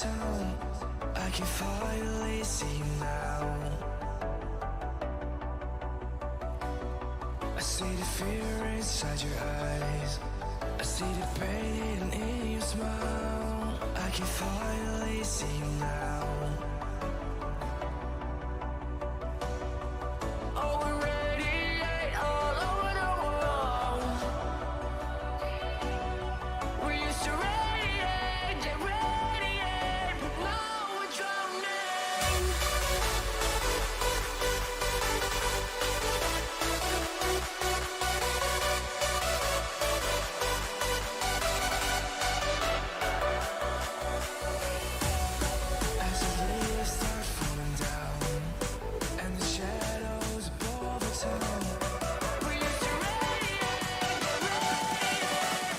town. I can finally see you now. I see the fear inside your eyes. I see the pain in your smile. I can finally see you now. Oh, we're radiate all over the world. We used to radiate, yeah, radiate, but now we're drowning. As the leaves start falling down and the shadows above the town. We used to radiate,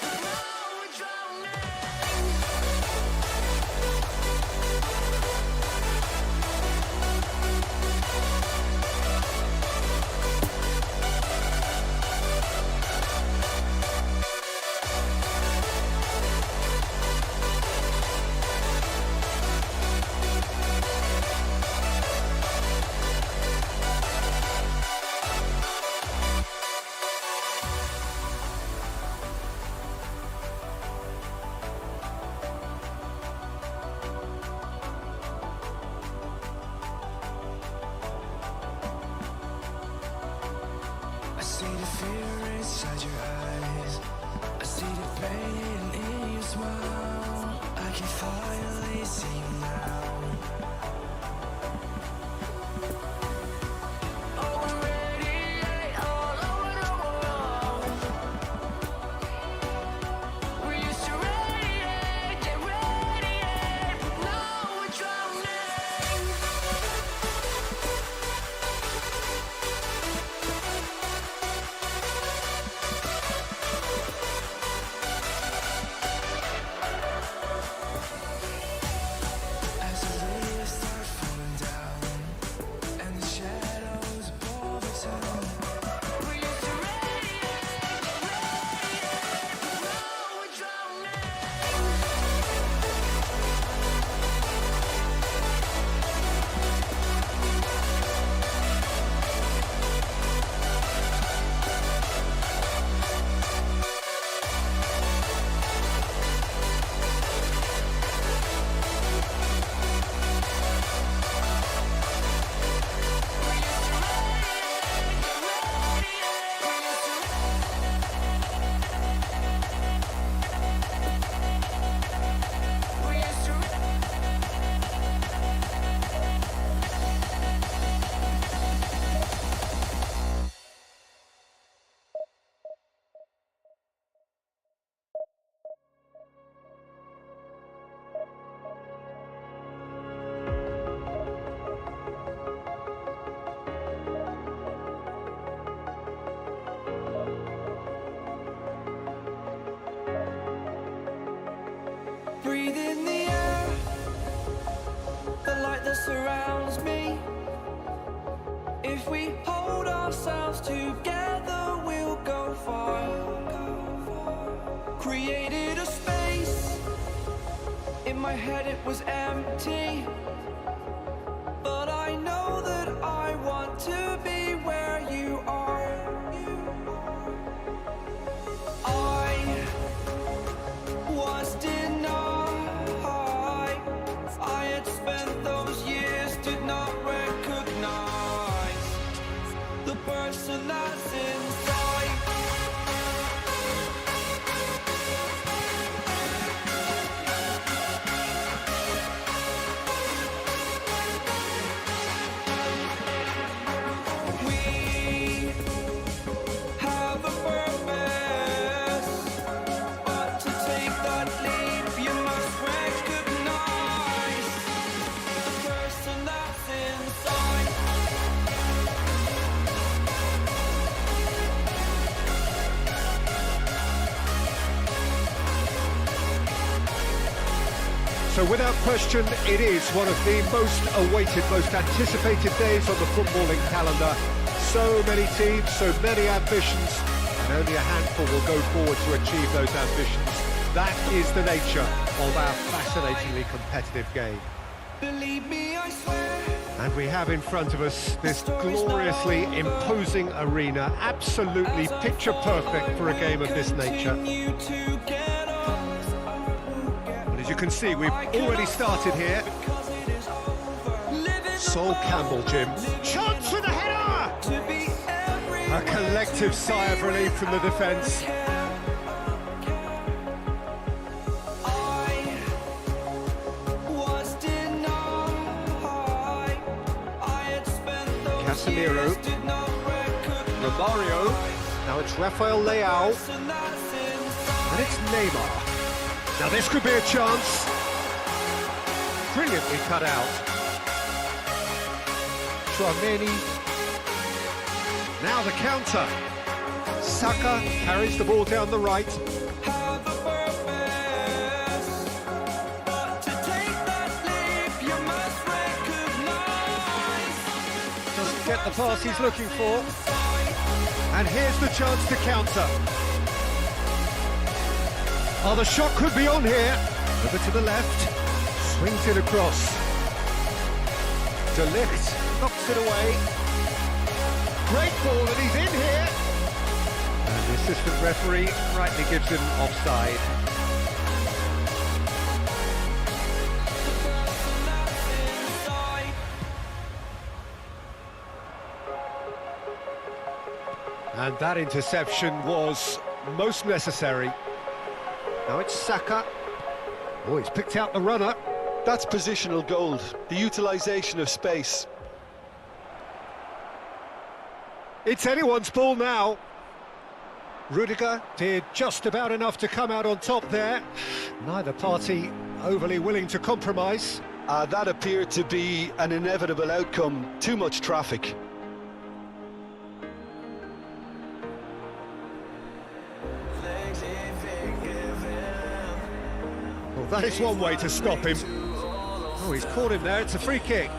but now we're drowning. I see the fear inside your eyes. I see the pain in your smile. I can finally see you now. Oh, we're radiate all over the world. We used to radiate, yeah, radiate, but now we're drowning. As the leaves start falling down and the shadows above the town. We used to radiate, but now we're drowning. Breathe in the air, the light that surrounds me. If we hold ourselves together, we'll go far. Created a space, in my head it was empty, but I know that I want to be where you are. I was denied. I had spent those years, did not recognize the person that's inside. We have a purpose, but to take that leap, you must recognize the person that's inside. So without question, it is one of the most awaited, most anticipated days on the footballing calendar. So many teams, so many ambitions, and only a handful will go forward to achieve those ambitions. That is the nature of our fascinatingly competitive game. Believe me, I swear. And we have in front of us this gloriously imposing arena, absolutely picture perfect for a game of this nature. But as you can see, we've already started here. Sol Campbell, Jim. Chance for the header! A collective sigh of relief from the defence. Casemiro, Romario, now it's Rafael Leao, and it's Neymar. Now this could be a chance. Brilliantly cut out. Tchouaméni. Now the counter. Saka carries the ball down the right. Get the pass he's looking for, and here's the chance to counter. Oh, the shot could be on here. Over to the left, swings it across. De Ligt knocks it away. Great ball, and he's in here. And the assistant referee rightly gives him offside. And that interception was most necessary. Now it's Saka. Oh, he's picked out the runner. That's positional gold, the utilisation of space. It's anyone's ball now. Rudiger did just about enough to come out on top there. Neither party overly willing to compromise. That appeared to be an inevitable outcome. Too much traffic. Well, that is one way to stop him. Oh, he's caught him there. It's a free kick.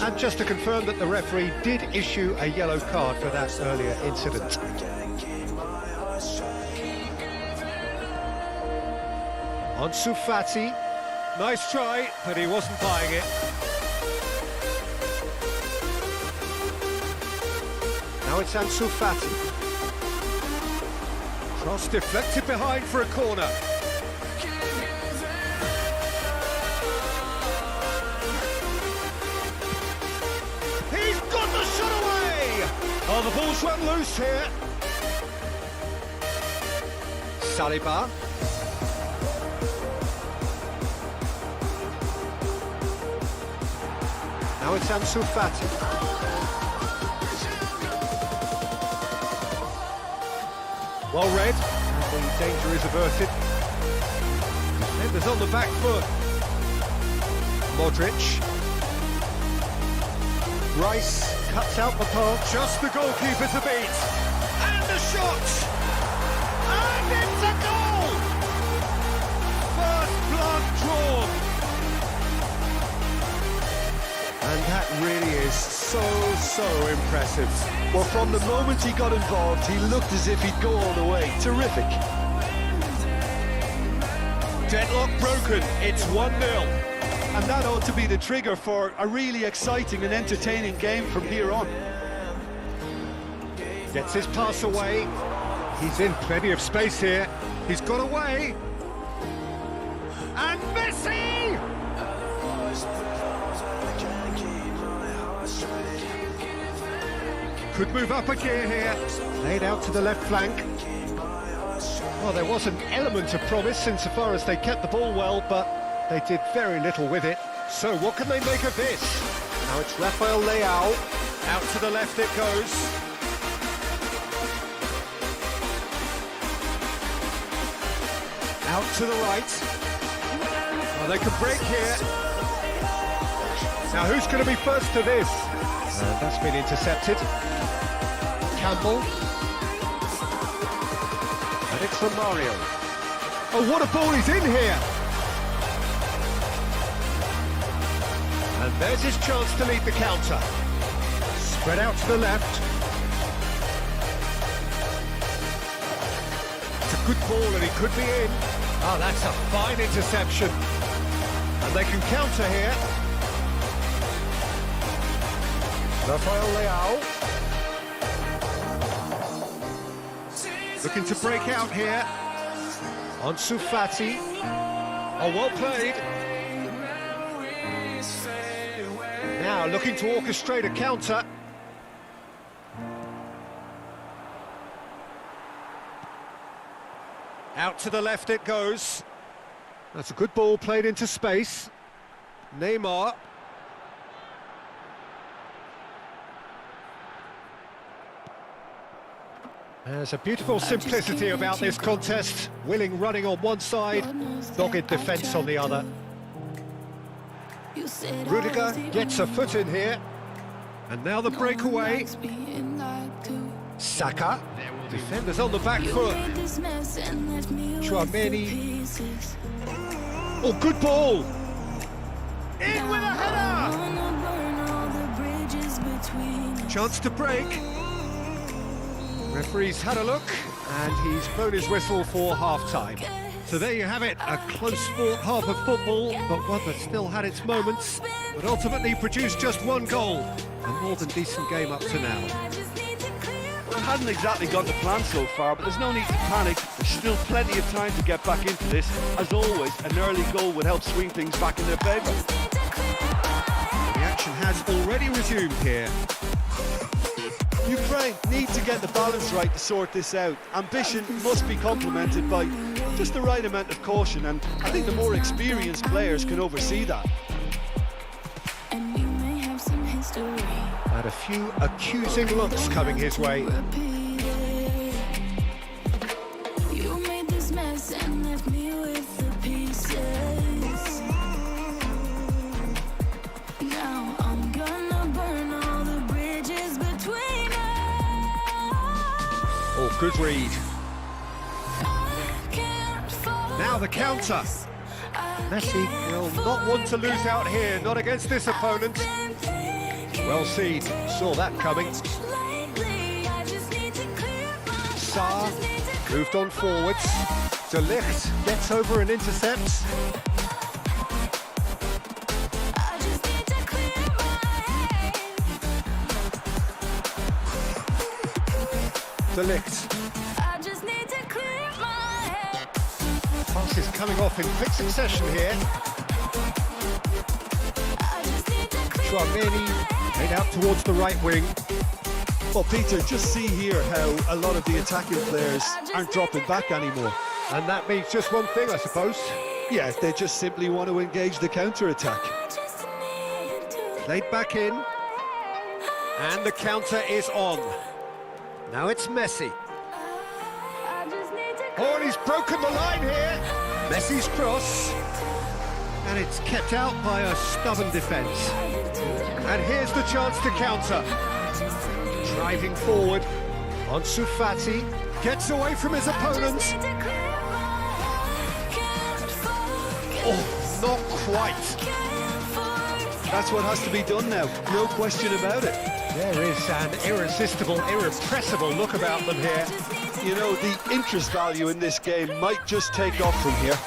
And just to confirm that the referee did issue a yellow card for that earlier incident. Ansu Fati. Nice try, but he wasn't buying it. Now it's Ansu Fati. Cross deflected behind for a corner. He's got the shot away! Oh, the ball's run loose here. Saliba. Now it's Ansu Fati. Well read, the danger is averted. Defenders on the back foot. Modric. Rice cuts out the pass. Just the goalkeeper to beat. And the shot! And it's a goal! First blood drawn. And that really is so impressive. Well, from the moment he got involved, he looked as if he'd go all the way. Terrific. Deadlock broken, it's 1-0. And that ought to be the trigger for a really exciting and entertaining game from here on. Gets his pass away. He's in plenty of space here. He's got away. And Messi! Could move up a gear here. Laid out to the left flank. Well, there was an element of promise insofar as they kept the ball well, but they did very little with it. So what can they make of this? Now it's Rafael Leao. Out to the left it goes. Out to the right. Well, they could break here. Now who's going to be first to this? That's been intercepted. Campbell. And it's Romario. Oh, what a ball, he's in here! And there's his chance to lead the counter. Spread out to the left. It's a good ball and he could be in. Oh, that's a fine interception. And they can counter here. Rafael Leao. Looking to break out here. Ansu Fati. Oh, well played. Now looking to orchestrate a counter. Out to the left it goes. That's a good ball played into space. Neymar. There's a beautiful simplicity about this contest. Willing running on one side, dogged defence on the other. Rudiger gets a foot in here. And now the breakaway. Saka. Defenders on the back foot. Chouameni. Oh, good ball. In with a header. Chance to break. Referee's had a look, and he's blown his whistle for half-time. So there you have it, a close-fought half of football, but one that still had its moments, but ultimately produced just one goal. A more than decent game up to now. Well, it hadn't exactly gone to plan so far, but there's no need to panic. There's still plenty of time to get back into this. As always, an early goal would help swing things back in their favour. The action has already resumed here. Ukraine need to get the balance right to sort this out. Ambition must be complemented by just the right amount of caution, and I think the more experienced players can oversee that. And a few accusing looks coming his way. You made this mess and left me with the pieces. Now I'm gonna burn all the bridges between us. Oh, good read. Now the counter. Messi will not want to lose out here, not against this opponent. Well seen, saw that coming. Saar moved on forwards. De Ligt gets over and intercepts. De Ligt. Passes coming off in quick succession here. Chouameni made out towards the right wing. Well, Peter, just see here how a lot of the attacking players aren't dropping back anymore. And that means just one thing, I suppose. Yeah, they just simply want to engage the counter-attack. Played back in. And the counter is on. Now it's Messi. Oh, and he's broken the line here. Messi's cross. And it's kept out by a stubborn defence. And here's the chance to counter. Driving forward. Ansu Fati gets away from his opponents. Oh, not quite. That's what has to be done now, no question about it. There is an irresistible, irrepressible look about them here. You know, the interest value in this game might just take off from here.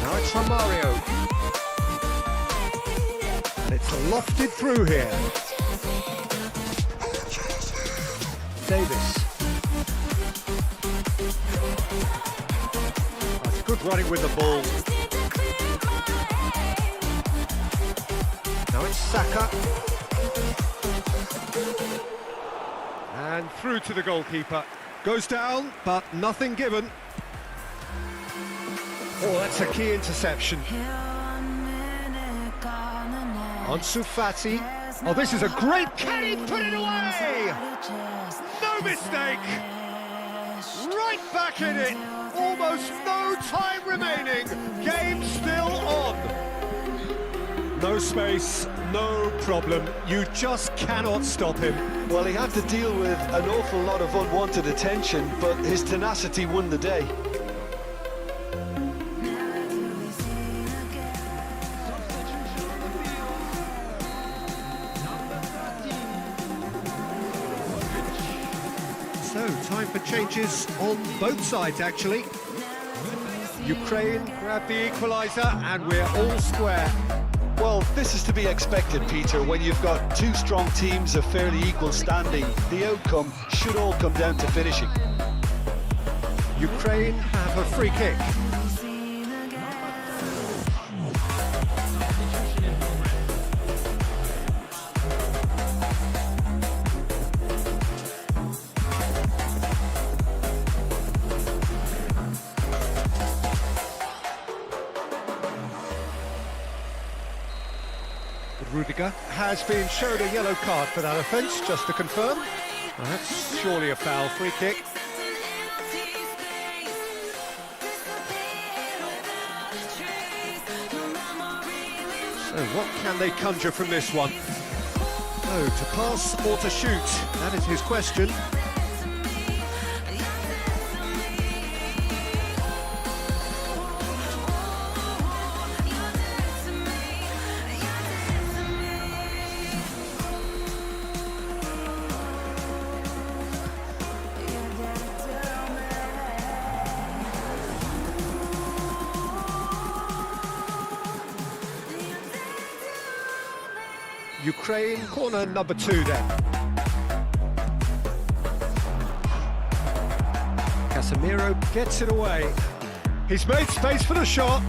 Now it's from Mario. And it's lofted through here. Davis. That's good running with the ball. Now it's Saka. And through to the goalkeeper. Goes down, but nothing given. Oh, that's a key interception. Ansu Fati. Oh, this is a great... Can he put it away? No mistake. Right back in it. Almost no time remaining. Game still on. No space, no problem. You just cannot stop him. Well, he had to deal with an awful lot of unwanted attention, but his tenacity won the day. for changes on both sides, actually. Ukraine grabbed the equaliser, and we're all square. Well, this is to be expected, Peter. When you've got two strong teams of fairly equal standing, the outcome should all come down to finishing. Ukraine have a free kick. Rudiger has been shown a yellow card for that offence, just to confirm. That's surely a foul. Free kick. So what can they conjure from this one? Oh, to pass or to shoot? That is his question. Ukraine, corner number 2 then. Casemiro gets it away. He's made space for the shot.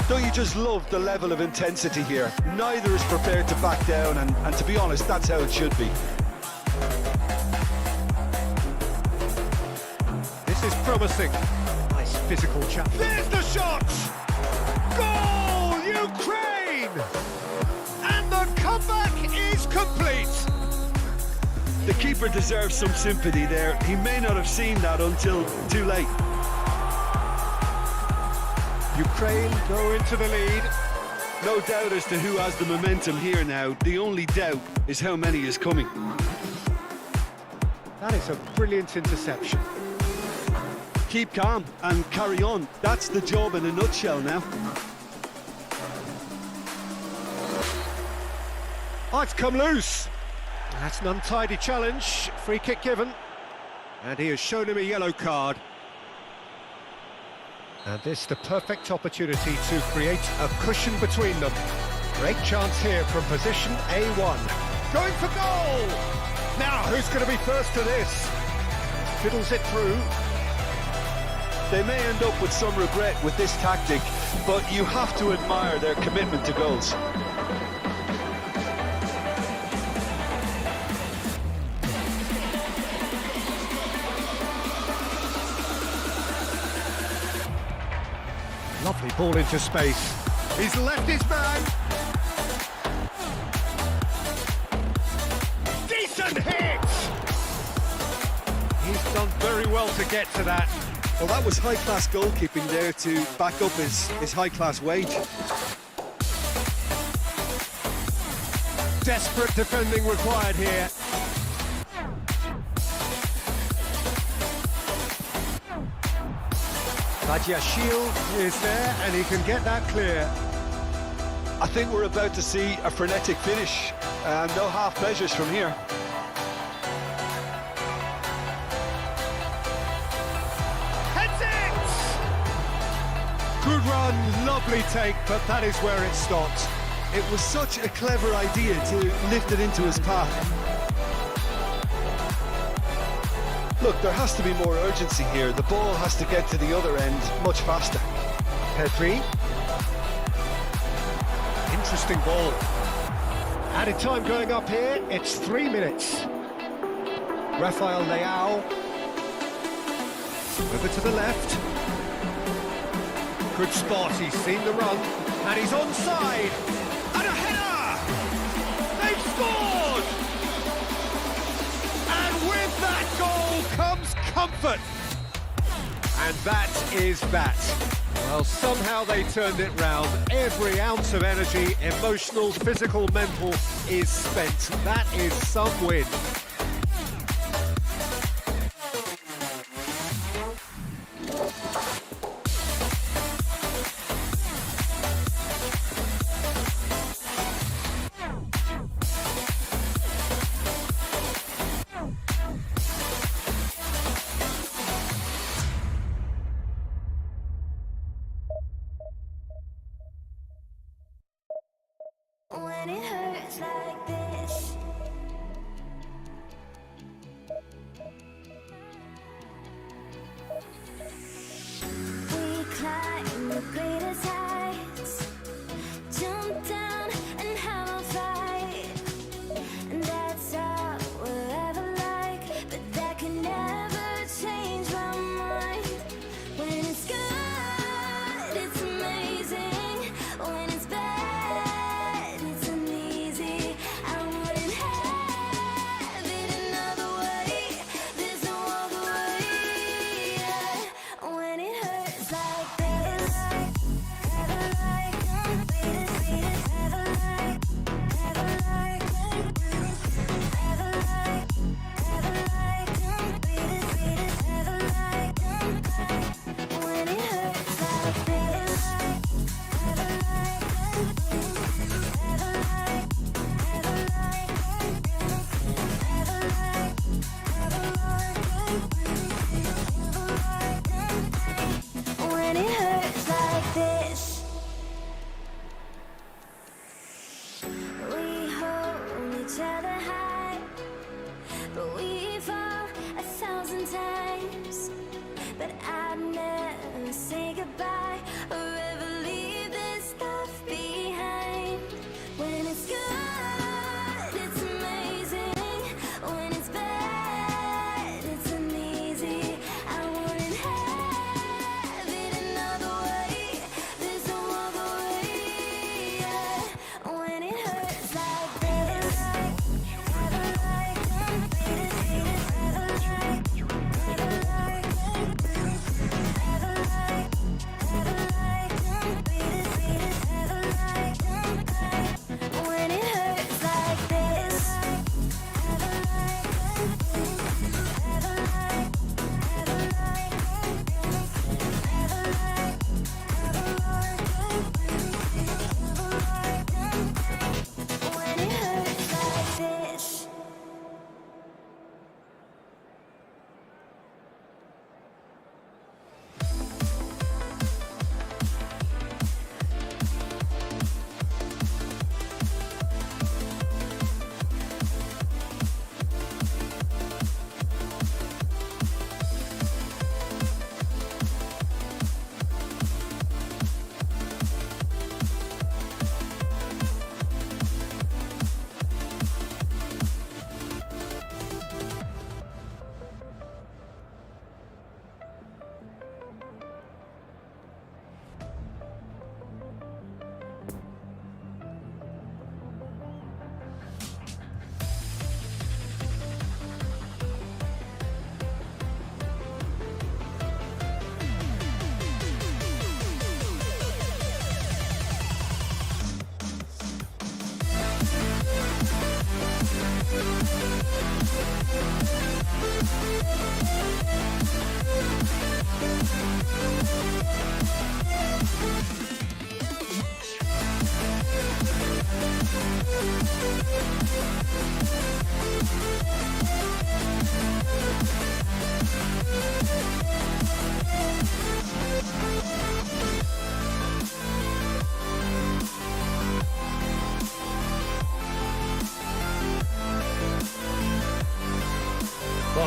Don't you just love the level of intensity here? Neither is prepared to back down, and to be honest, that's how it should be. This is promising. Nice physical chap. There's the shot! Goal, Ukraine! And the comeback is complete. The keeper deserves some sympathy there. He may not have seen that until too late. Ukraine go into the lead. No doubt as to who has the momentum here now. The only doubt is how many is coming. That is a brilliant interception. Keep calm and carry on. That's the job in a nutshell now. Oh, it's come loose. That's an untidy challenge. Free kick given. And he has shown him a yellow card. And this the perfect opportunity to create a cushion between them. Great chance here from position A1. Going for goal! Now, who's going to be first to this? Fiddles it through. They may end up with some regret with this tactic, but you have to admire their commitment to goals. Lovely ball into space. He's left his man. Decent hit! He's done very well to get to that. Well, that was high-class goalkeeping there to back up his high-class wage. Desperate defending required here. Badiashile is there, and he can get that clear. I think we're about to see a frenetic finish, and no half measures from here. Heads it! Good run, lovely take, but that is where it stops. It was such a clever idea to lift it into his path. Look, there has to be more urgency here. The ball has to get to the other end much faster. Pedri. Interesting ball. Added time going up here, it's 3 minutes. Rafael Leao. Over to the left. Good spot, he's seen the run. And he's onside. And a header! They've scored! And with that goal comes comfort. And that is that. Well, somehow they turned it round. Every ounce of energy, emotional, physical, mental, is spent. That is some win.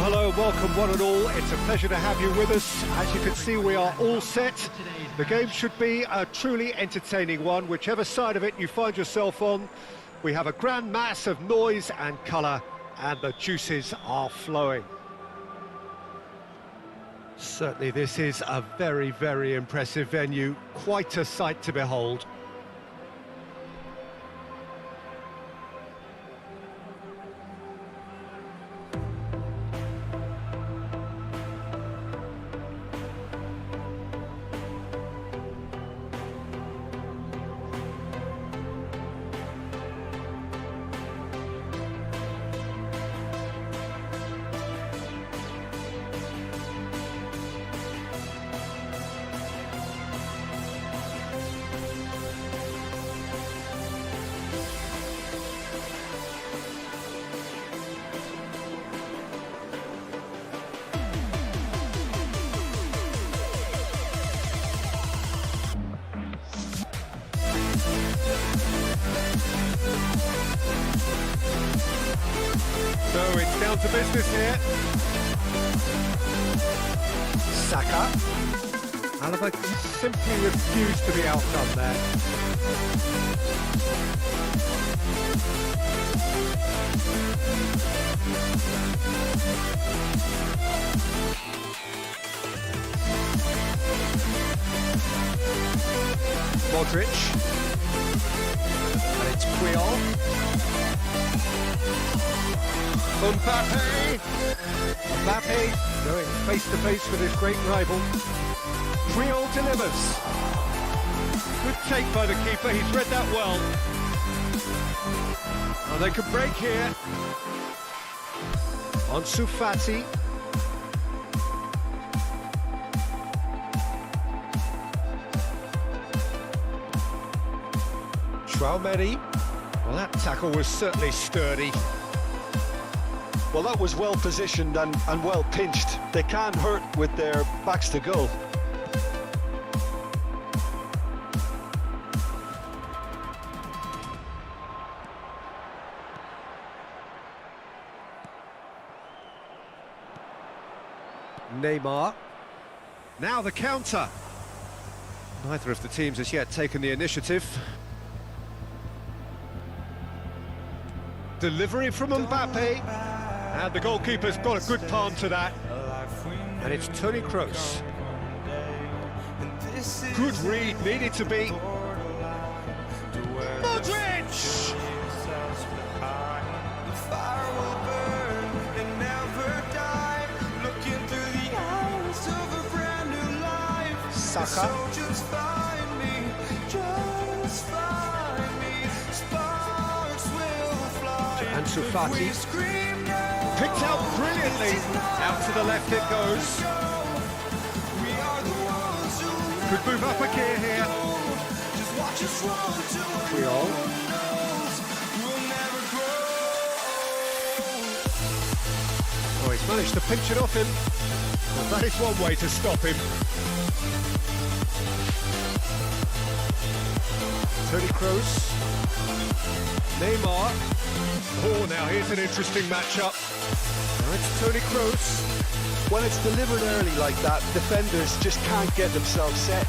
Well, hello, welcome one and all. It's a pleasure to have you with us. As you can see, we are all set. The game should be a truly entertaining one, whichever side of it you find yourself on. We have a grand mass of noise and colour, and the juices are flowing. Certainly this is a very, very impressive venue. Quite a sight to behold. So it's down to business here. Saka. Alaba simply refused to be outdone there. Modric. And it's Puyol. Mbappe going face-to-face with his great rival. Puyol delivers. Good take by the keeper, he's read that well. And they can break here. Ansu Fati. Traoré. Well, that tackle was certainly sturdy. Well, that was well positioned and well pinched. They can't hurt with their backs to goal. Neymar. Now the counter. Neither of the teams has yet taken the initiative. Delivery from Mbappe. And the goalkeeper's got a good palm to that. And it's Toni Kroos. Good read, needed to be. Modric! Saka. Ansu Fati. Picked out brilliantly. Out to the left it goes. Could move up a gear here. Puyol. Oh, he's managed to pinch it off him. Well, that is one way to stop him. Toni Kroos. Neymar. Oh, now here's an interesting matchup. Now it's Toni Kroos. When it's delivered early like that, defenders just can't get themselves set.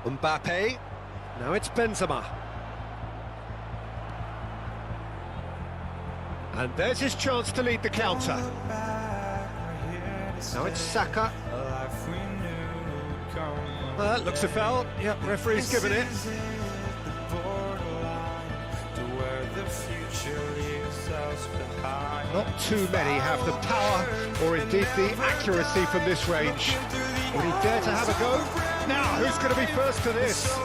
Mbappe. Now it's Benzema. And there's his chance to lead the counter. Now it's Saka. That looks a foul. Yep, referee's given it. Not too many have the power or indeed the accuracy from this range. Would he dare to have a go? Now, who's going to be first to this?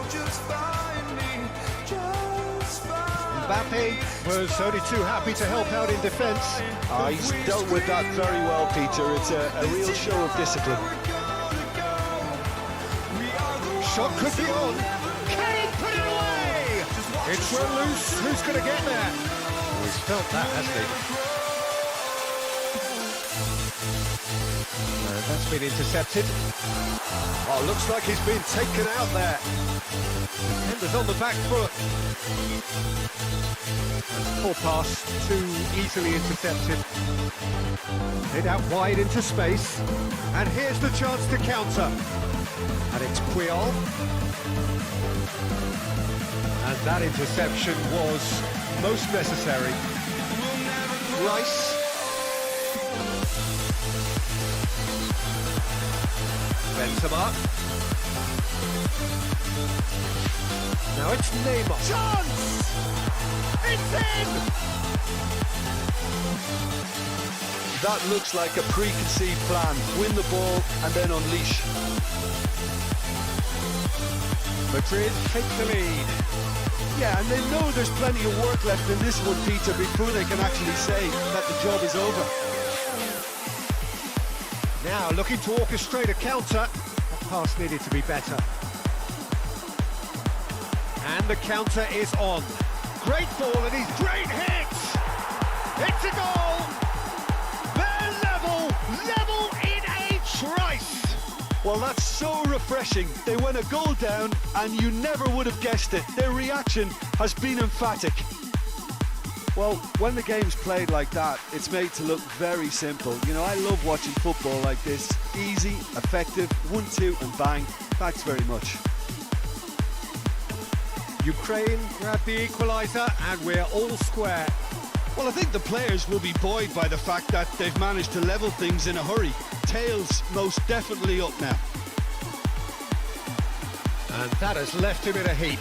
Mbappe was only too happy to help out in defence. He's dealt with that very well, Peter. It's a real show of discipline. Shot could be on. Can he put it away? It's well loose. Who's going to get there? Oh, he's felt that, hasn't he? That's been intercepted. Oh, looks like he's been taken out there. Defenders on the back foot. That's poor pass, too easily intercepted. Head out wide into space. And here's the chance to counter. And it's Puyol. And that interception was most necessary. Rice. Benzema. Now it's Neymar. Chance! It's in! That looks like a preconceived plan. Win the ball and then unleash. Madrid take the lead. Yeah, and they know there's plenty of work left in this one, Peter, before they can actually say that the job is over. Now looking to orchestrate a counter. That pass needed to be better. And the counter is on. Great ball and he's great hit! It's a goal! They're level in a trice! Well, that's so refreshing. They went a goal down and you never would have guessed it. Their reaction has been emphatic. Well, when the game's played like that, it's made to look very simple. You know, I love watching football like this. Easy, effective, 1-2 and bang. Thanks very much. Ukraine grab the equaliser and we're all square. Well, I think the players will be buoyed by the fact that they've managed to level things in a hurry. Tails most definitely up now. And that has left him in a heap.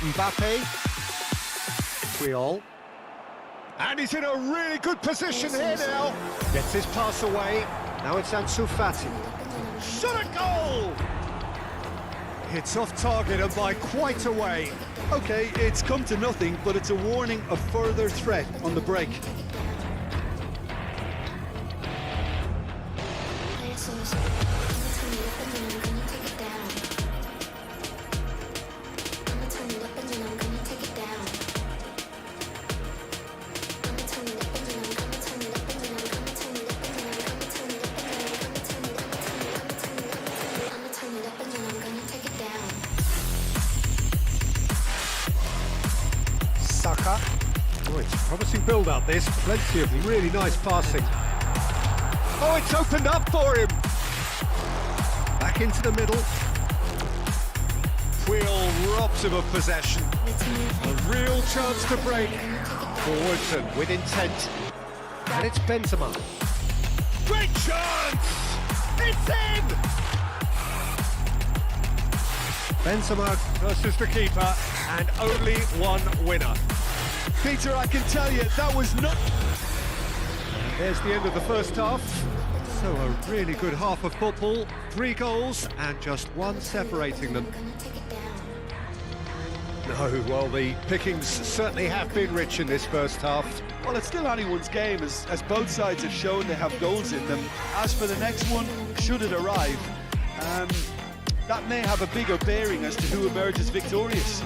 Mbappe. Puyol. And he's in a really good position here now. Gets his pass away. Now it's Ansu Fati. Shot a goal! It's off target and by quite a way. Okay, it's come to nothing, but it's a warning of further threat on the break. Saka. Oh, it's a promising build-up, this. Plenty of really nice passing. Oh, it's opened up for him! Back into the middle. Puyol robs him of possession. A real chance to break. Forwards and with intent. And it's Benzema. Great chance! It's in! Benzema versus the keeper, and only one winner. Peter, I can tell you, that was not... There's the end of the first half. So a really good half of football. 3 goals and just one separating them. No, well, the pickings certainly have been rich in this first half. Well, it's still anyone's game, as both sides have shown they have goals in them. As for the next one, should it arrive, that may have a bigger bearing as to who emerges victorious.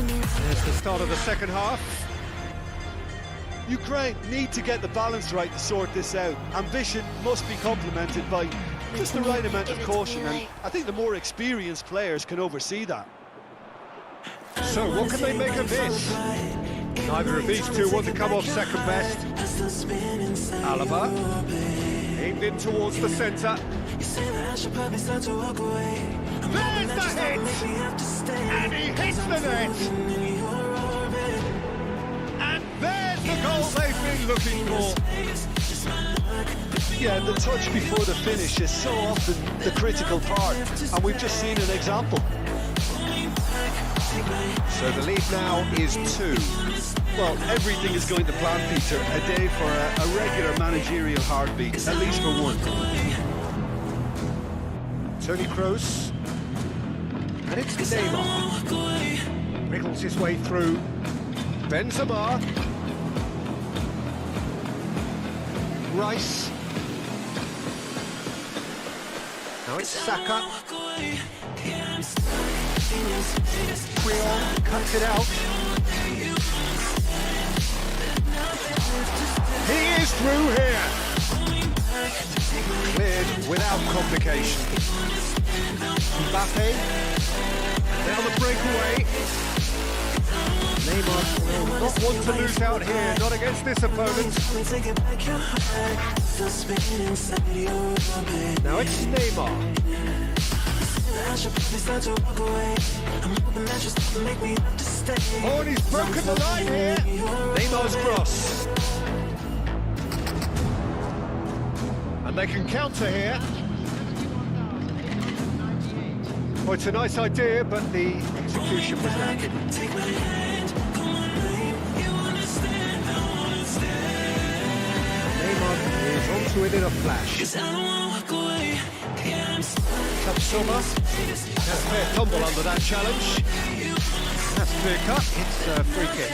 There's the start of the second half. Ukraine need to get the balance right to sort this out. Ambition must be complemented by just the right amount of caution, and I think the more experienced players can oversee that. So what can they make of this? Neither of these two want to come off second best. Alaba aimed in towards the centre. There's the hit! And he hits the net! And there's the goal they've been looking for. Yeah, the touch before the finish is so often the critical part, and we've just seen an example. So the lead now is 2. Well, everything is going to plan, Peter. A day for a regular managerial heartbeat, at least for one. Toni Kroos. And it's Neymar. Wriggles his way through. Benzema. Rice. Now it's Saka. Creole cuts it out. He is through here. Cleared without complication. Mbappe. Now the breakaway. Neymar will not want to lose out here, not against this opponent. Now it's Neymar. Oh, and he's broken the line here. Neymar's cross. And they can counter here. Well, it's a nice idea, but the execution was lacking. Neymar is onto it in a flash. Tapsoma has a fair tumble under that challenge. That's clear cut. It's a free kick.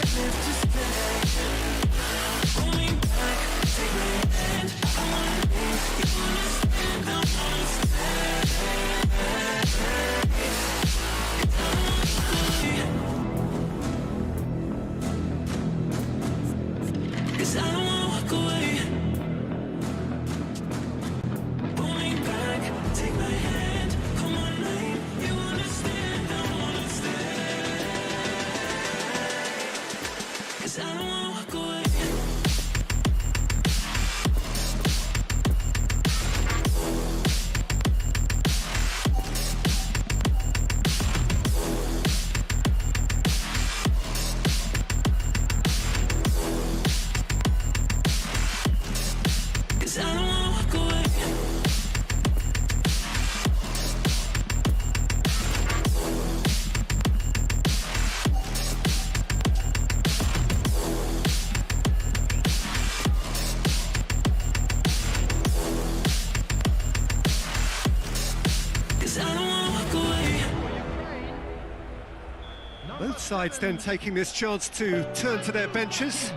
Both sides then taking this chance to turn to their benches.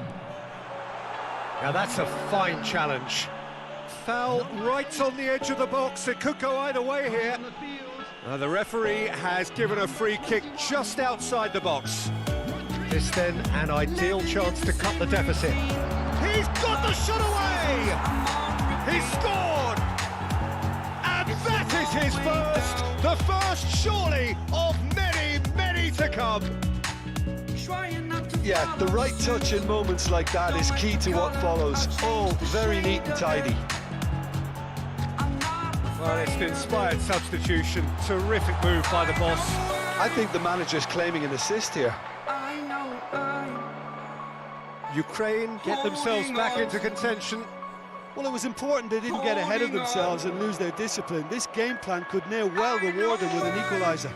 Now that's a fine challenge. Foul right on the edge of the box. It could go either way here. The referee has given a free kick just outside the box. This then an ideal chance to cut the deficit. He's got the shot away! He's scored! And that is his first! The first, surely, of many, many to come. Yeah, the right touch in moments like that is key to what follows. All very neat and tidy. Well, it's an inspired substitution. Terrific move by the boss. I think the manager's claiming an assist here. Ukraine get themselves back into contention. Well, it was important they didn't get ahead of themselves and lose their discipline. This game plan could now well reward them with an equaliser.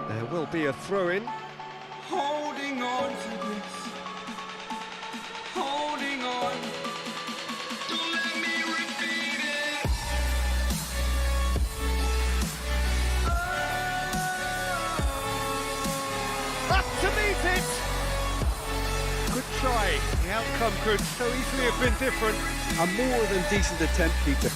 There will be a throw-in. Holding on to this. Holding on. Don't let me repeat it. Up to meet it! Good try. The outcome could so easily have been different. A more than decent attempt, Peter.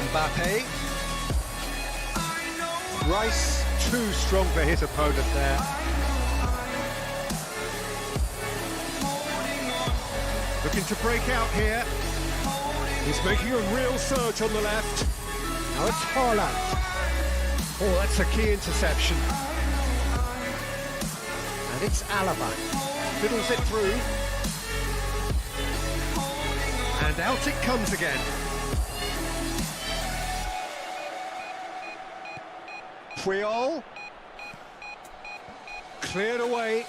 Mbappe. Rice, too strong for his opponent there. Looking to break out here. He's making a real surge on the left. Now it's Haaland. Oh, that's a key interception. And it's Alaba. Fiddles it through. And out it comes again. Puyol. Cleared away.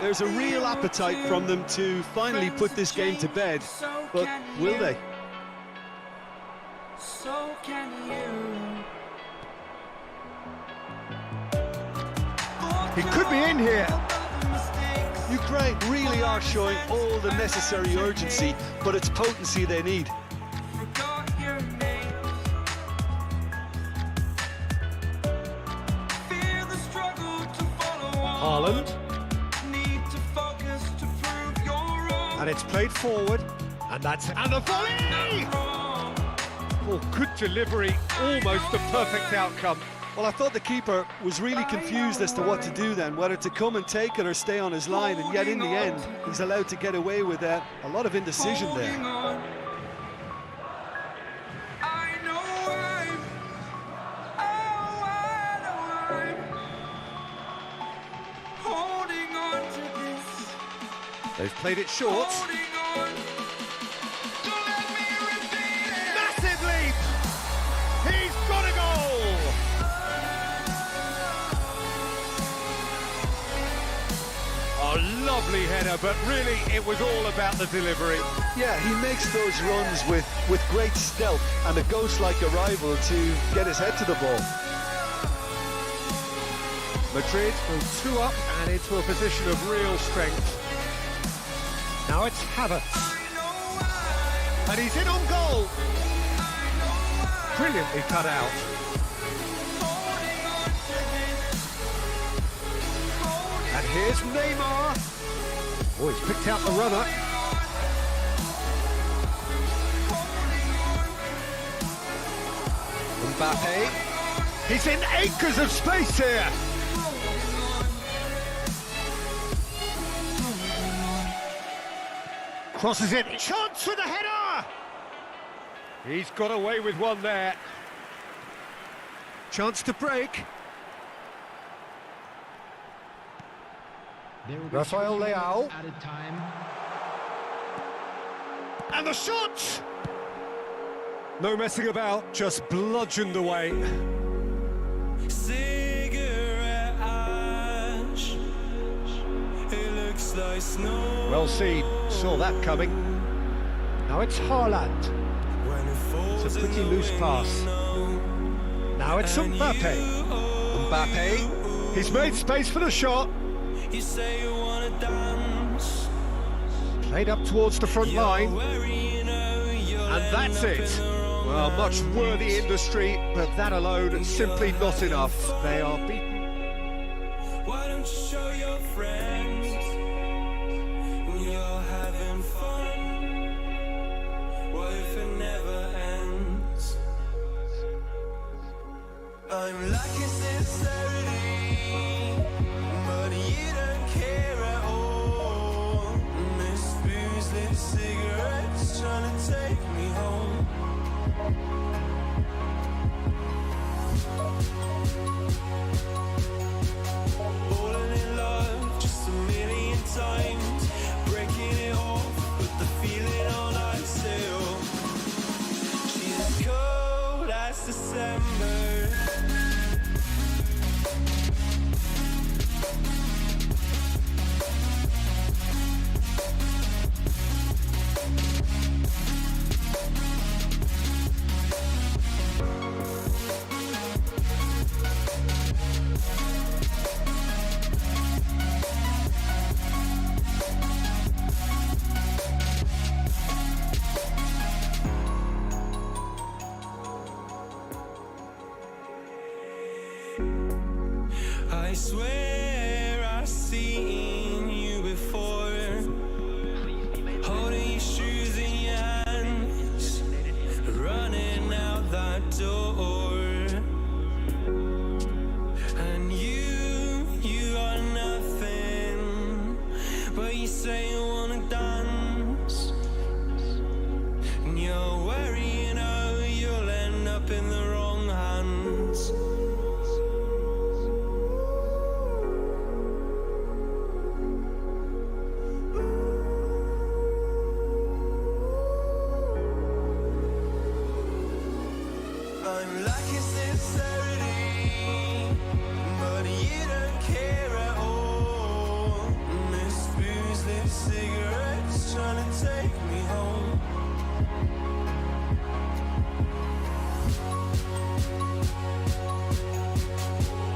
There's a real appetite from them to finally put this game to bed, but will they? So can you. He could be in here. Ukraine really are showing all the necessary urgency, but it's potency they need. Forgot your name. Feel the struggle to follow on. Haaland. Need to focus to prove you're wrong. And it's played forward. And that's... And the volley! Oh, good delivery. Almost the perfect outcome. Well, I thought the keeper was really confused as to what to do then, whether to come and take it or stay on his line, and yet in the end, he's allowed to get away with a lot of indecision there. I know I'm holding on to this. They've played it short. Holding on. Don't let me repeat it. Massive leap! He's got a goal! A lovely header, but really it was all about the delivery. Yeah, he makes those runs with great stealth and a ghost-like arrival to get his head to the ball. Madrid will 2 up and into a position of real strength. Now it's Havertz. And he's in on goal. Brilliantly cut out. And here's Neymar. Oh, he's picked out the runner. Mbappe. He's in acres of space here. Crosses it. Chance for the header. He's got away with one there. Chance to break. Rafael Leao. Added time. And the shot! No messing about, just bludgeoned away. Cigarette ash. It looks like snow. Well seen, saw that coming. Now it's Haaland. When it falls It's a pretty in the loose wind, pass. you know. Now it's And Mbappe. you, Mbappe. He's made space for the shot. You say you wanna dance. Played up towards the front line. And that's it. Well, much worthy industry, but that alone simply not enough. They are beaten. Why don't you show your friends when you're having fun? What if it never ends? I'm lacking sincerity, but you don't care at all. This booze, this cigarette's trying to take me home. Falling in love just a million times, breaking it off, put the feeling on ice still. She's as cold as December. I swear I've seen you before, holding your shoes in your hands, running out that door. And you are nothing, but you say you wanna dance, and you're worrying how you'll end up in the wrong hands. I'm lacking sincerity, but you don't care at all. Miss booze, live cigarettes, trying to take me home.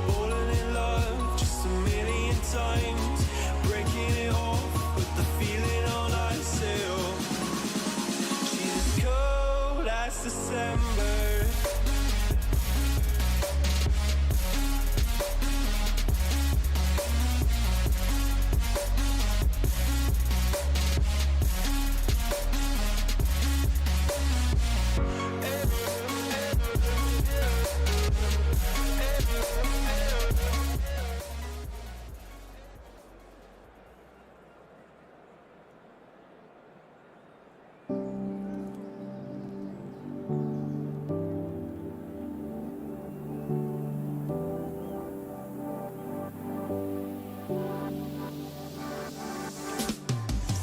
Falling in love just a million times, breaking it off with the feeling all I still. She's as cold as December.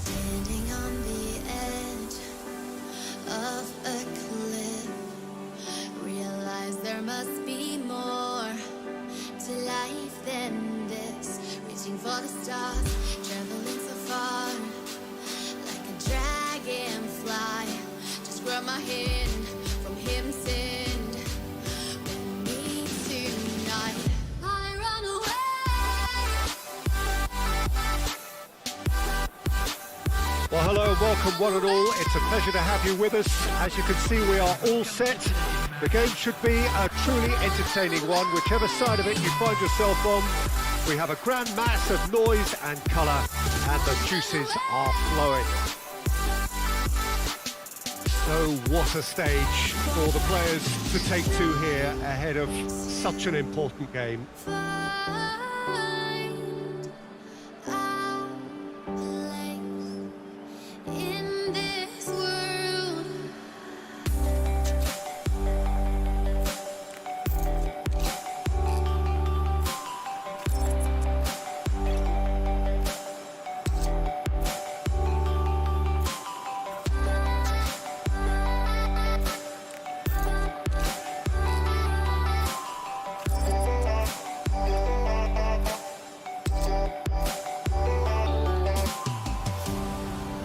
Standing on the edge of a cliff, realize there must be more to life than this. Reaching for the stars, traveling so far, like a dragonfly. Just grab my hand from heaven's send. With me tonight, I run away. Well, hello and welcome one and all. It's a pleasure to have you with us. As you can see, we are all set. The game should be a truly entertaining one, whichever side of it you find yourself on. We have a grand mass of noise and colour, and the juices are flowing. So what a stage for the players to take to here ahead of such an important game. Find our place in this world.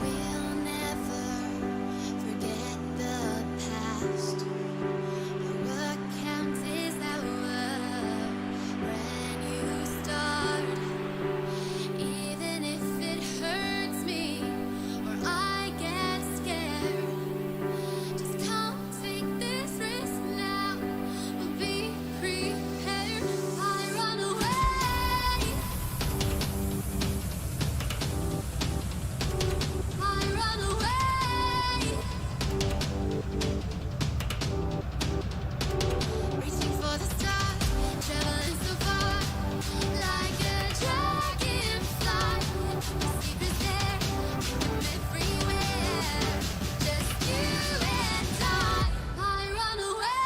We'll never forget the past. What counts is our brand new start. Even if it hurts me or I get scared, just come take this risk now. We'll be prepared. I run away. I run away, reaching for the stars, traveling so far, like a dragonfly. The secret's there, hidden everywhere, just you and I run away.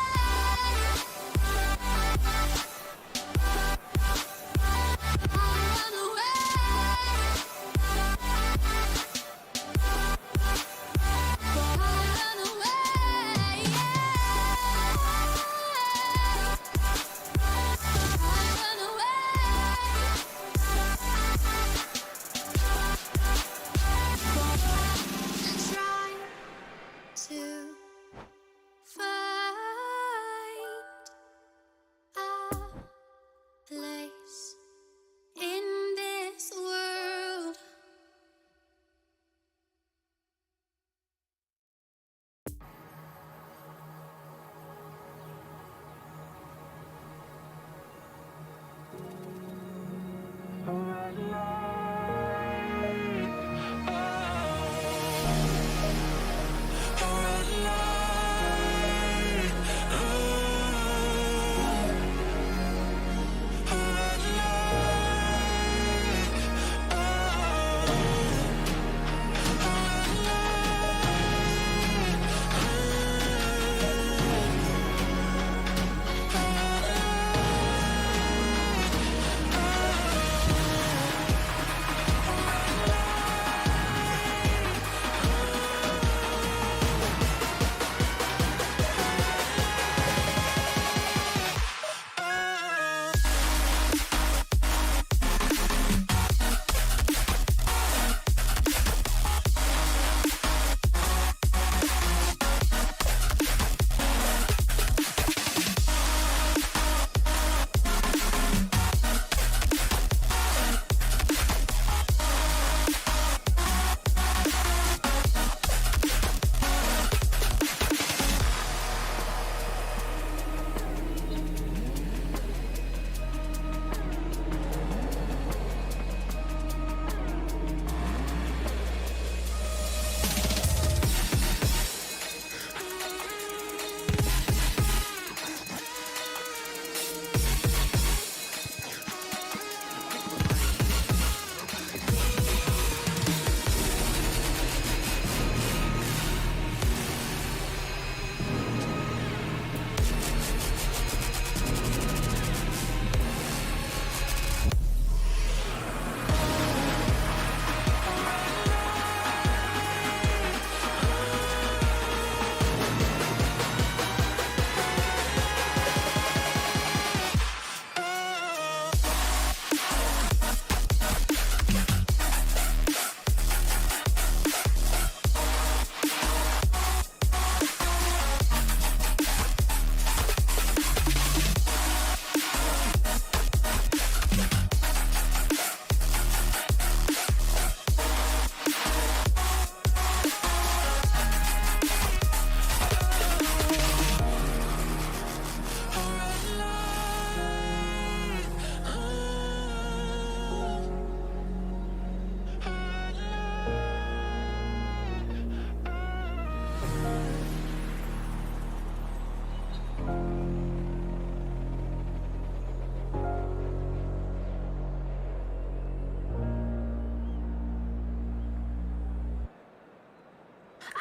I run away. Try to find a place in this world.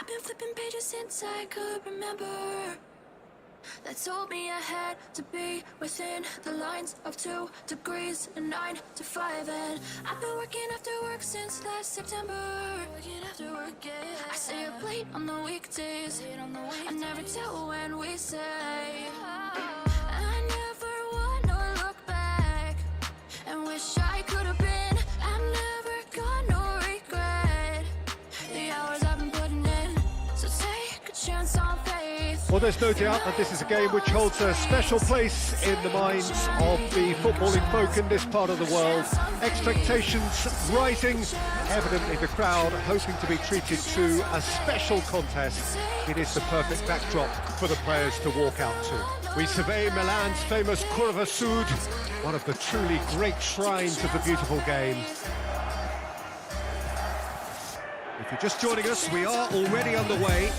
been flipping pages since I could remember. That told me I had to be within the lines of 2 degrees and 9 to 5. And I've been working after work since last September. Working after work, yeah. I stay up late on the weekdays. I never tell when we say. I never wanna look back and wish I could have been. I've never got no regret. The hours I've been putting in, so take a chance on faith. Well, there's no doubt that this is a game which holds a special place in the minds of the footballing folk in this part of the world. Expectations rising, evidently the crowd hoping to be treated to a special contest. It is the perfect backdrop for the players to walk out to. We survey Milan's famous Curva Sud, one of the truly great shrines of the beautiful game. If you're just joining us, we are already underway.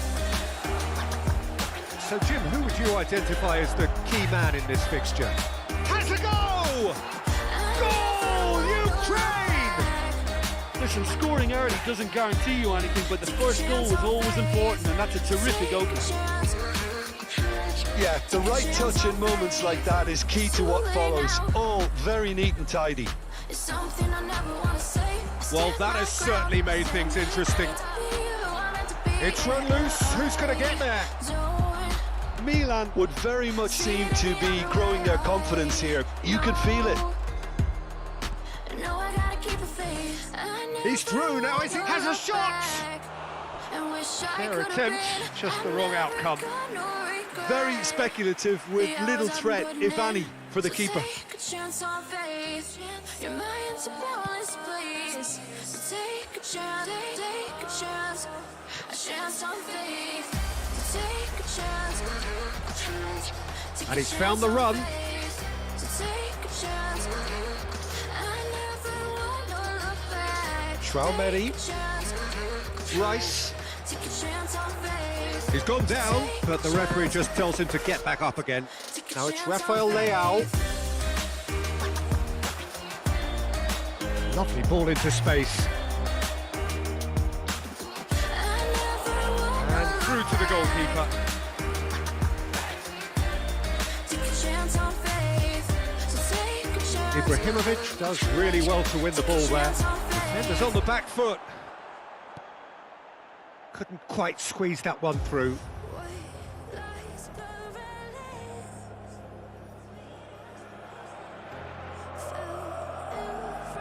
So, Jim, who would you identify as the key man in this fixture? Has a goal! Goal, Ukraine! Listen, scoring early doesn't guarantee you anything, but the first goal was always important, and that's a terrific opener. Yeah, the right touch in moments like that is key to what follows. All very neat and tidy. Well, that has certainly made things interesting. It's run loose. Who's going to get there? Milan would very much seem to be growing their confidence here. You could feel it. He's through now as he has a shot! Their attempt, just the wrong outcome. Very speculative with little threat, if any, for the keeper. And he's found the run. Traumeri, Rice. He's gone down, but the referee just tells him to get back up again. Now it's Rafael Leao. Lovely ball into space. And through to the goalkeeper. Ibrahimovic does really well to win the ball there. Defenders on the back foot. Couldn't quite squeeze that one through.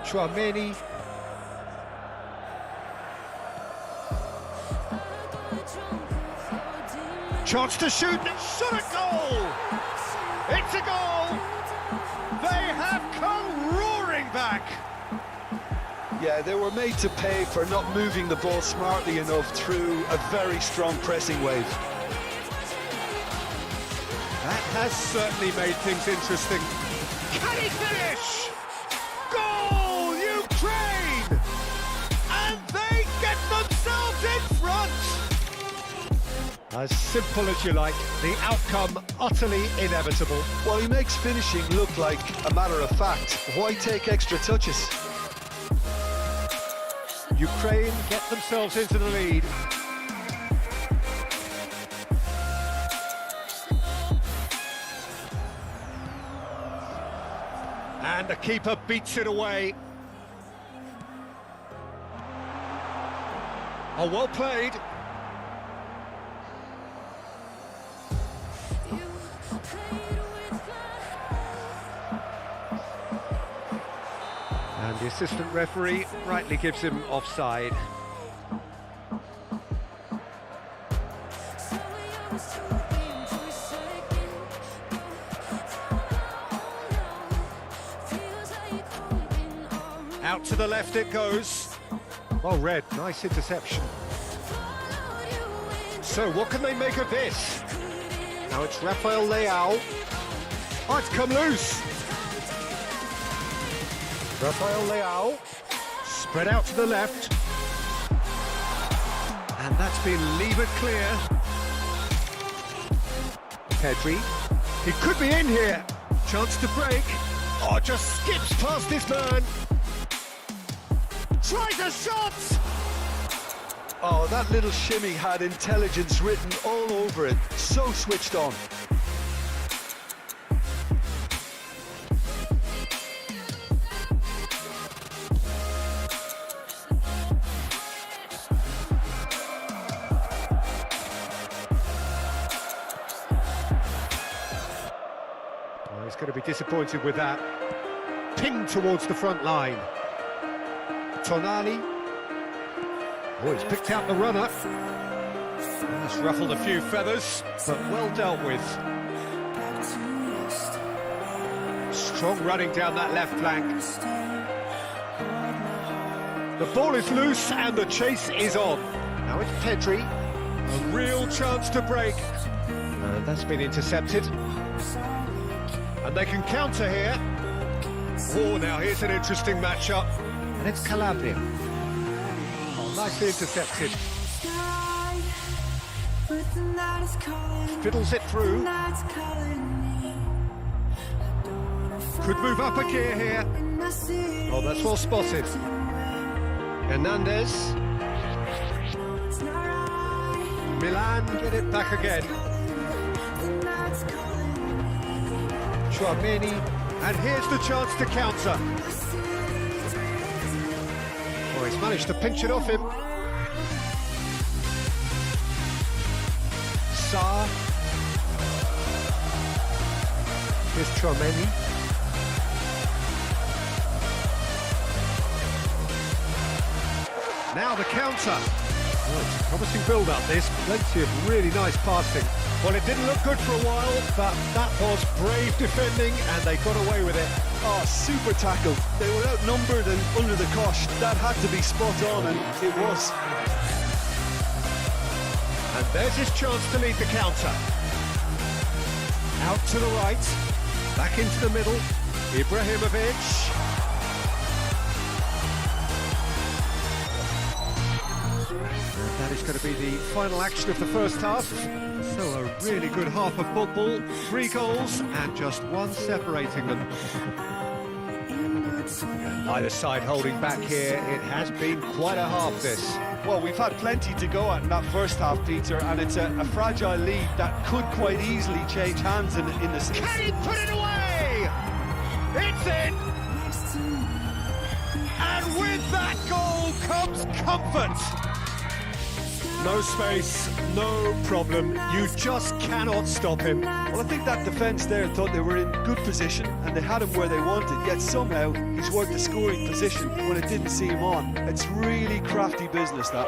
Chouameni. Chance to shoot, shot a goal! It's a goal! They have come roaring back! Yeah, they were made to pay for not moving the ball smartly enough through a very strong pressing wave. That has certainly made things interesting. Can he finish? Goal, Ukraine! And they get themselves in front! As simple as you like, the outcome utterly inevitable. Well, he makes finishing look like a matter of fact. Why take extra touches? Ukraine get themselves into the lead. And the keeper beats it away. Oh, well played. And the assistant referee rightly gives him offside. Out to the left it goes. Well read, nice interception. So what can they make of this? Now it's Rafael Leao. Oh, it's come loose. Rafael Leao, spread out to the left. And that's been levered clear. Pedri, he could be in here. Chance to break. Oh, just skips past his man. Tries a shot. Oh, that little shimmy had intelligence written all over it. So switched on. Well, he's going to be disappointed with that. Ping towards the front line. Tonali. Oh, he's picked out the runner. That's ruffled a few feathers, but well dealt with. Strong running down that left flank. The ball is loose and the chase is on. Now it's Pedri. A real chance to break. And that's been intercepted. And they can counter here. Oh, now here's an interesting matchup. And it's Calabria. Oh, nicely intercepted. Fiddles it through. Could move up a gear here. Oh, that's well spotted. Hernandez. Milan get it back again. Chouameni, and here's the chance to counter. Oh, he's managed to pinch it off him. Sarr. Here's Chouameni. Now the counter. Oh, it's a promising build-up, this. Plenty of really nice passing. Well, it didn't look good for a while, but that was brave defending, and they got away with it. Oh, super tackle. They were outnumbered and under the cosh. That had to be spot on, and it was. And there's his chance to lead the counter. Out to the right, back into the middle. Ibrahimovic. That is going to be the final action of the first half. So a really good half of football, 3 goals and just 1 separating them. And neither side holding back here. It has been quite a half, this. Well, we've had plenty to go at in that first half, Peter, and it's a fragile lead that could quite easily change hands in the... Can he put it away? It's in! And with that goal comes comfort. No space, no problem. You just cannot stop him. Well, I think that defence there thought they were in good position and they had him where they wanted, yet somehow he's worked the scoring position when it didn't see him on. It's really crafty business, that.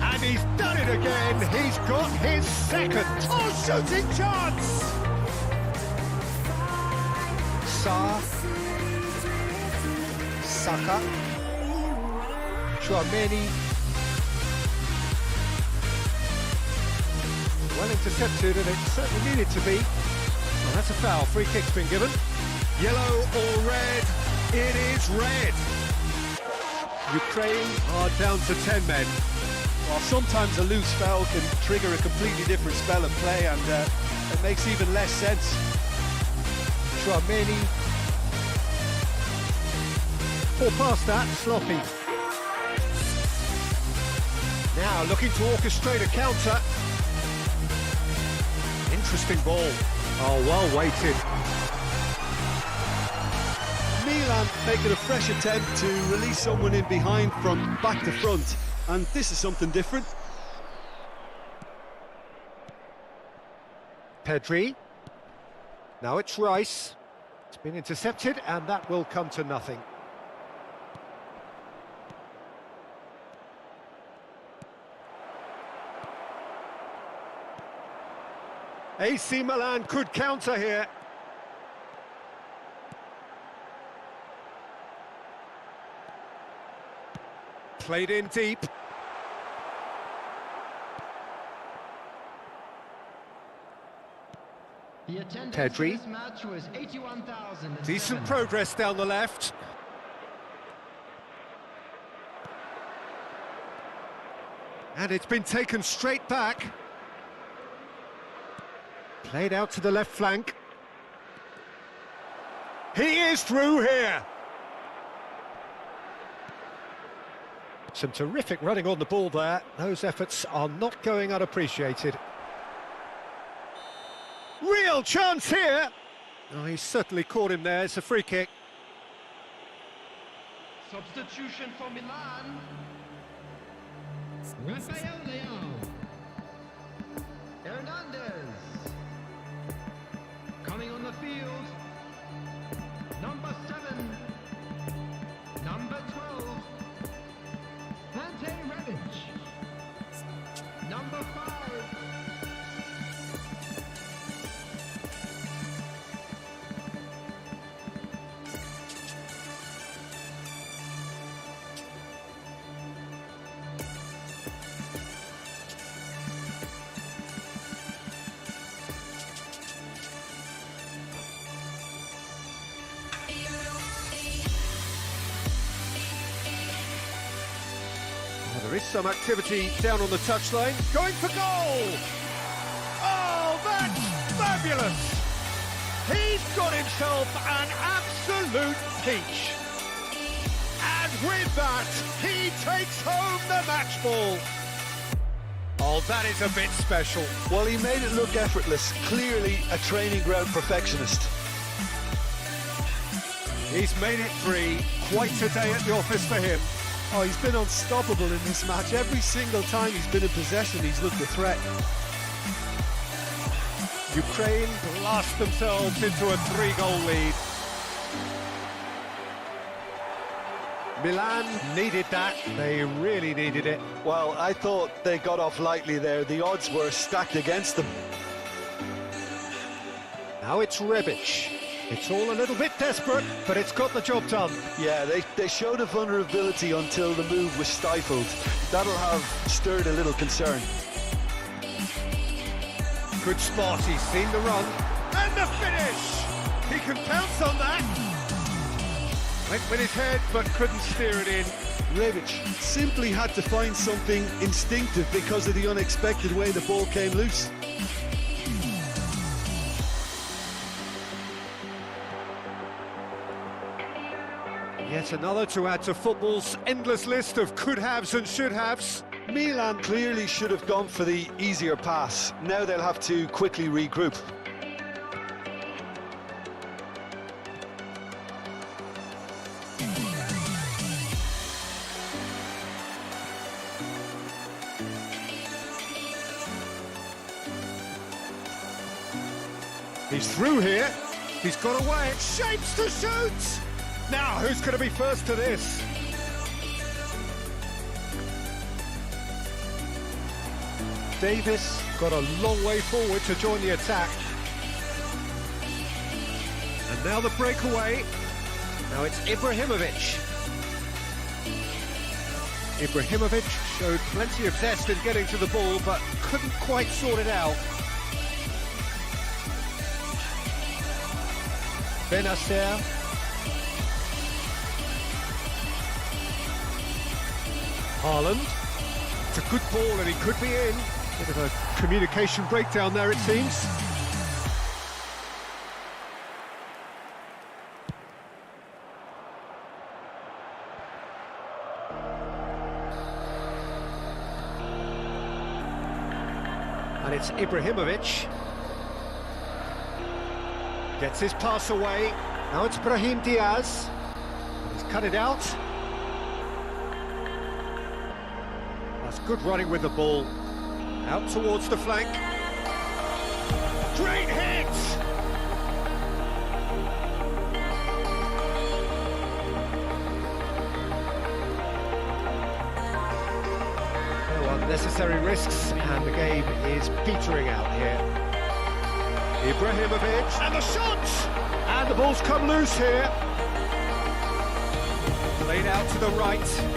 And he's done it again. He's got his second. Oh, shooting chance! Sarr. Saka. Chouameni. Well intercepted, and it certainly needed to be. Well, that's a foul. Free kick's been given. Yellow or red? It is red. Ukraine are down to 10 men. Well, sometimes a loose foul can trigger a completely different spell of play, and it makes even less sense. Chouameni. Or past that, sloppy. Now looking to orchestrate a counter. Interesting ball. Oh, well weighted. Milan making a fresh attempt to release someone in behind from back to front, and this is something different. Pedri. Now it's Rice. It's been intercepted, and that will come to nothing. AC Milan could counter here. Played in deep. Pedri. Decent progress down the left. And it's been taken straight back. Played out to the left flank. He is through here. Some terrific running on the ball there. Those efforts are not going unappreciated. Real chance here. Oh, he's certainly caught him there. It's a free kick. Substitution for Milan. Rafael Leao. Hernandez. Coming on the field. Number 7. Number 12. Ante Rebic. Number 5. There is some activity down on the touchline. Going for goal! Oh, that's fabulous! He's got himself an absolute peach. And with that, he takes home the match ball. Oh, that is a bit special. Well, he made it look effortless. Clearly a training ground perfectionist. He's made it 3. Quite a day at the office for him. Oh, he's been unstoppable in this match. Every single time he's been in possession, he's looked a threat. Ukraine blast themselves into a 3-goal lead. Milan needed that. They really needed it. Well, I thought they got off lightly there. The odds were stacked against them. Now it's Rebic. It's all a little bit desperate, but it's got the job done. Yeah, they showed a vulnerability until the move was stifled. That'll have stirred a little concern. Good spot, he's seen the run. And the finish! He can pounce on that. Went with his head, but couldn't steer it in. Rebic simply had to find something instinctive because of the unexpected way the ball came loose. Yet another to add to football's endless list of could-haves and should-haves. Milan clearly should have gone for the easier pass. Now they'll have to quickly regroup. He's through here. He's got away. It shapes to shoot. Now, who's going to be first to this? Davis got a long way forward to join the attack. And now the breakaway. Now it's Ibrahimovic. Ibrahimovic showed plenty of zest in getting to the ball, but couldn't quite sort it out. Benacer. Haaland. It's a good ball and he could be in. Bit of a communication breakdown there, it seems. And it's Ibrahimovic. Gets his pass away. Now it's Brahim Diaz. He's cut it out. That's good running with the ball. Out towards the flank. Great hit! No unnecessary risks, and the game is petering out here. Ibrahimovic, and the shot! And the ball's come loose here. Played out to the right.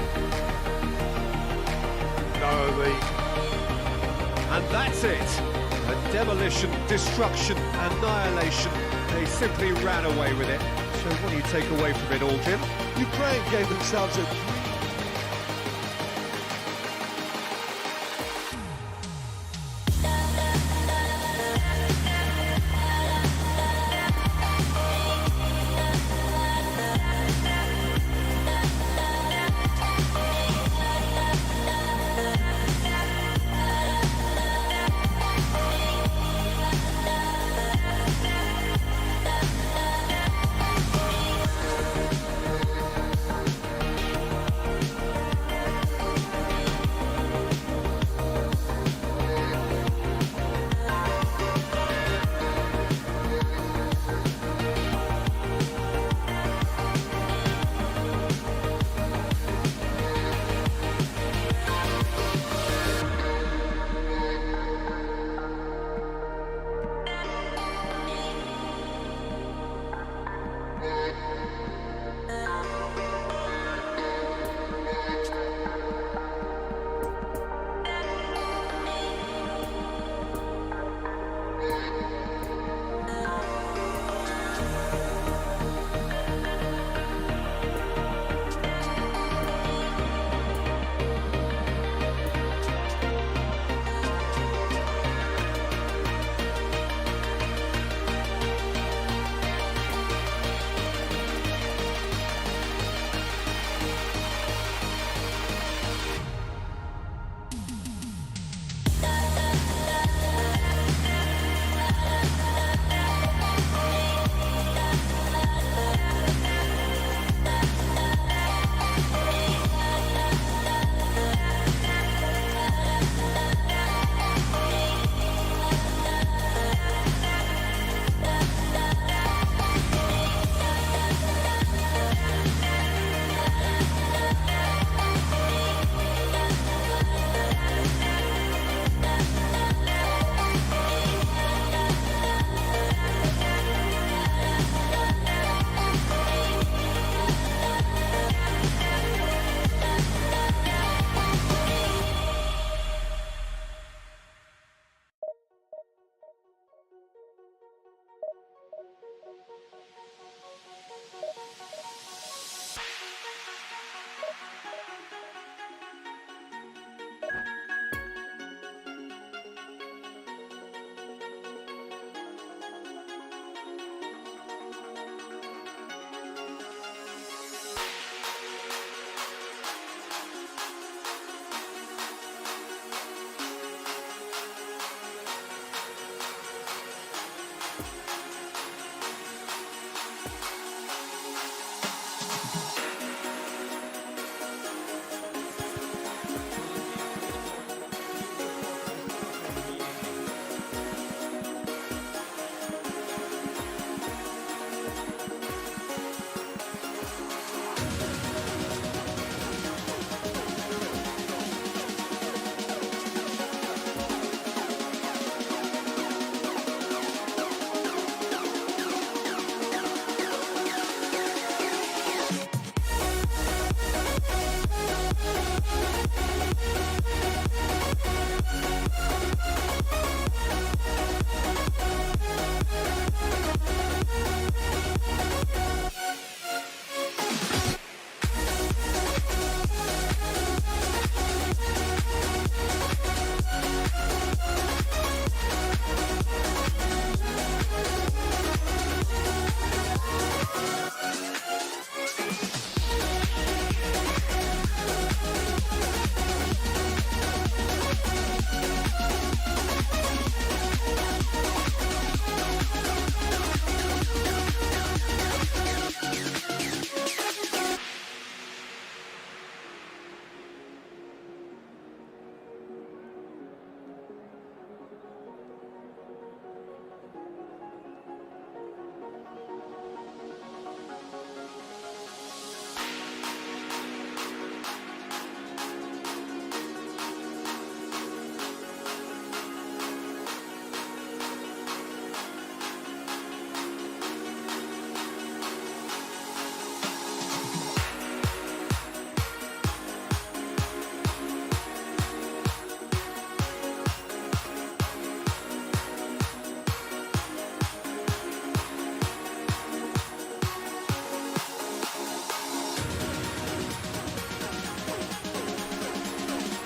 And that's it. A demolition, destruction, annihilation. They simply ran away with it. So what do you take away from it all, Jim? Ukraine gave themselves a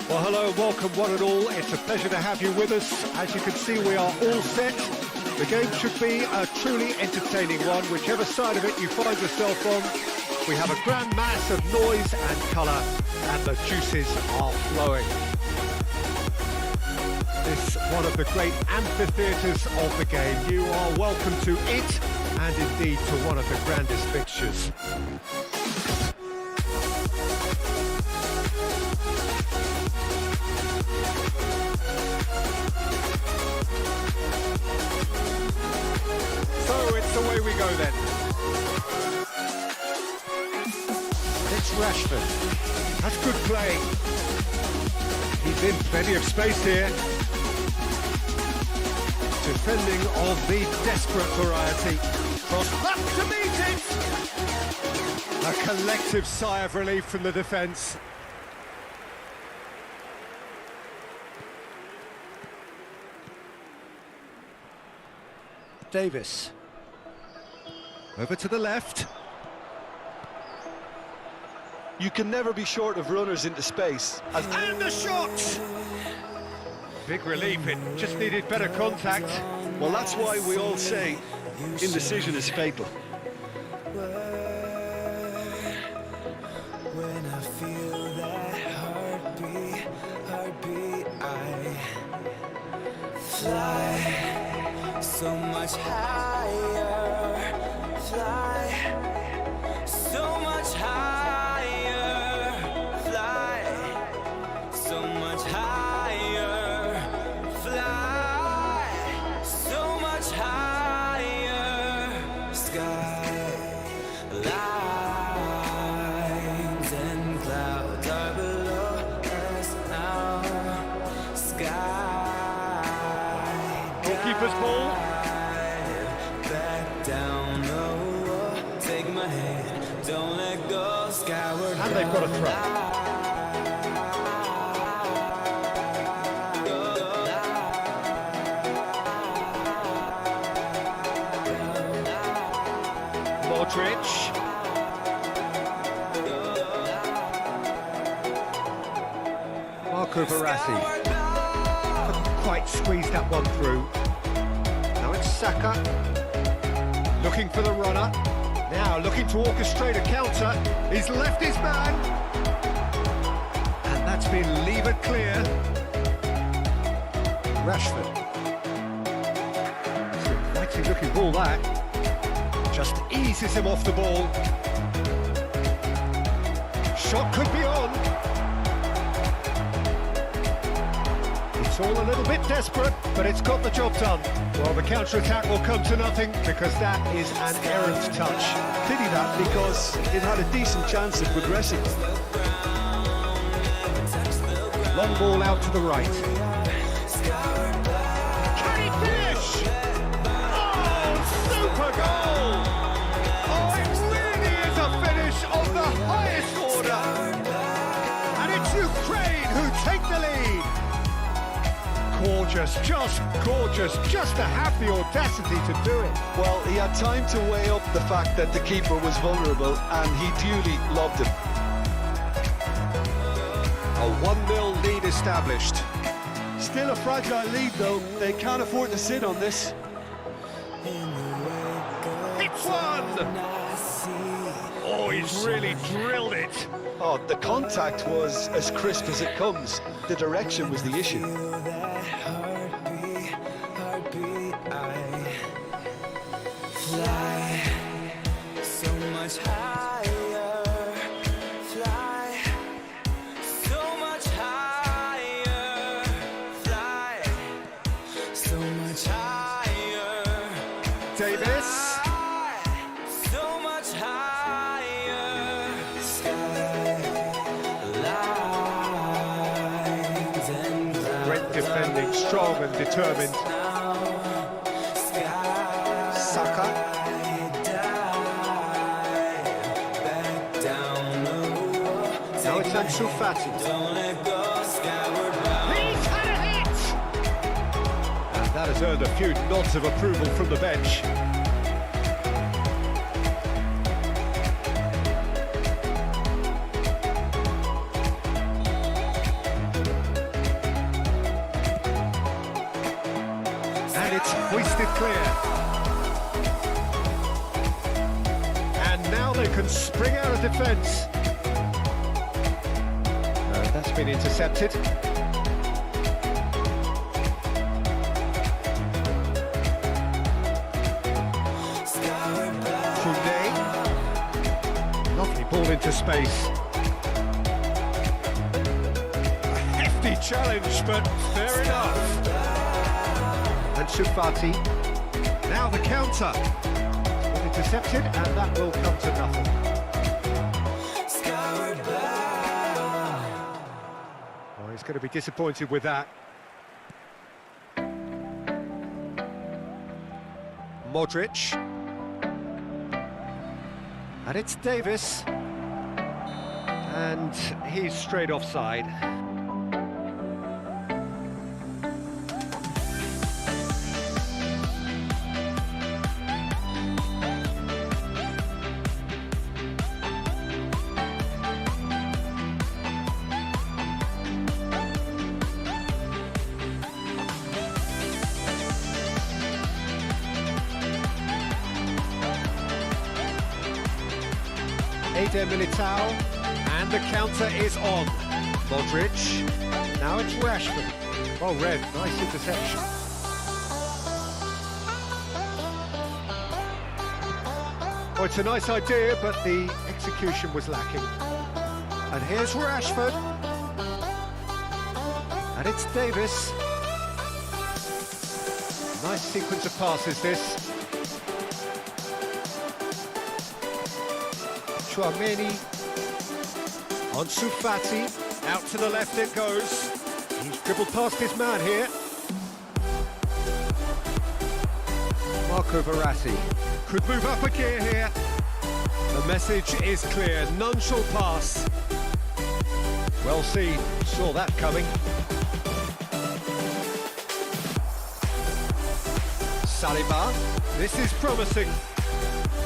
Well, hello and welcome one and all. It's a pleasure to have you with us. As you can see, we are all set. The game should be a truly entertaining one, whichever side of it you find yourself on. We have a grand mass of noise and colour, and the juices are flowing. This one of the great amphitheatres of the game. You are welcome to it, and indeed to one of the grandest fixtures. So it's away we go then. It's Rashford. That's good play. He's in plenty of space here. Defending of the desperate variety. Cross up to meet it! A collective sigh of relief from the defence. Davis. Over to the left. You can never be short of runners into space. And the shot! Big relief, it just needed better contact. Well, that's why we all say indecision is fatal. When I feel that heartbeat, I fly so much higher, fly so much higher, fly so much higher, fly so much higher, skylines and clouds are below us now, sky. Goalkeeper's ball. Back down, oh, take my hand, don't let go, skyward. And they've got a throw. Modric. Marco Verratti. Couldn't quite squeeze that one through. Now it's Saka. Looking for the runner. Now looking to orchestrate a counter. He's left his man. And that's been levered clear. Rashford. It's an exciting looking ball that. Just eases him off the ball. Shot could be on. It's all a little bit desperate, but it's got the job done. Well, the counter-attack will come to nothing because that is an errant touch. Pity that, because it had a decent chance of progressing. Long ball out to the right. Can he finish? Oh, super goal! Oh, it really is a finish of the highest order. And it's Ukraine who take the lead. Gorgeous, just to have the audacity to do it. Well, he had time to weigh up the fact that the keeper was vulnerable, and he duly lobbed him. A 1-0 lead established. Still a fragile lead, though. They can't afford to sit on this. It's one! Oh, he's really drilled it. Oh, the contact was as crisp as it comes. The direction was the issue. Heartbeat, I fly so much higher, fly so much higher, fly so much higher. Davis. So much higher, skylines and clouds. Great defending, strong and determined. Saka. Back down, Now it's Ansu Fati. don't let go, skyward bound. He's had a hit! And that has earned a few nods of approval from the bench. hoisted clear. And now they can spring out of defence. That's been intercepted. Today, lovely ball into space. A hefty challenge, but fair enough. And Sufati. Now the counter. Been intercepted, and that will come to nothing. Oh, he's going to be disappointed with that. Modric. And it's Davis. And he's straight offside. Eder Militao, and the counter is on. Modric, now it's Rashford. Well read, nice interception. Oh, it's a nice idea, but the execution was lacking. And here's Rashford. And it's Davis. Nice sequence of passes, this. Chouameni on Sufati, out to the left it goes. He's dribbled past his man here. Marco Verratti could move up a gear here. The message is clear, none shall pass. Well seen, saw that coming. Saliba, this is promising.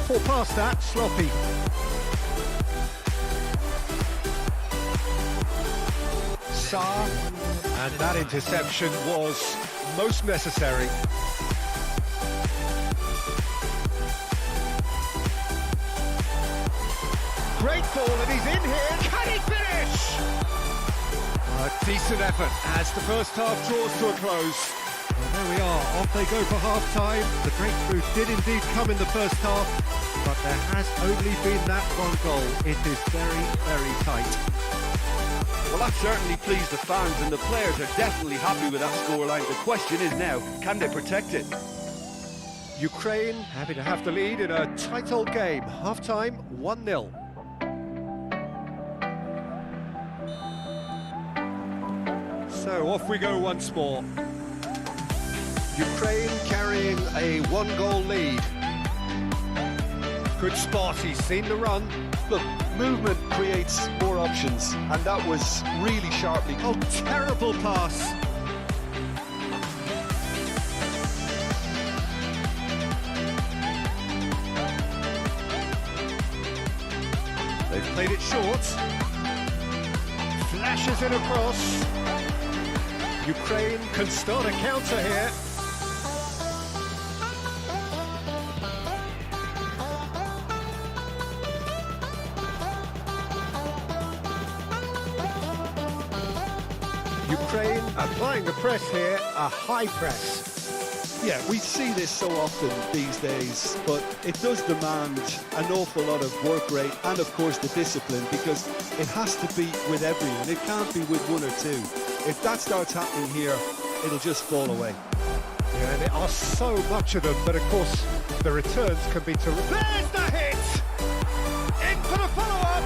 Ball past that, sloppy. And that interception was most necessary. Great ball, and he's in here. Can he finish? A decent effort as the first half draws to a close. Well, there we are, off they go for half-time. The breakthrough did indeed come in the first half, but there has only been that one goal. It is very, very tight. Well, that certainly pleased the fans, and the players are definitely happy with that scoreline. The question is now, can they protect it? Ukraine happy to have the lead in a tight old game. Half-time, 1-0. So off we go once more. Ukraine carrying a one-goal lead. Good spot, he's seen the run. Look, movement creates more options, and that was really sharply. Oh, terrible pass. They've played it short. Flashes it across. Ukraine can start a counter here. Ukraine applying the press here, a high press. Yeah, we see this so often these days, but it does demand an awful lot of work rate and, of course, the discipline, because it has to be with everyone. It can't be with one or two. If that starts happening here, it'll just fall away. Yeah, there are so much of them, but of course, the returns can be terrific. There's the hit! In for the follow-up!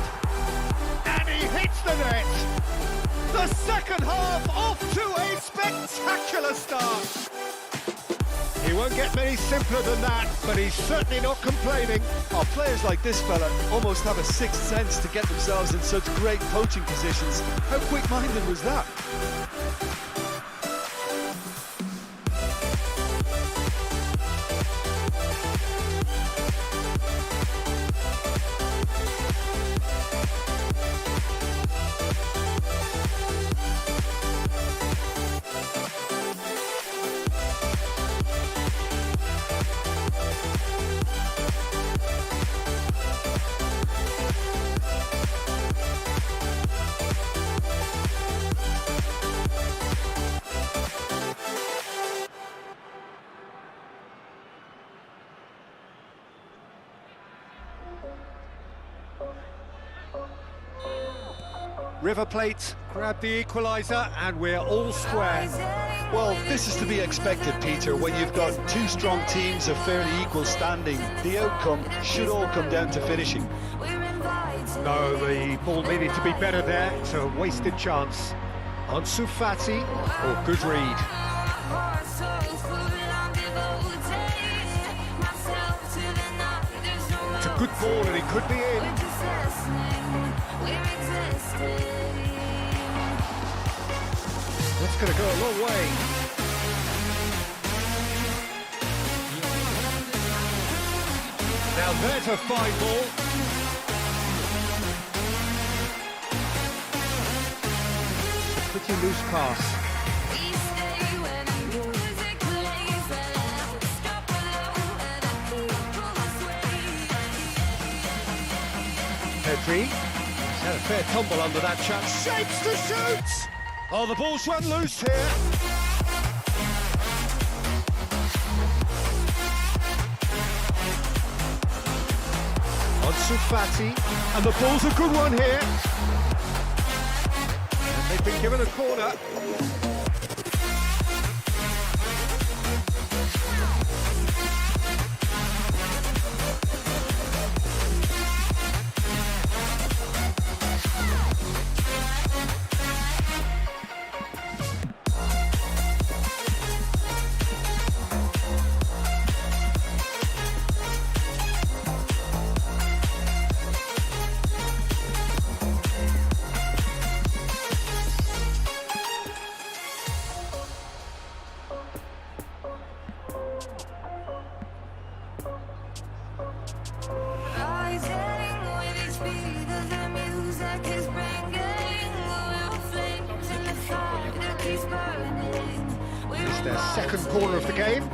And he hits the net! The second half off to a spectacular start! He won't get many simpler than that, but he's certainly not complaining. Oh, players like this fella almost have a sixth sense to get themselves in such great coaching positions. How quick-minded was that? River Plate grabbed the equaliser and we're all square. Well, this is to be expected, Peter, when you've got two strong teams of fairly equal standing. The outcome should all come down to finishing. No, the ball needed to be better there. It's a wasted chance. Ansu Fati or good read. It's a good ball and it could be in. That's going to go a long way. Now there's a fine ball. Pretty loose pass. Pedri. He's had a fair tumble under that chance. Shapes to shoot! Oh, the ball's run loose here. Ansu Fati. And the ball's a good one here. And they've been given a corner. It's their second corner of the game.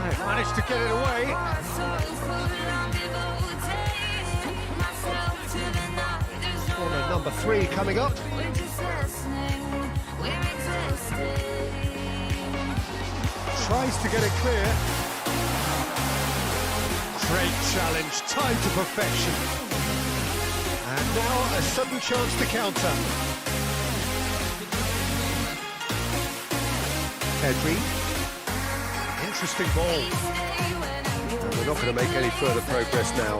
They've managed to get it away. Corner number 3 coming up. Tries to get it clear. Great challenge, time to perfection. And now a sudden chance to counter. Pedri. Interesting ball. And we're not going to make any further progress now.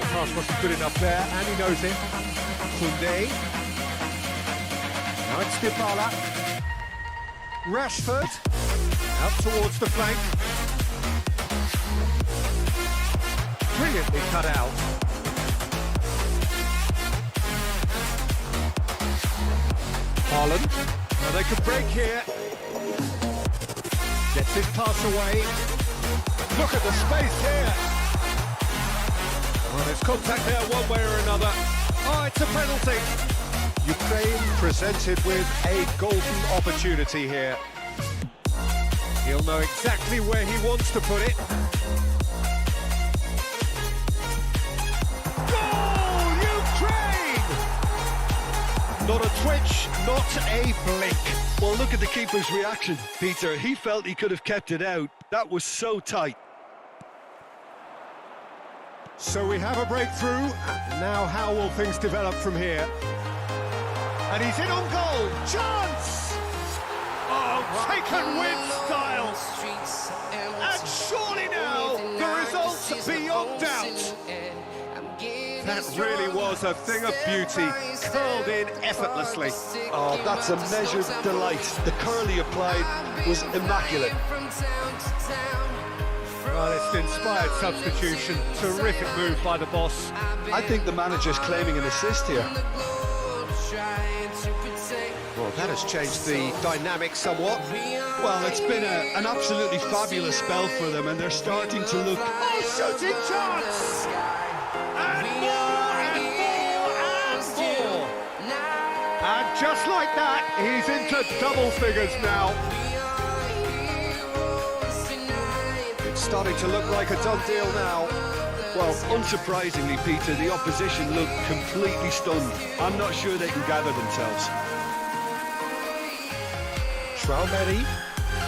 The pass wasn't good enough there, and he knows it. Koundé. Now it's Dybala. Rashford. Out towards the flank. Brilliantly cut out. Haaland. Now they could break here. Gets his pass away. Look at the space here. Well, there's contact there one way or another. Oh, it's a penalty. Ukraine presented with a golden opportunity here. He'll know exactly where he wants to put it. Goal, Ukraine! Not a twitch, not a blink. Well, look at the keeper's reaction, Peter. He felt he could have kept it out. That was so tight. So we have a breakthrough. Now how will things develop from here? And he's in on goal. Chance! Oh, taken with style. And surely now the result's beyond doubt. That really was a thing of beauty, curled in effortlessly. Oh, that's a measured delight. The curl he applied was immaculate. Well, it's an inspired substitution. Terrific move by the boss. I think the manager's claiming an assist here. Well, that has changed the dynamic somewhat. Well, it's been an absolutely fabulous spell for them, and they're starting to look... Oh, shooting chance! And more, and more, and more! And just like that, he's into double figures now. It's starting to look like a done deal now. Well, unsurprisingly, Peter, the opposition look completely stunned. I'm not sure they can gather themselves. Traumeri.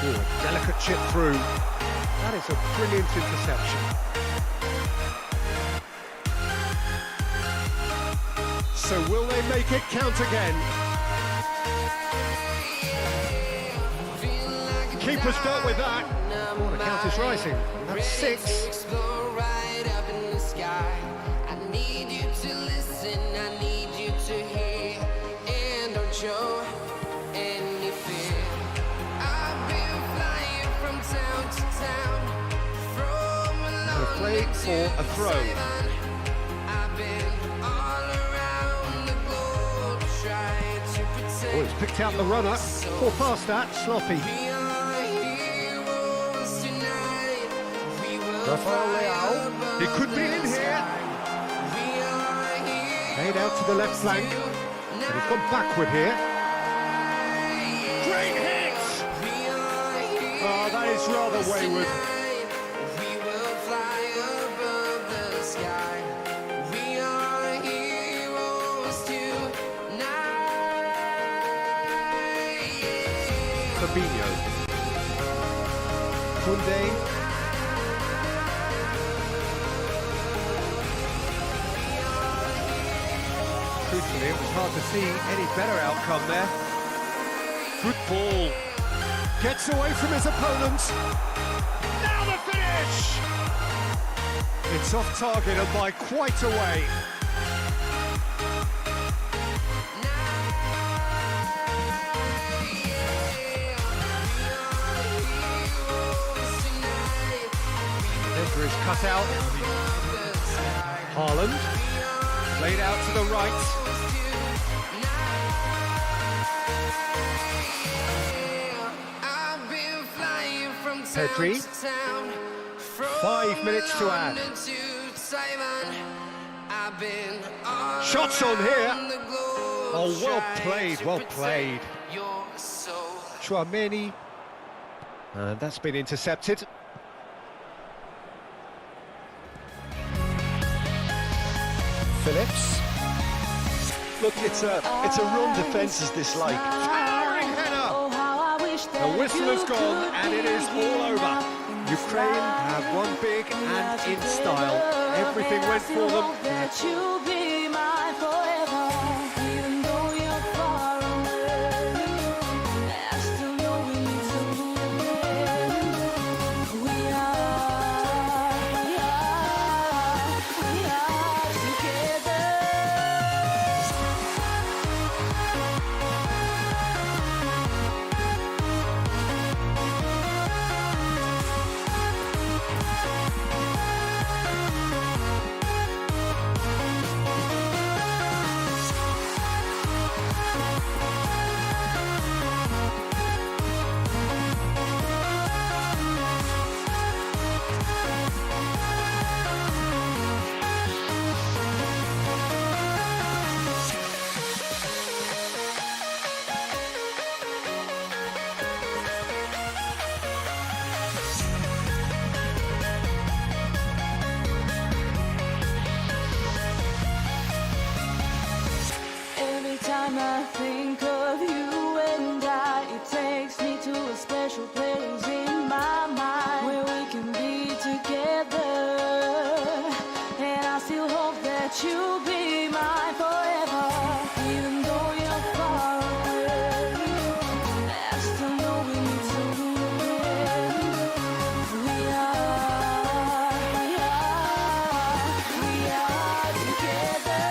Oh, a delicate chip through. That is a brilliant interception. So will they make it count again? Keeper's dealt with that. Oh, the count is rising. That's 6. Explore right up in the sky. I need you to listen, I need you to hear, and don't show any fear. I've been flying from town to town, from They're playing for a throw. I've been all around the globe trying to protect. Oh, he's picked out the runner. Poor pass that, sloppy. Rafael Leao, he could be in here. Made out to the left flank, but he's gone backward here. Great hit! Oh, that is rather wayward. We will fly above the sky. We are heroes tonight. Fabinho. Koundé. Truthfully, it was hard to see any better outcome there. Good ball. Gets away from his opponent. Now the finish! It's off target and by quite a way. Header is cut out. Haaland. Played out to the right. Pedri. 5 minutes to add. Shots on here. Oh, well played, well played. Chouameni. And that's been intercepted. Phillips. Look, it's a run defence is this like. Towering header. The whistle has gone and it is all over. Ukraine have won big and in style. Everything went for them. I think of you and it takes me to a special place in my mind where we can be together, and I still hope that you'll be mine forever, even though you're far away. I still know we need to win. We are together.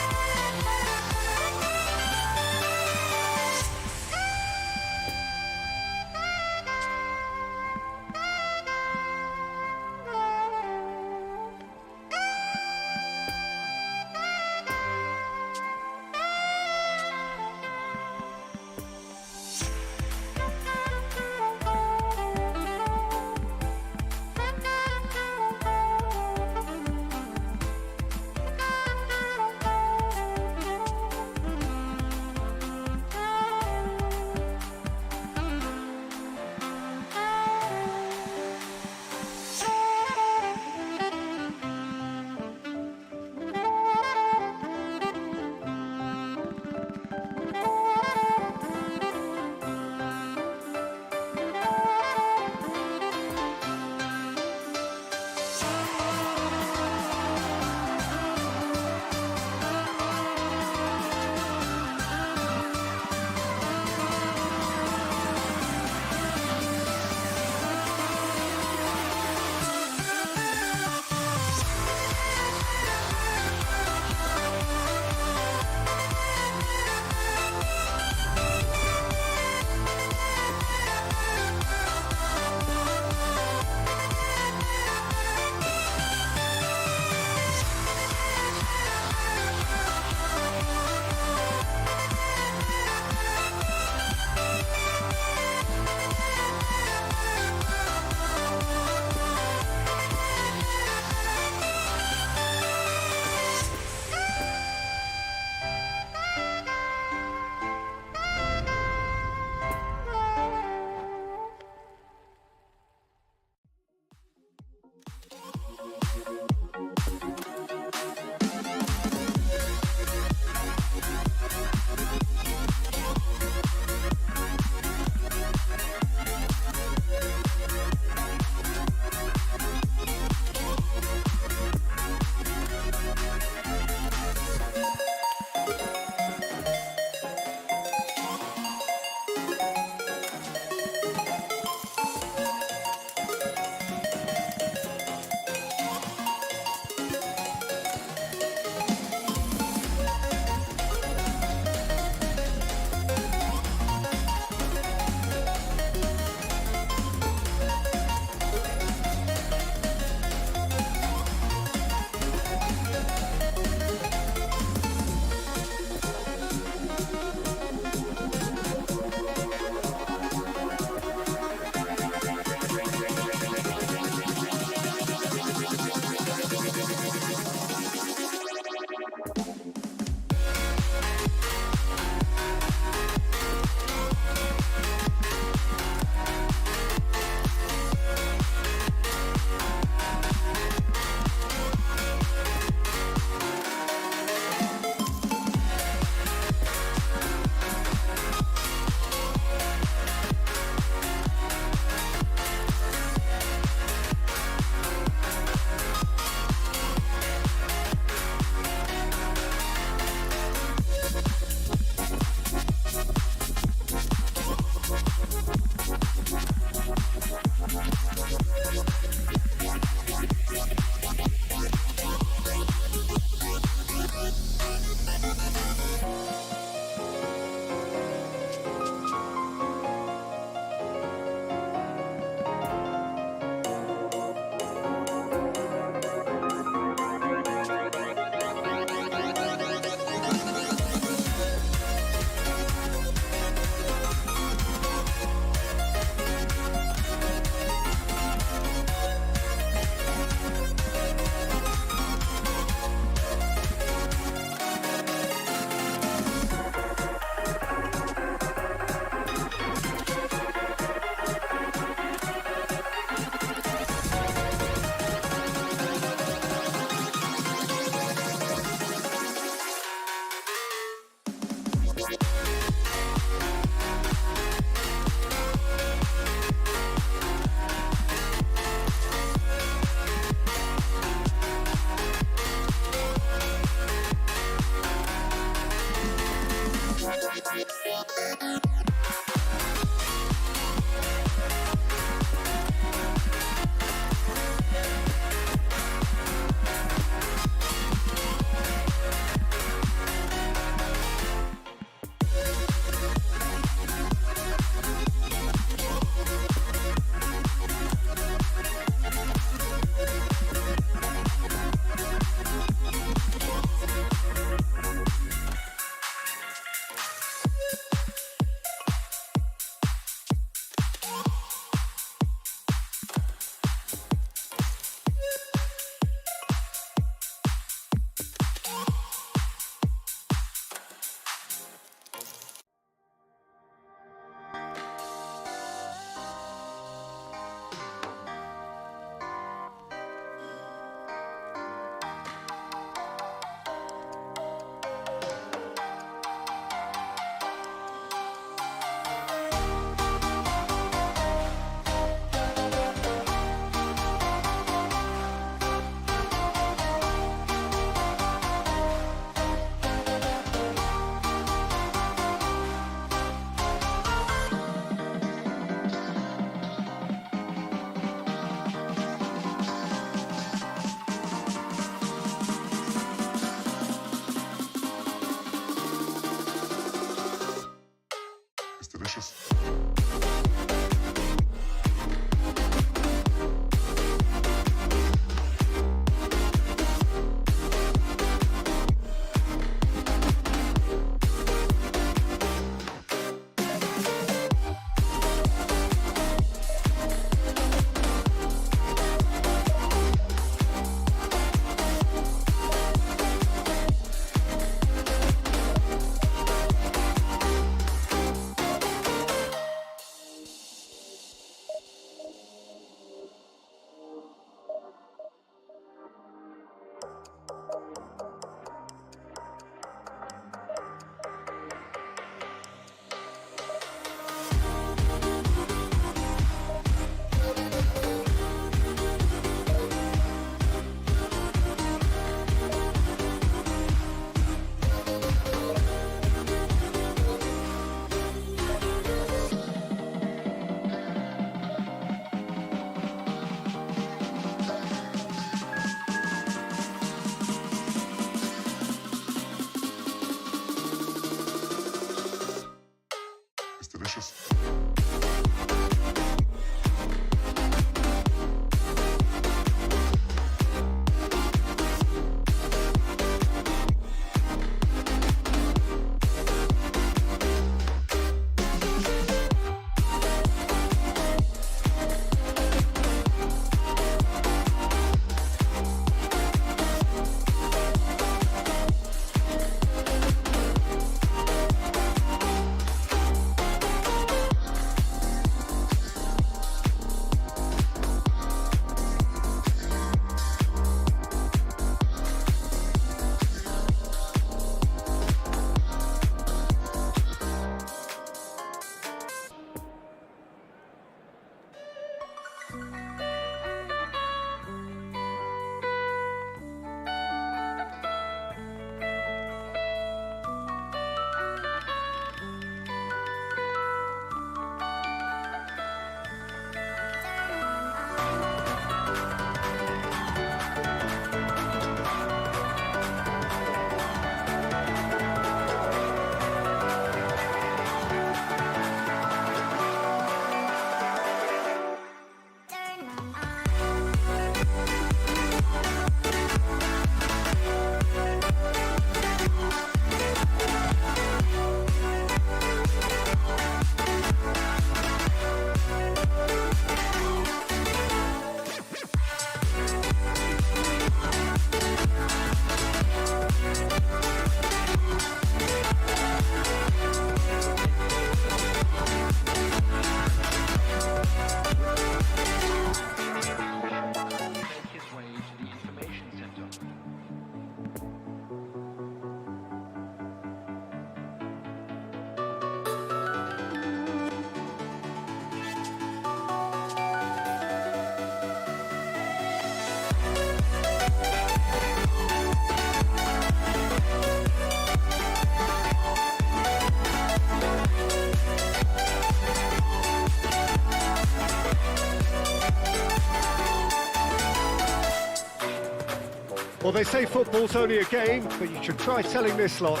Well, they say football's only a game, but you should try telling this lot.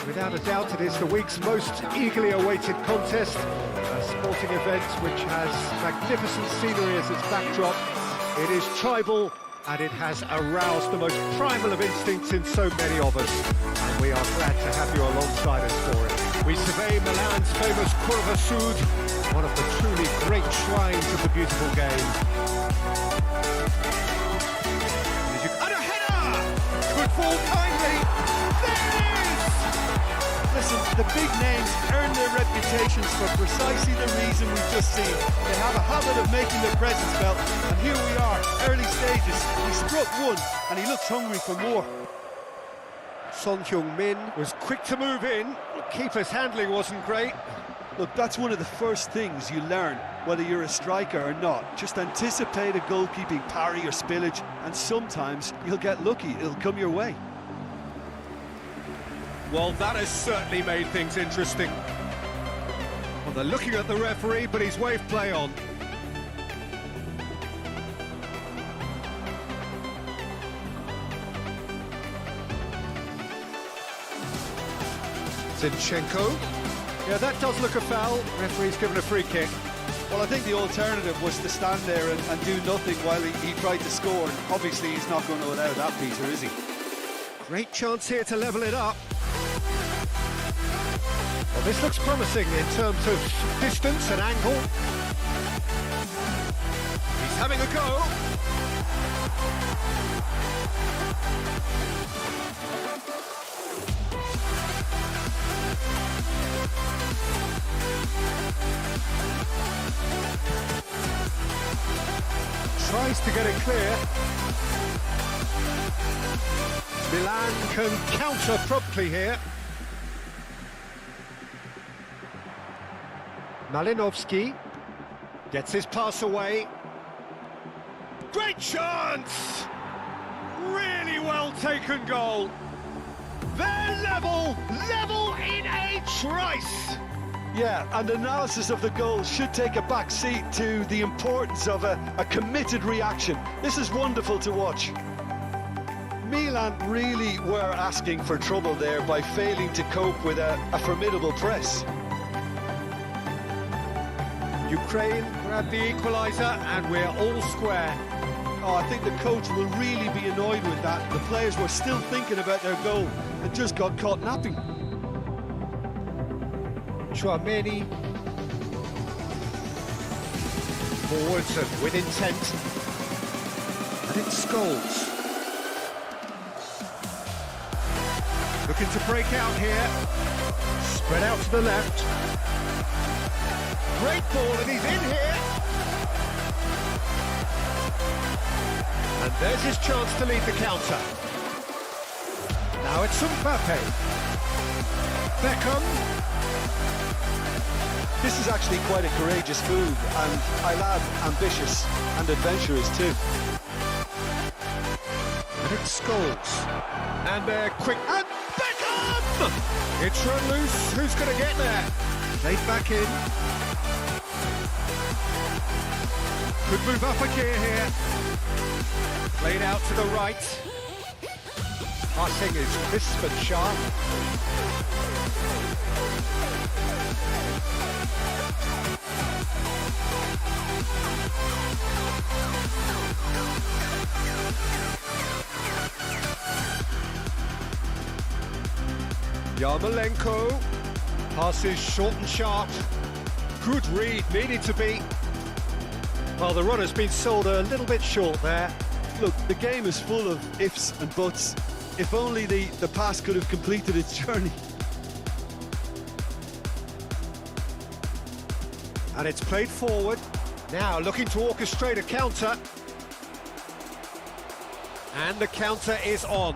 Without a doubt, it is the week's most eagerly awaited contest, a sporting event which has magnificent scenery as its backdrop. It is tribal, and it has aroused the most primal of instincts in so many of us. And we are glad to have you alongside us for it. We survey Milan's famous Curva Sud, one of the truly great shrines of the beautiful game. And a header! Could fall kindly. There it is! Listen, the big names earn their reputations for precisely the reason we've just seen. They have a habit of making their presence felt, and here we are, early stages. He struck one, and he looks hungry for more. Son Heung-min was quick to move in. The keeper's handling wasn't great. Look, that's one of the first things you learn, whether you're a striker or not. Just anticipate a goalkeeping parry or spillage, and sometimes you'll get lucky, it'll come your way. Well, that has certainly made things interesting. Well, they're looking at the referee, but he's waved play on. Zinchenko. Yeah, that does look a foul. Referee's given a free kick. Well, I think the alternative was to stand there and do nothing while he tried to score. Obviously, he's not going to allow that, Peter, is he? Great chance here to level it up. Well, this looks promising in terms of distance and angle. He's having a go. Tries to get it clear. Milan can counter promptly here. Malinovsky gets his pass away. Great chance! Really well taken goal. They're level in a trice. Yeah, and analysis of the goal should take a back seat to the importance of a committed reaction. This is wonderful to watch. Milan really were asking for trouble there by failing to cope with a formidable press. Ukraine grabbed the equaliser and we're all square. Oh, I think the coach will really be annoyed with that. The players were still thinking about their goal and just got caught napping. Chouameni. Forwards and with intent. And it's Scholes. Looking to break out here. Spread out to the left. Great ball and he's in here. And there's his chance to lead the counter. Now it's Mbappe. Beckham. This is actually quite a courageous move, and I love ambitious and adventurous too. And it's Scholes. And they're quick. And Beckham! It's run loose. Who's going to get there? Played back in. Could move up a gear here. Played out to the right. Passing is crisp and sharp. Yarmolenko passes short and sharp. Good read, needed to be. Well, the runner's been sold a little bit short there. Look, the game is full of ifs and buts. If only the pass could have completed its journey. And it's played forward. Now looking to orchestrate a counter. And the counter is on.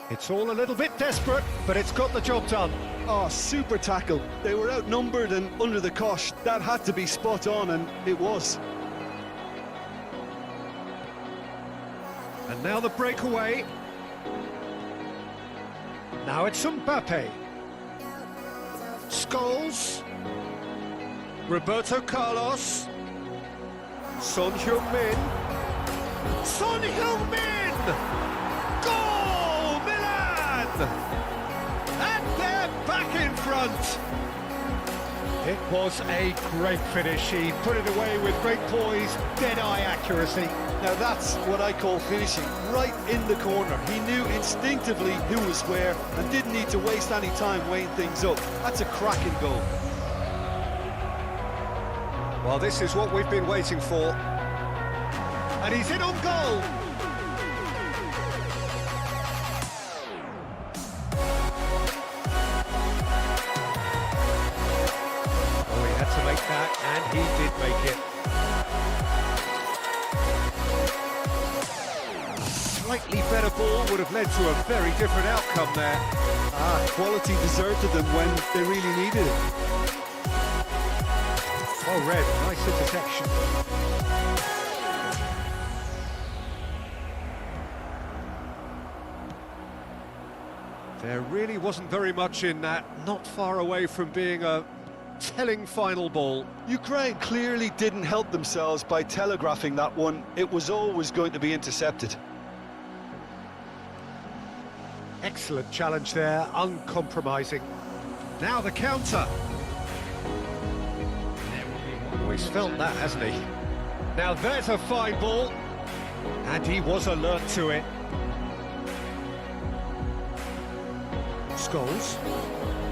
It's all a little bit desperate, but it's got the job done. Oh, super tackle. They were outnumbered and under the cosh. That had to be spot on, and it was. And now the breakaway. Now it's Mbappe. Scholes. Roberto Carlos. Son Heung-min. Son Heung-min! Goal, Milan! And they're back in front. It was a great finish. He put it away with great poise, dead-eye accuracy. Now that's what I call finishing, right in the corner. He knew instinctively who was where and didn't need to waste any time weighing things up. That's a cracking goal. Well, this is what we've been waiting for. And he's in on goal. Oh, he had to make that, and he did make it. Slightly better ball would have led to a very different outcome there. Quality deserted them when they really needed it. Well read, nice interception. There really wasn't very much in that, not far away from being a telling final ball. Ukraine clearly didn't help themselves by telegraphing that one. It was always going to be intercepted. Excellent challenge there, uncompromising. Now the counter. Oh, he's felt that, hasn't he? Now there's a fine ball. And he was alert to it. Scholes.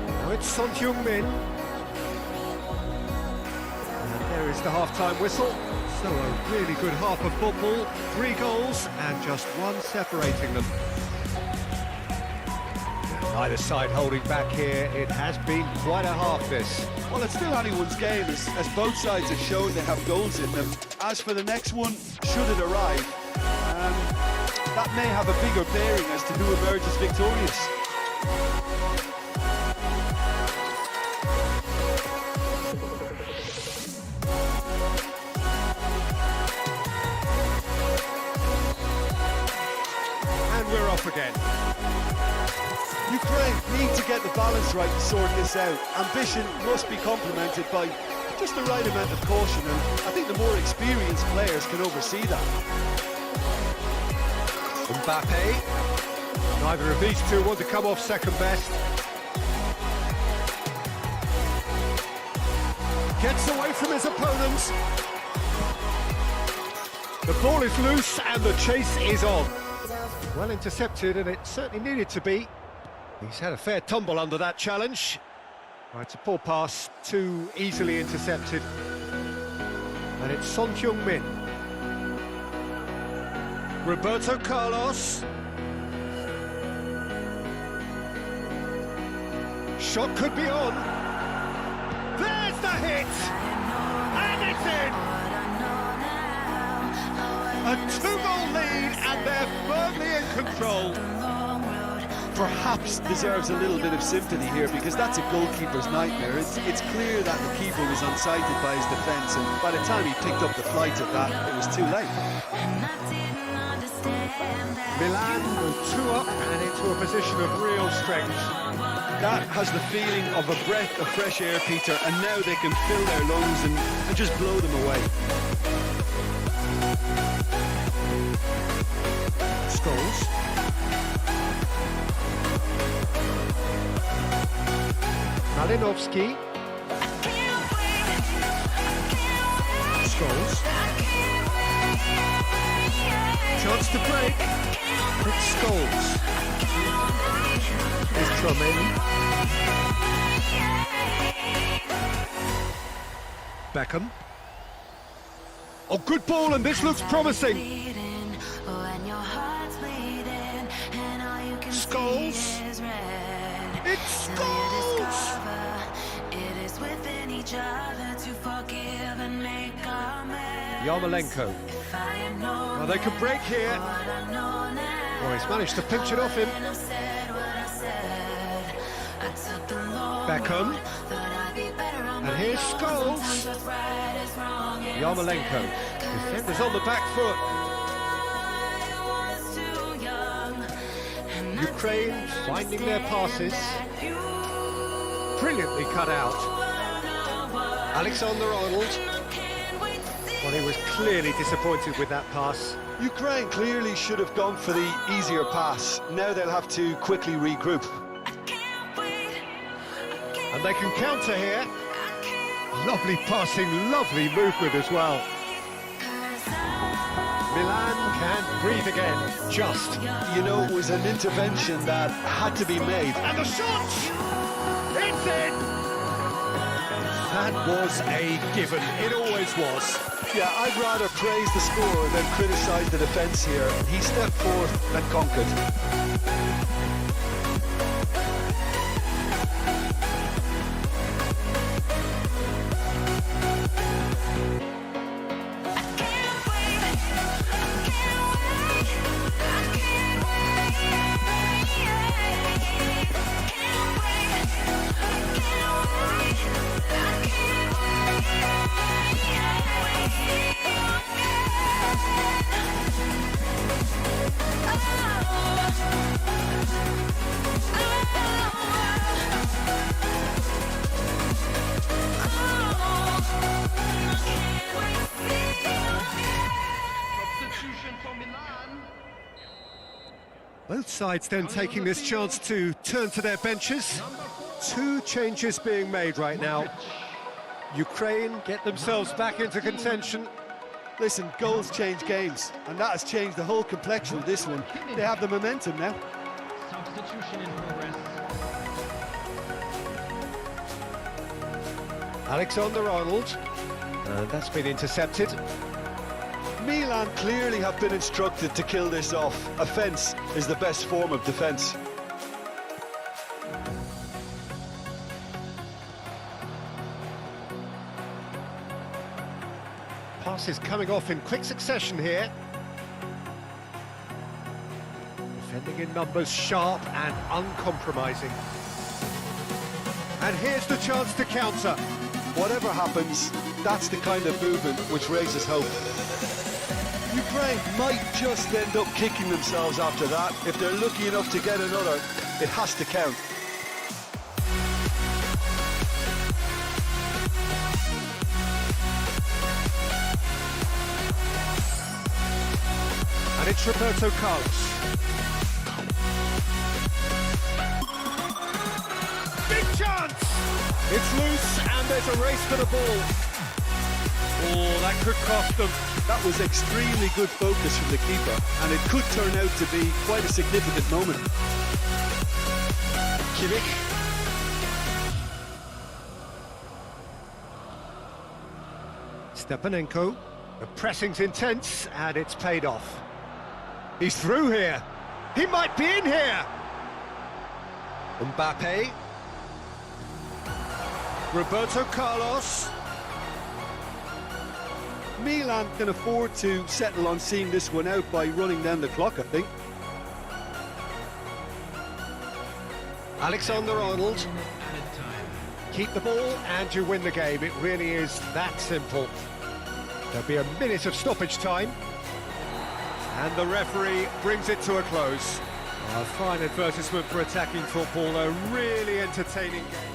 Now it's Son Heung-min. And there is the half-time whistle. So a really good half of football. 3 goals and just one separating them. Neither side holding back here. It has been quite a half, this. Well, it's still anyone's game, as both sides have shown they have goals in them. As for the next one, should it arrive, that may have a bigger bearing as to who emerges victorious. And we're off again. Ukraine need to get the balance right to sort this out. Ambition must be complemented by just the right amount of caution, and I think the more experienced players can oversee that. Mbappe. Neither of these two want to come off second best. Gets away from his opponents. The ball is loose and the chase is on. Well intercepted, and it certainly needed to be. He's had a fair tumble under that challenge. Right, it's a poor pass, too easily intercepted. And it's Son Heung-min. Roberto Carlos. Shot could be on. There's the hit! And it's in! A 2-goal lead, and they're firmly in control. Perhaps deserves a little bit of sympathy here, because that's a goalkeeper's nightmare. It's clear that the keeper was unsighted by his defence, and by the time he picked up the flight at that, it was too late. Milan go 2 up and into a position of real strength. That has the feeling of a breath of fresh air, Peter, and now they can fill their lungs and just blow them away. Scholes. Malinovsky. Scholes. Chance to break. It's Scholes. It's Tromeni. Beckham. Oh, good ball, and this looks promising. Scholes. It's Scholes. Yarmolenko. Well, they could break here. Oh, he's managed to pinch it off him. Beckham. And here's Scholes. Yarmolenko. Defenders on the back foot. Ukraine finding their passes. Brilliantly cut out. Alexander-Arnold. Well, he was clearly disappointed with that pass. Ukraine clearly should have gone for the easier pass. Now they'll have to quickly regroup. And they can counter here. Lovely passing, lovely movement as well. Milan can breathe again, just. You know, it was an intervention that had to be made. And the shot! It's in! That was a given, it always was. Yeah, I'd rather praise the scorer than criticise the defence here. He stepped forth and conquered. Substitution for Milan. Both sides then taking this chance to turn to their benches. Two changes being made right now. Ukraine get themselves back into contention. Listen, goals change games, and that has changed the whole complexion of this one. They have the momentum now. Substitution in progress. Alexander-Arnold, and that's been intercepted. Milan clearly have been instructed to kill this off. Offence is the best form of defence. Passes coming off in quick succession here. Defending in numbers, sharp and uncompromising. And here's the chance to counter. Whatever happens, that's the kind of movement which raises hope. Ukraine might just end up kicking themselves after that. If they're lucky enough to get another, it has to count. And it's Roberto Carlos. Big chance! It's loose and there's a race for the ball. Oh, that could cost them. That was extremely good focus from the keeper, and it could turn out to be quite a significant moment. Kimmich. Stepanenko. The pressing's intense and it's paid off. He's through here. He might be in here. Mbappe. Roberto Carlos. Milan can afford to settle on seeing this one out by running down the clock, I think. Alexander-Arnold. Added time. Keep the ball and you win the game. It really is that simple. There'll be a minute of stoppage time. And the referee brings it to a close. A fine advertisement for attacking football, a really entertaining game.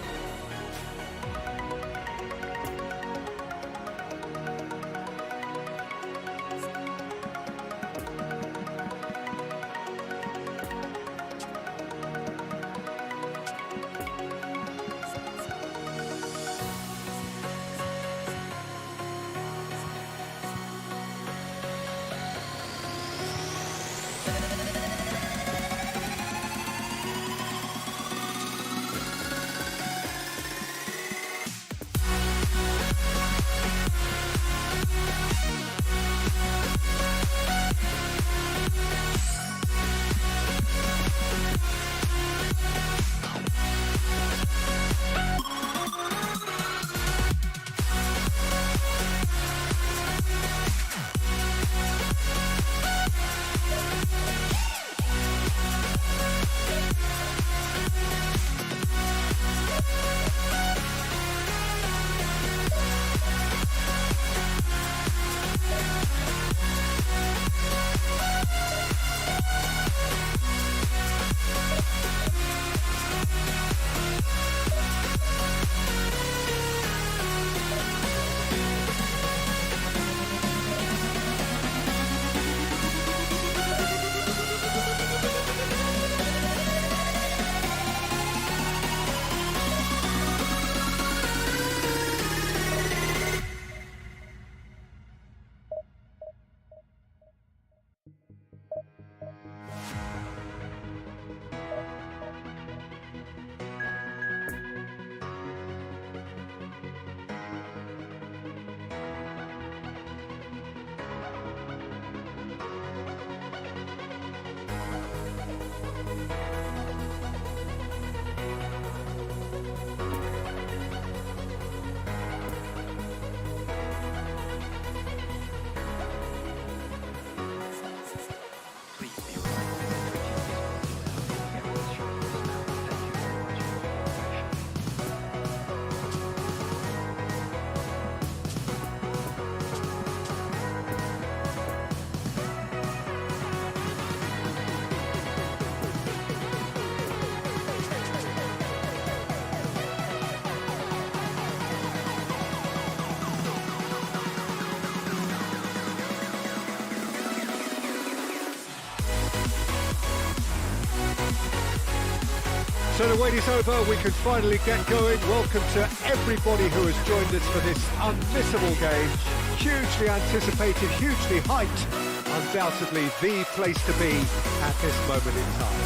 So the wait is over, we can finally get going. Welcome to everybody who has joined us for this unmissable game. Hugely anticipated, hugely hyped. Undoubtedly the place to be at this moment in time.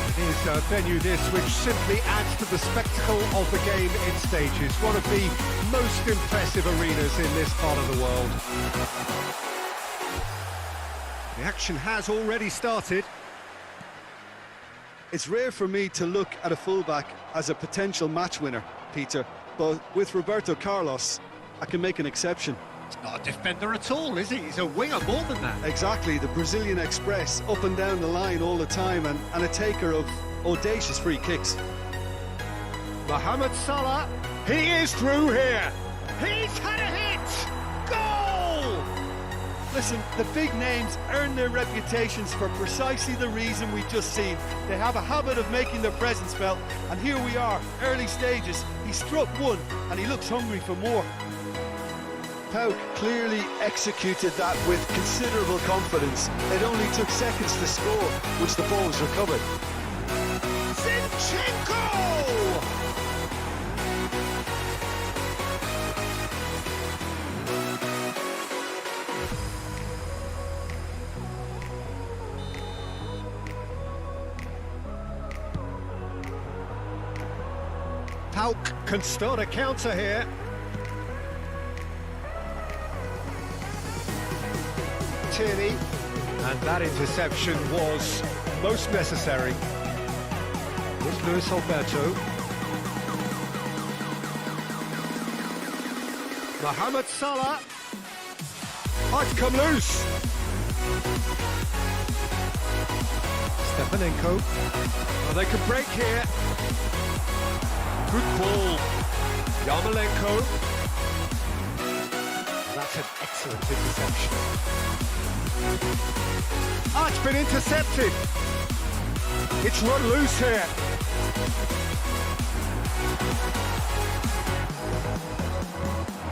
It is a venue this which simply adds to the spectacle of the game in stages. One of the most impressive arenas in this part of the world. The action has already started. It's rare for me to look at a fullback as a potential match winner, Peter, but with Roberto Carlos, I can make an exception. He's not a defender at all, is he? He's a winger more than that. Exactly, the Brazilian Express, up and down the line all the time, and a taker of audacious free kicks. Mohamed Salah, he is through here. He's had a hit. Goal! Listen, the big names earn their reputations for precisely the reason we've just seen. They have a habit of making their presence felt, and here we are, early stages. He struck one, and he looks hungry for more. Pau clearly executed that with considerable confidence. It only took seconds to score, which the ball was recovered. Zinchenko! Pauk can start a counter here. Tierney, and that interception was most necessary. Here's Luis Alberto. Mohamed Salah. Might come loose. Stepanenko. Oh, they can break here. Good ball. Yarmolenko. That's an excellent interception. Ah, it's been intercepted. It's run loose here.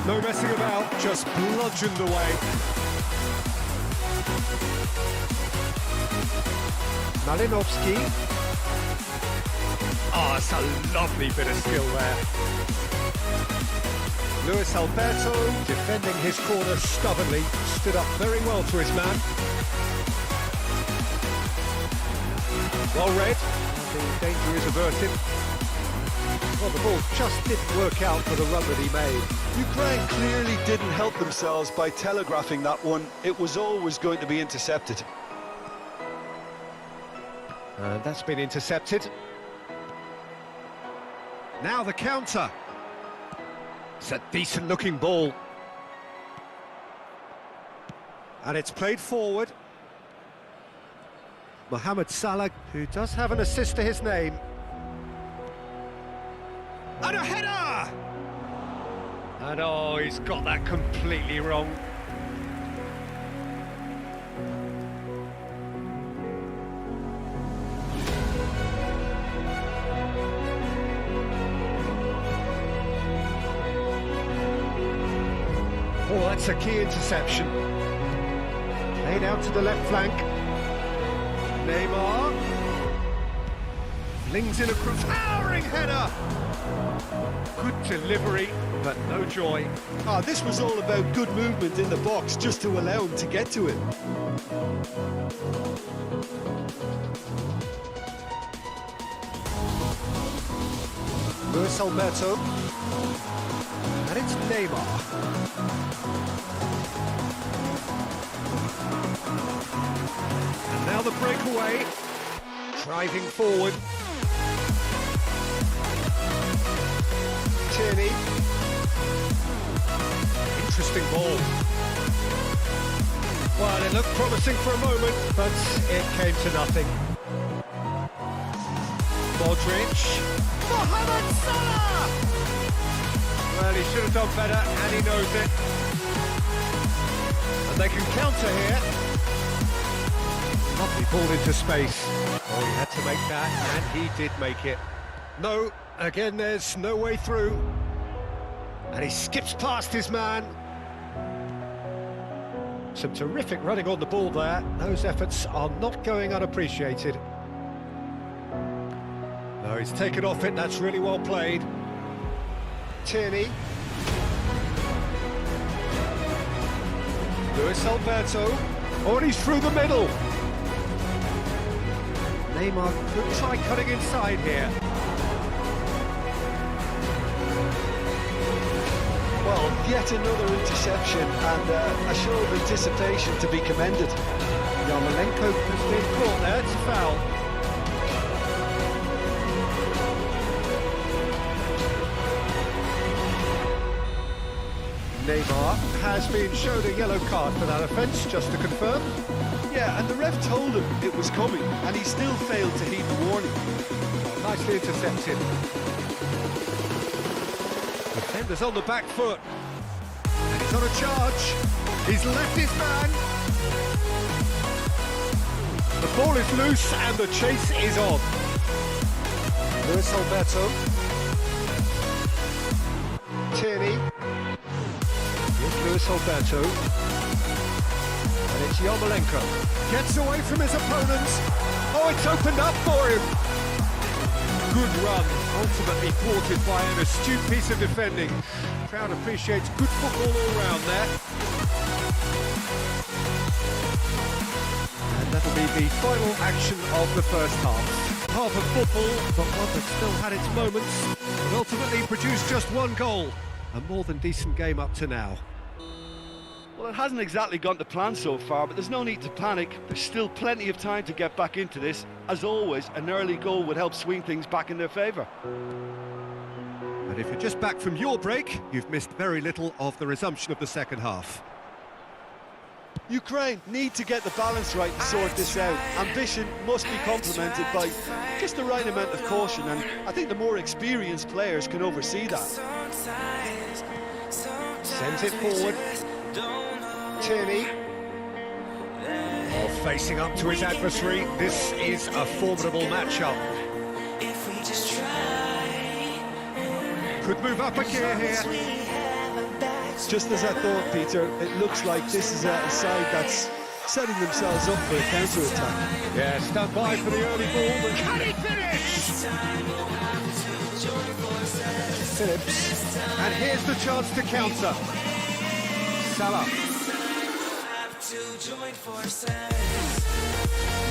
No messing about, just bludgeoned away. Malinovsky. Oh, it's a lovely bit of skill there. Luis Alberto, defending his corner stubbornly, stood up very well to his man. Well read, the danger is averted. Well, the ball just didn't work out for the run that he made. Ukraine clearly didn't help themselves by telegraphing that one. It was always going to be intercepted. And that's been intercepted. Now the counter. It's a decent-looking ball. And it's played forward. Mohamed Salah, who does have an assist to his name. And a header! And oh, he's got that completely wrong. Oh, that's a key interception. Played out to the left flank. Neymar. Flings in a towering header. Good delivery, but no joy. Ah, this was all about good movement in the box just to allow him to get to it. Luis Alberto. And it's Neymar. And now the breakaway. Driving forward. Tierney. Interesting ball. Well, it looked promising for a moment, but it came to nothing. Modric. Mohamed Salah! Well, he should have done better, and he knows it. And they can counter here. Lovely ball into space. Oh, he had to make that, and he did make it. No, again, there's no way through. And he skips past his man. Some terrific running on the ball there. Those efforts are not going unappreciated. Oh, he's taken off it, that's really well played. Tierney. Luis Alberto. Oh, and he's through the middle. Neymar could try cutting inside here. Well, yet another interception and a show of anticipation to be commended. Yarmolenko has been caught there, it's a foul. Neymar has been shown a yellow card for that offence, just to confirm. Yeah, and the ref told him it was coming, and he still failed to heed the warning. Nicely intercepted. Defender's on the back foot. And he's on a charge. He's left his man. The ball is loose and the chase is on. Luis Alberto. Tierney. Here's Luis Alberto. And it's Yarmolenko. Gets away from his opponents. Oh, it's opened up for him. Good run, ultimately thwarted by an astute piece of defending. Crowd appreciates good football all round there. And that'll be the final action of the first half. Half of football, but one that still had its moments, and ultimately produced just one goal. A more than decent game up to now. Well, it hasn't exactly gone to plan so far, but there's no need to panic. There's still plenty of time to get back into this. As always, an early goal would help swing things back in their favour. And if you're just back from your break, you've missed very little of the resumption of the second half. Ukraine need to get the balance right to sort this out. Ambition must be complemented by just the right amount of caution, and I think the more experienced players can oversee that. Sends it forward. Tierney. Oh, facing up to his adversary. This is a formidable matchup. Could move up a gear here. Just as I thought, Peter, it looks like this is a side that's setting themselves up for a counter-attack. Yeah, stand by for the early ball, but can he finish? Phillips. And here's the chance to counter. Salah.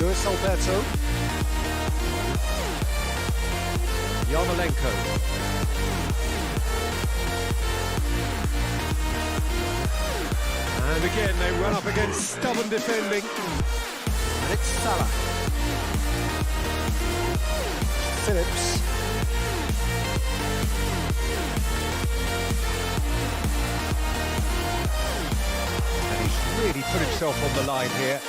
Luis Alberto. Yarmolenko. And again, they run up against stubborn defending. And it's Salah. Phillips. And he's really put himself on the line here.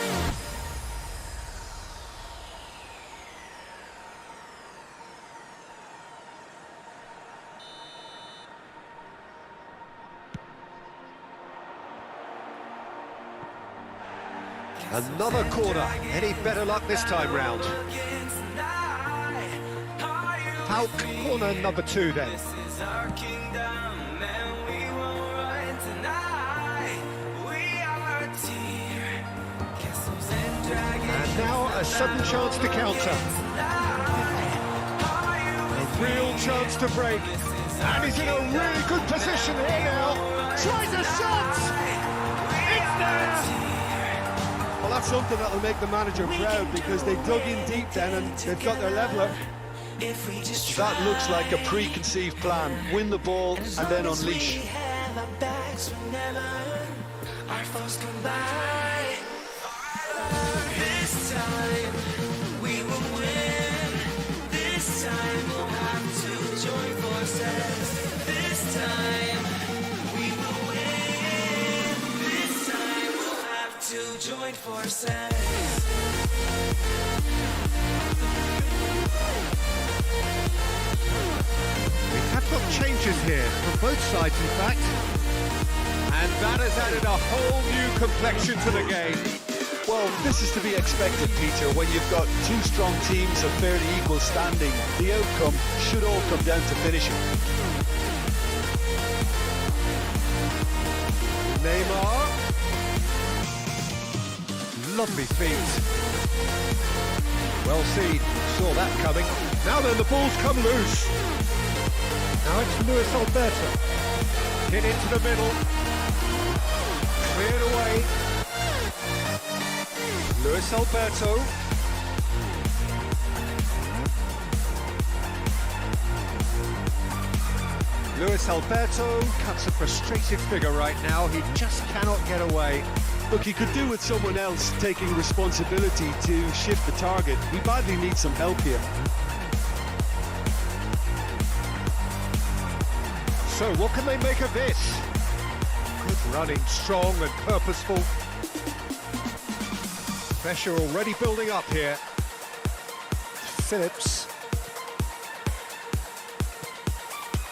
Another corner. Any better luck this time round? Pauk, corner number 2 then. And now a sudden chance to counter. A real chance to break. And he's in a really good position here now. Tries a shot! It's there! Well, that's something that'll make the manager proud, because they dug in deep then and they've got their leveller. That looks like a preconceived plan. Win the ball and then unleash. This time we will win. This time we'll have to join forces. This time we will win. This time we'll have to join forces. We have got changes here from both sides, in fact. And that has added a whole new complexion to the game. Well, this is to be expected, Peter. When you've got two strong teams of fairly equal standing, the outcome should all come down to finishing. Neymar. Lovely feet. Well seen, saw that coming. Now then, the ball's come loose. Now it's Luis Alberto. Hit into the middle. Cleared away. Luis Alberto. Luis Alberto cuts a frustrated figure right now. He just cannot get away. Look, he could do with someone else taking responsibility to shift the target. He badly needs some help here. So what can they make of this? Good running, strong and purposeful. Pressure already building up here. Phillips.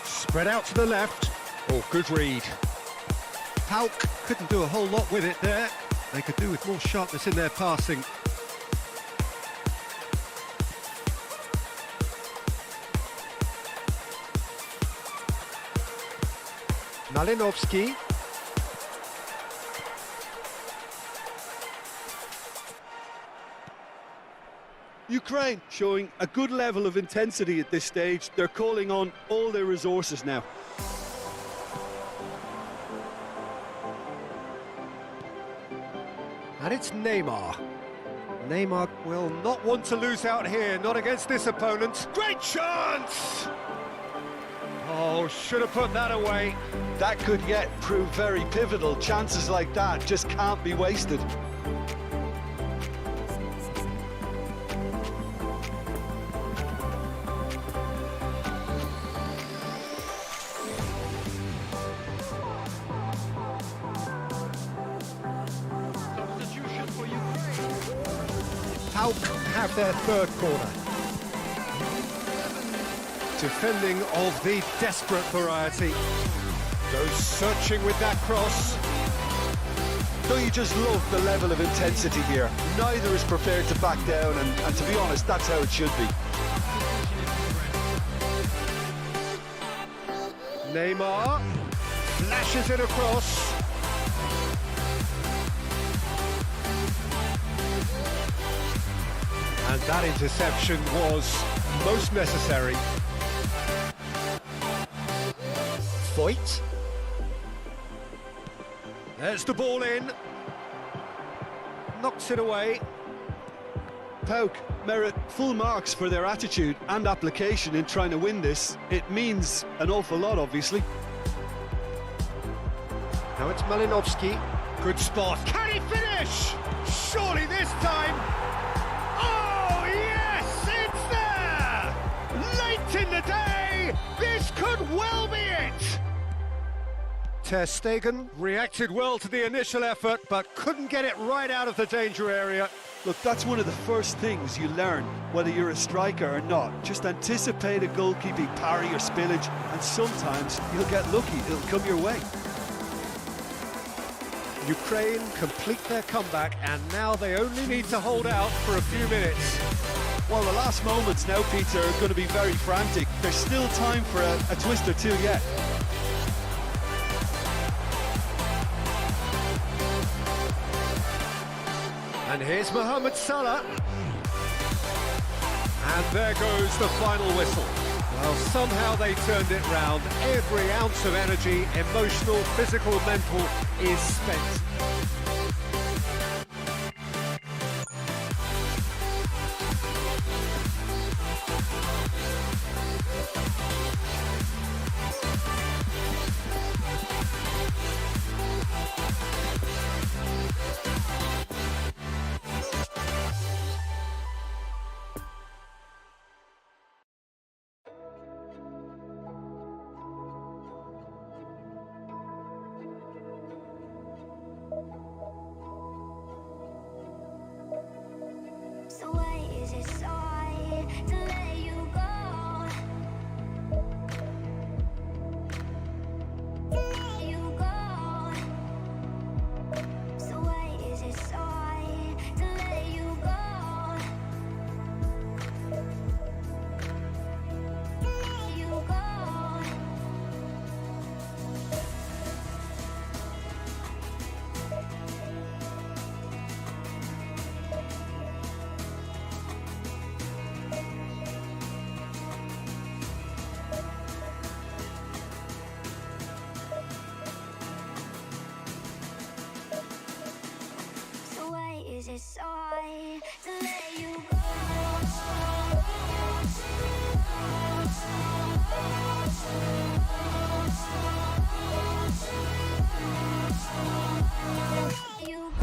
Spread out to the left. Oh, good read. Pauk couldn't do a whole lot with it there. They could do with more sharpness in their passing. Malinovsky. Ukraine showing a good level of intensity at this stage. They're calling on all their resources now. And it's Neymar. Neymar will not want to lose out here, not against this opponent. Great chance! Oh, should have put that away. That could yet prove very pivotal. Chances like that just can't be wasted. Substitution for Ukraine. Pauk have their third corner. Defending of the desperate variety. Goes searching with that cross. Don't you just love the level of intensity here? Neither is prepared to back down, and to be honest, that's how it should be. Neymar flashes it across. And that interception was most necessary. Voigt. There's the ball in. Knocks it away. Pauk merit full marks for their attitude and application in trying to win this. It means an awful lot, obviously. Now it's Malinovsky. Good spot. Can he finish? Surely this time. Oh, yes, it's there! Late in the day, this could well be it! Ter Stegen reacted well to the initial effort, but couldn't get it right out of the danger area. Look, that's one of the first things you learn, whether you're a striker or not. Just anticipate a goalkeeping parry or spillage, and sometimes you'll get lucky, it'll come your way. Ukraine complete their comeback, and now they only need to hold out for a few minutes. Well, the last moments now, Peter, are going to be very frantic. There's still time for a twist or two yet. And here's Mohamed Salah. And there goes the final whistle. Well, somehow they turned it round. Every ounce of energy, emotional, physical, mental, is spent. So why is it so hard to let you go? To let you go. So why is it so hard to let you go? To let you go. 'cause it's so hard to let you go. You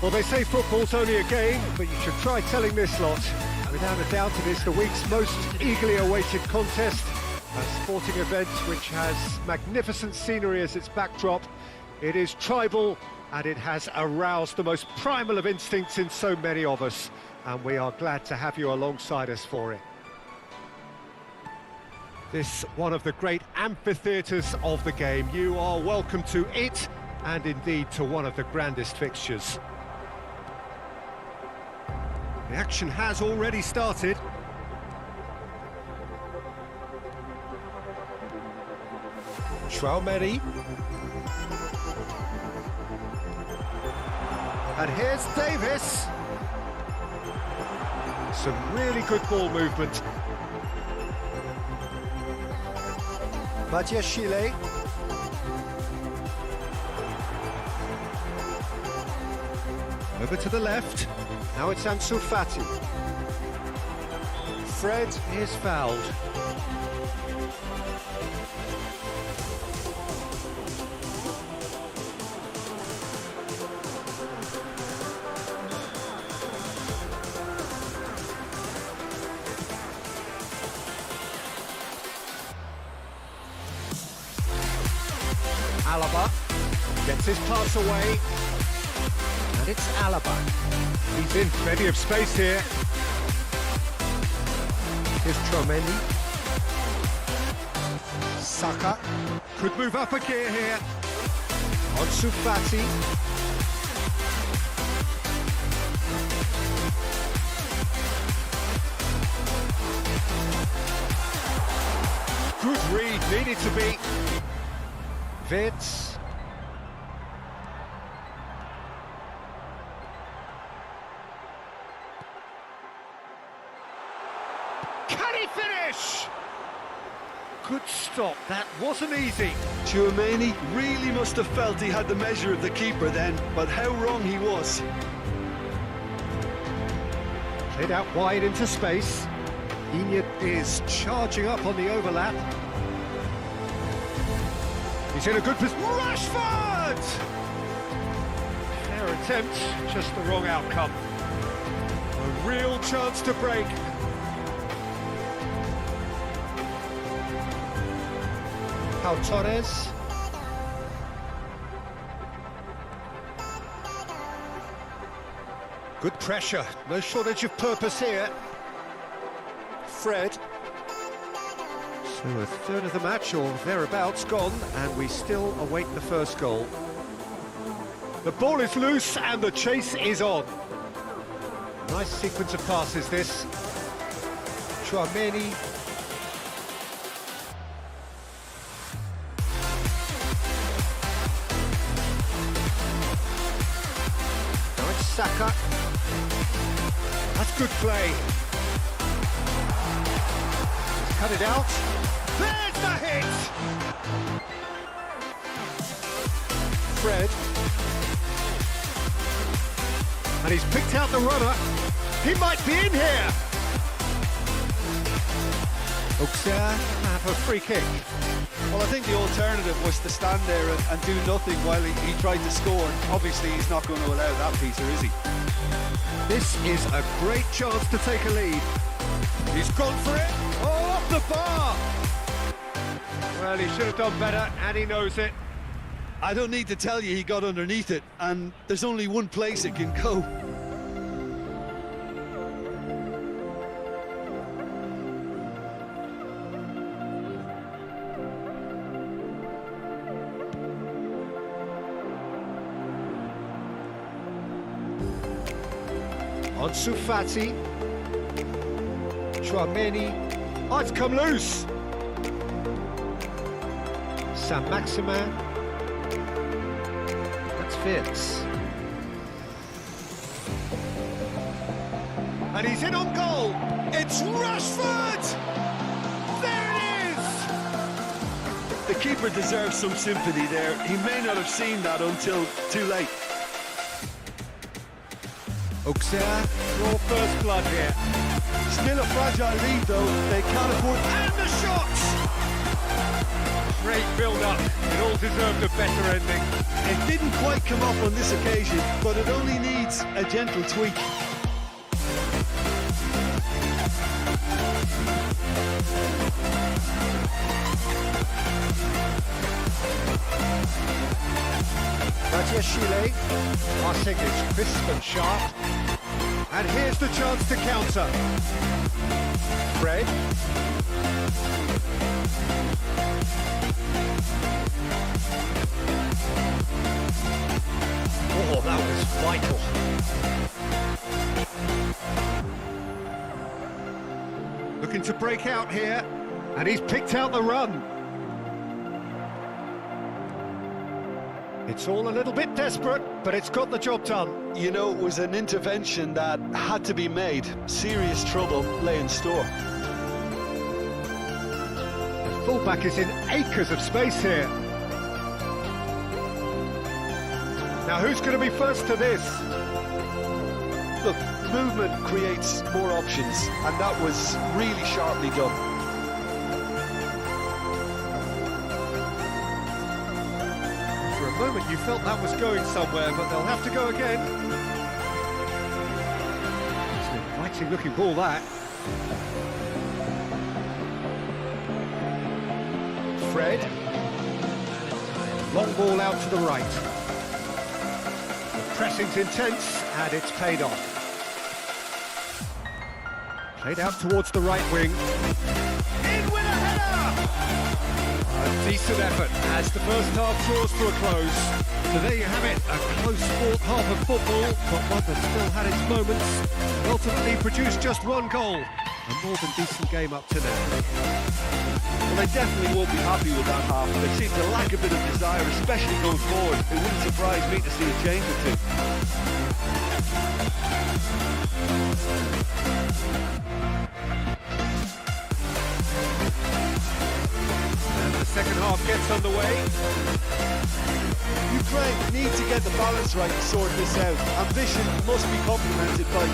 Well, they say football's only a game, but you should try telling this lot. Without a doubt, it is the week's most eagerly awaited contest. A sporting event which has magnificent scenery as its backdrop. It is tribal, and it has aroused the most primal of instincts in so many of us. And we are glad to have you alongside us for it. This, one of the great amphitheatres of the game. You are welcome to it, and indeed to one of the grandest fixtures. The action has already started. Traumeri. And here's Davis. Some really good ball movement. Matthias Chile. Over to the left. Now it's Ansu Fati. Fred is fouled. Alaba gets his pass away. And it's Alaba. He's in plenty of space here. Here's Traumeni. Saka could move up a gear here. Ansu Fati. Good read, needed to be. Wits. Can he finish? Good stop, that wasn't easy. Tchouaméni really must have felt he had the measure of the keeper then, but how wrong he was. Played out wide into space. Inyat is charging up on the overlap. He's in a good position. Rashford! Fair attempt, just the wrong outcome. A real chance to break. Pau Torres. Good pressure, no shortage of purpose here. Fred. So a third of the match or thereabouts gone, and we still await the first goal. The ball is loose and the chase is on. Nice sequence of passes this. Traumeni. Now it's Saka. That's good play. Cut it out. There's the hit! Fred. And he's picked out the runner. He might be in here! Auxerre have a free kick. Well, I think the alternative was to stand there and do nothing while he tried to score. Obviously, he's not going to allow that, Peter, is he? This is a great chance to take a lead. He's gone for it. Oh, off the bar! Well, he should have done better, and he knows it. I don't need to tell you he got underneath it, and there's only one place it can go. Ansu Fati. Traumeni. Oh, it's come loose. Saint-Maximin. That's Fitz. And he's in on goal. It's Rashford! There it is! The keeper deserves some sympathy there. He may not have seen that until too late. Auxerre draw first blood here. Still a fragile lead though. They can't afford... And the shots! Great build-up. It all deserved a better ending. It didn't quite come off on this occasion, but it only needs a gentle tweak. Chile, passing is crisp and sharp. And here's the chance to counter. Fred. Oh, that was vital. Looking to break out here, and he's picked out the run. It's all a little bit desperate, but it's got the job done. You know, it was an intervention that had to be made. Serious trouble lay in store. The fullback is in acres of space here. Now, who's going to be first to this? Look, movement creates more options, and that was really sharply done. For a moment you felt that was going somewhere, but they'll have to go again. It's an inviting looking ball, that. Fred. Long ball out to the right. The pressing's intense and it's paid off. Played out towards the right wing. In with a header! A decent effort as the first half draws to a close. So there you have it, a close-fought half of football, but one that still had its moments. Ultimately produced just one goal. A more than decent game up to now. Well, they definitely won't be happy with that half. They seem to lack a bit of desire, especially going forward. It wouldn't surprise me to see a change or two. The second half gets underway. Ukraine need to get the balance right to sort this out. Ambition must be complemented by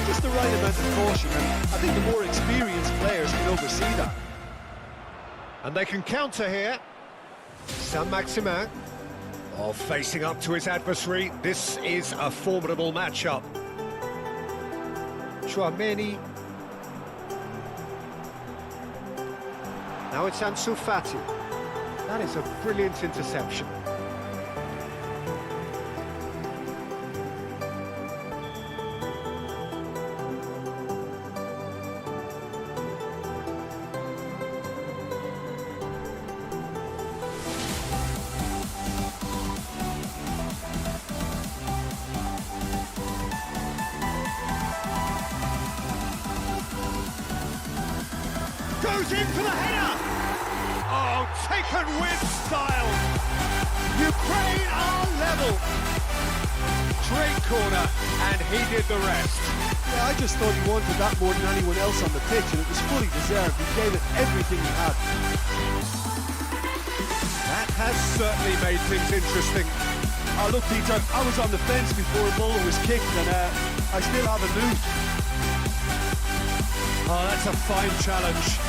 just the right amount of caution, and I think the more experienced players can oversee that. And they can counter here. Saint-Maximin, facing up to his adversary. This is a formidable matchup. Chouameni. Now it's Ansu Fati. That is a brilliant interception. Goes in for the header! Oh, taken with style! Ukraine are level! Straight corner, and he did the rest. Yeah, I just thought he wanted that more than anyone else on the pitch, and it was fully deserved. He gave it everything he had. That has certainly made things interesting. Oh, look, Peter, I was on the fence before the ball was kicked, and I still haven't moved. Oh, that's a fine challenge.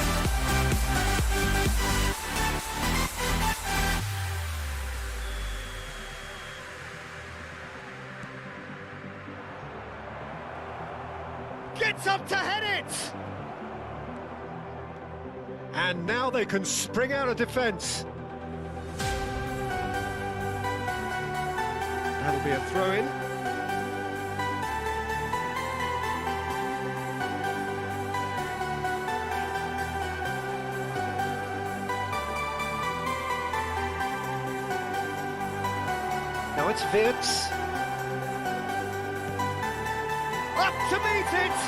Gets up to head it! And now they can spring out of defence. That'll be a throw-in. Now it's Wirtz. Up to meet it!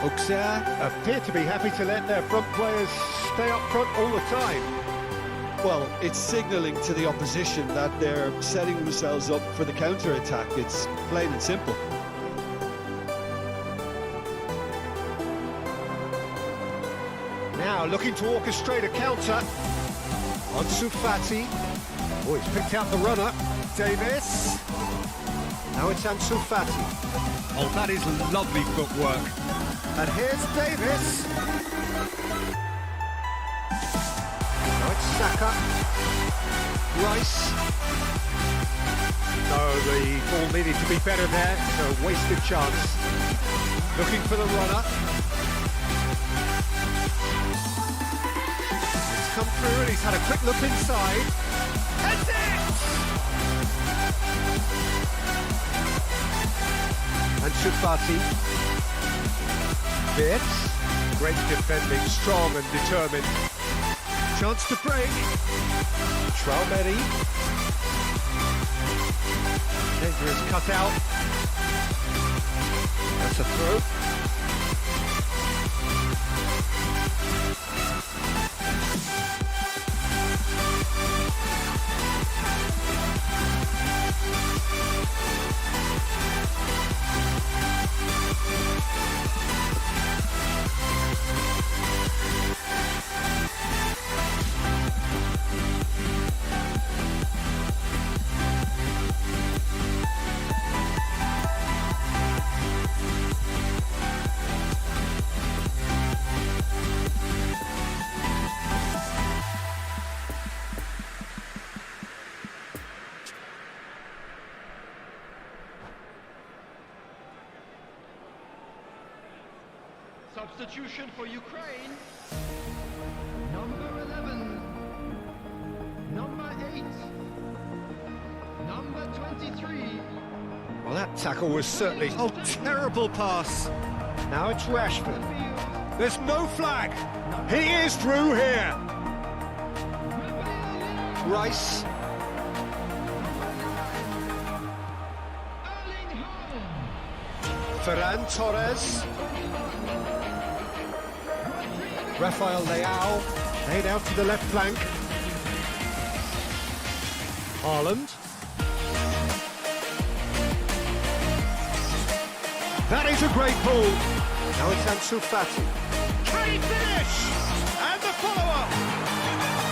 Auxerre appear to be happy to let their front players stay up front all the time. Well, it's signalling to the opposition that they're setting themselves up for the counter-attack. It's plain and simple. Now looking to orchestrate a counter. Ansu Fati. Oh, he's picked out the runner. Davis. Now it's Ansu Fati. Oh, that is lovely footwork. And here's Davis. Saka. Rice. No, the ball needed to be better there. It's a wasted chance. Looking for the runner. He's come through and he's had a quick look inside. That's it! And Shufati. Bits. Great defending, strong and determined. Chance to break. Traumeri. Dangerous cut out. That's a throw. Substitution for Ukraine. Number 11. Number 8. Number 23. Well, that tackle was certainly... Oh, terrible pass. Now it's Rashford. There's no flag. He is through here. Rice. Ferran Torres. Rafael Leao, laid out to the left flank. Haaland. That is a great ball. Now it's Ansu Fati. Can he finish? And the follow-up.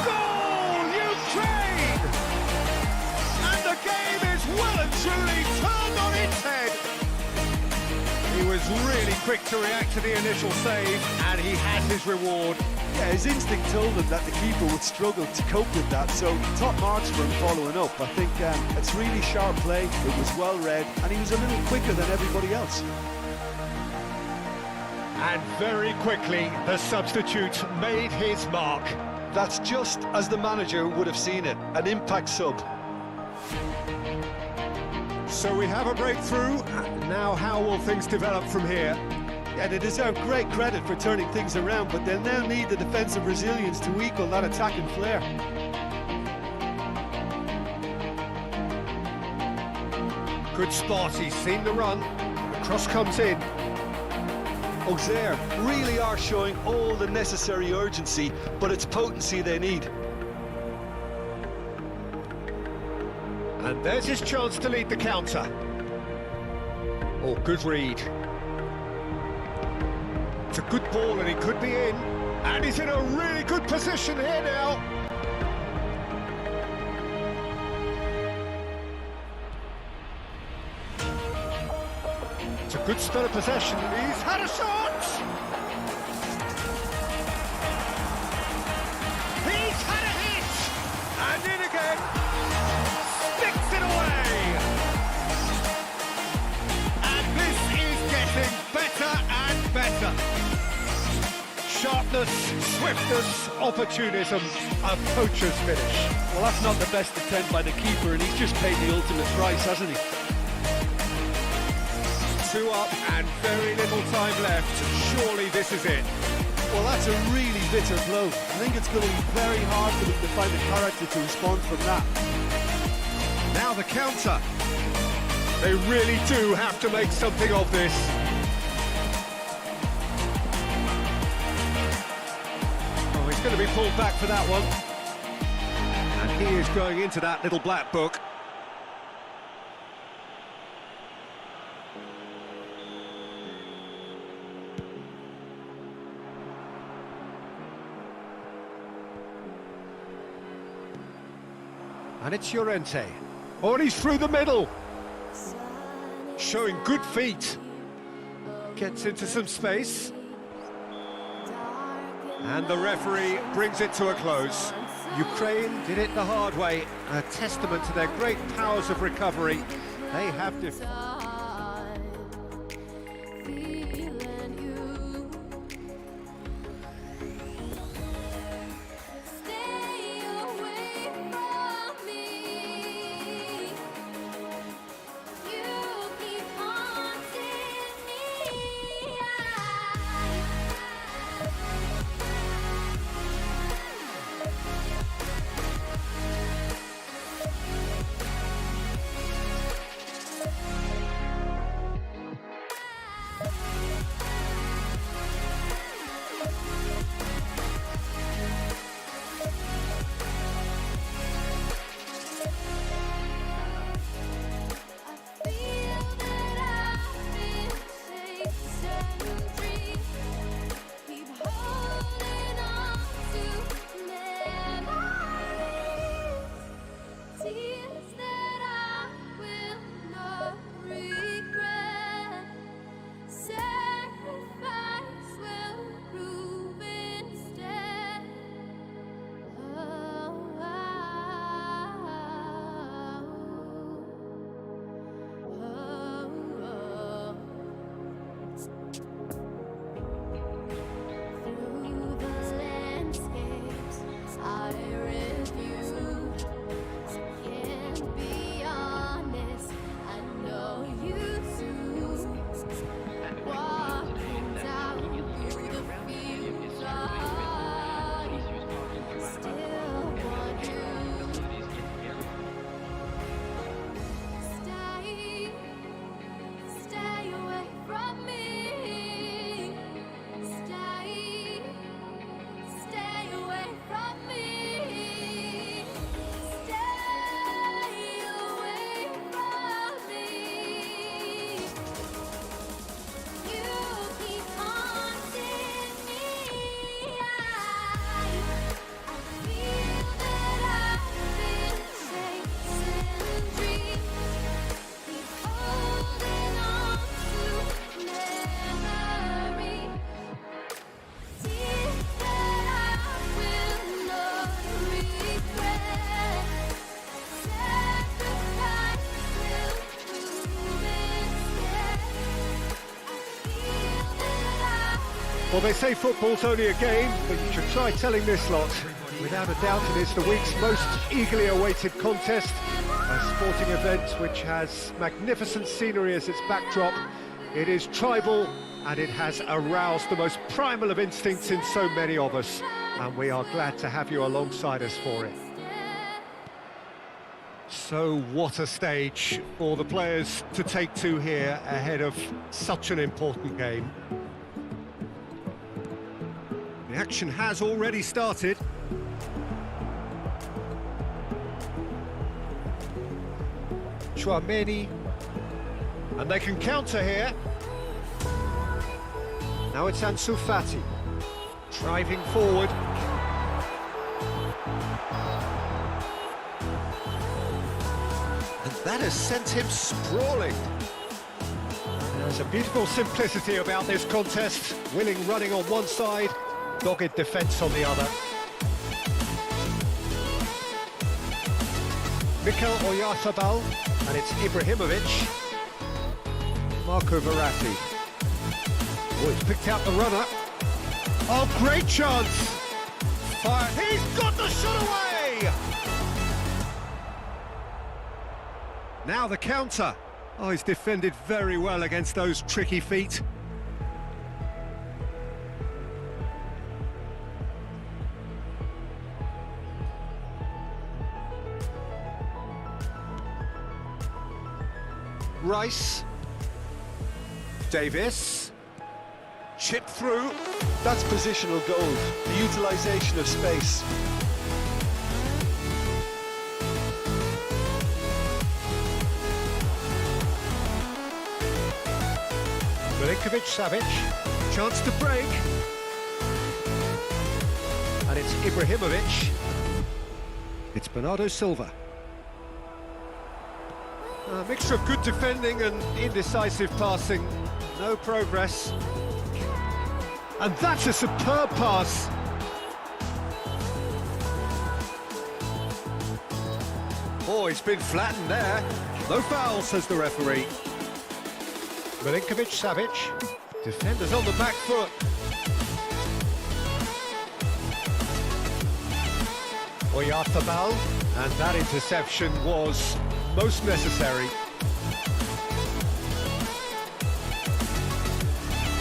Goal, Ukraine! And the game is well and truly turned on its head. He was really quick to react to the initial save, and he had his reward. Yeah, his instinct told him that the keeper would struggle to cope with that, so top marks for him following up. I think it's really sharp play, it was well read, and he was a little quicker than everybody else. And very quickly, the substitute made his mark. That's just as the manager would have seen it, an impact sub. So we have a breakthrough. Now how will things develop from here? And they deserve great credit for turning things around, but they'll now need the defensive resilience to equal that attacking flair. Good spot, he's seen the run. The cross comes in. Auxerre really are showing all the necessary urgency, but it's potency they need. And there's his chance to lead the counter. Oh, good read. It's a good ball and he could be in. And he's in a really good position here now. It's a good spell of possession. He's had a shot! He's had a hit! And in again! Sticks it away! And this is getting better and better. Sharpness, swiftness, opportunism, a poacher's finish. Well, that's not the best attempt by the keeper, and he's just paid the ultimate price, hasn't he? 2 up and very little time left. Surely this is it. Well, that's a really bitter blow. I think it's going to be very hard for them to find the character to respond from that. Now the counter. They really do have to make something of this. Oh, he's going to be pulled back for that one. And he is going into that little black book. And it's Llorente. Oh, and he's through the middle. Showing good feet. Gets into some space. And the referee brings it to a close. Ukraine did it the hard way, a testament to their great powers of recovery. They have Feeling you. Stay away from me. You keep haunting me. I feel that I've been chasing dreams. Keep holding on to memories. Tears that I will not regret. Sacrifice will prove instead. Through the landscapes I review, can't be honest, I know you too. Walking down through the fields, I still want you. Stay away from me. Stay away from me. Stay away from me. You keep haunting me. I feel that I've been chasing dreams. Keep holding on to memories. Tears that I will not regret. Sacrifice will prove instead. I feel that I've Well, they say football's only a game, but you should try telling this lot. Without a doubt, it is the week's most eagerly awaited contest, a sporting event which has magnificent scenery as its backdrop. It is tribal, and it has aroused the most primal of instincts in so many of us, and we are glad to have you alongside us for it. So what a stage for the players to take to here ahead of such an important game. The action has already started. Chouameni, and they can counter here. Now it's Ansu Fati, driving forward. And that has sent him sprawling. There's a beautiful simplicity about this contest. Willing running on one side, dogged defence on the other. Mikel Oyarzabal, and it's Ibrahimovic. Marco Verratti. Oh, he's picked out the runner. Oh, great chance! Fire. He's got the shot away! Now the counter. Oh, he's defended very well against those tricky feet. Rice. Davis. Chip through. That's positional gold, the utilisation of space. Milinkovic-Savic, chance to break. And it's Ibrahimovic. It's Bernardo Silva. A mixture of good defending and indecisive passing. No progress. And that's a superb pass. Oh, he's been flattened there. No foul, says the referee. Milinkovic-Savic. Defenders on the back foot. Oyarzabal, and that interception was most necessary.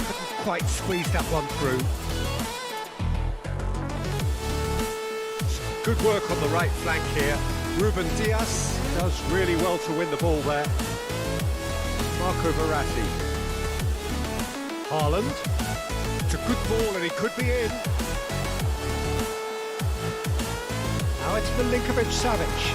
Couldn't quite squeeze that one through. Good work on the right flank here. Ruben Diaz does really well to win the ball there. Marco Verratti. Haaland. It's a good ball and he could be in. Now it's Milinkovic-Savic.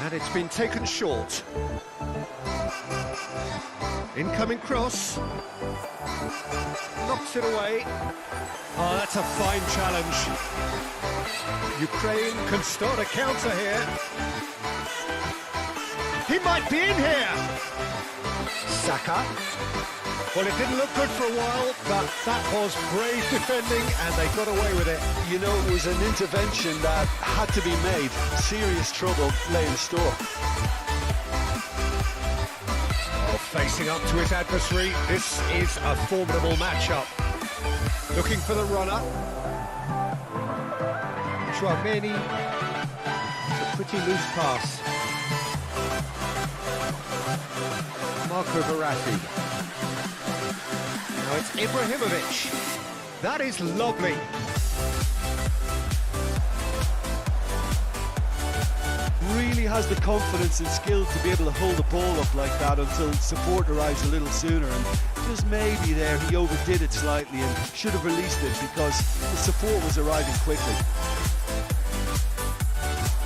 And it's been taken short. Incoming cross. Knocks it away. Oh, that's a fine challenge. Ukraine can start a counter here. He might be in here. Saka. Well, it didn't look good for a while, but that was brave defending and they got away with it. You know, it was an intervention that had to be made. Serious trouble lay in store. Oh, facing up to his adversary, this is a formidable matchup. Looking for the runner. Chouameni. It's a pretty loose pass. Marco Verratti. Now it's Ibrahimovic. That is lovely. Really has the confidence and skill to be able to hold the ball up like that until support arrives a little sooner, and just maybe there he overdid it slightly and should have released it because the support was arriving quickly.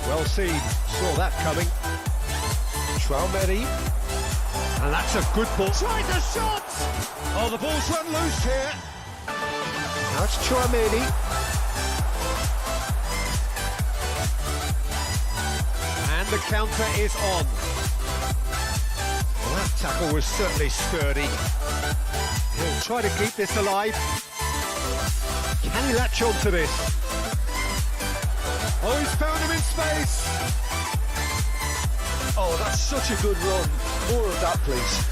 Well seen, saw that coming. Chouameni. And that's a good ball. Tries a shot! Oh, the ball's run loose here. Now it's Chouameni. And the counter is on. Well, that tackle was certainly sturdy. He'll try to keep this alive. Can he latch on to this? Oh, he's found him in space. Oh, that's such a good run. More of that, please.